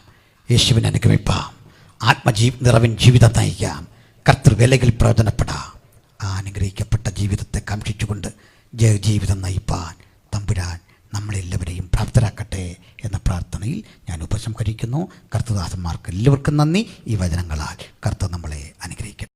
യേശുവിനെ അനുഗമിപ്പാം, നിറവിൻ ജീവിതം നയിക്കാം, കർത്തൃവേലയിൽ പ്രയോജനപ്പെടാം. ആ അനുഗ്രഹിക്കപ്പെട്ട ജീവിതത്തെ കാക്ഷിച്ചുകൊണ്ട് ജയജീവിതം നയിപ്പാൻ തമ്പുരാൻ നമ്മളെല്ലാവരെയും പ്രാപ്തരാക്കട്ടെ എന്ന പ്രാർത്ഥനയിൽ ഞാൻ ഉപസംഹരിക്കുന്നു. കർത്തൃദാസന്മാർക്ക് എല്ലാവർക്കും നന്ദി. ഈ വചനങ്ങളാൽ കർത്താവ് നമ്മളെ അനുഗ്രഹിക്കട്ടെ.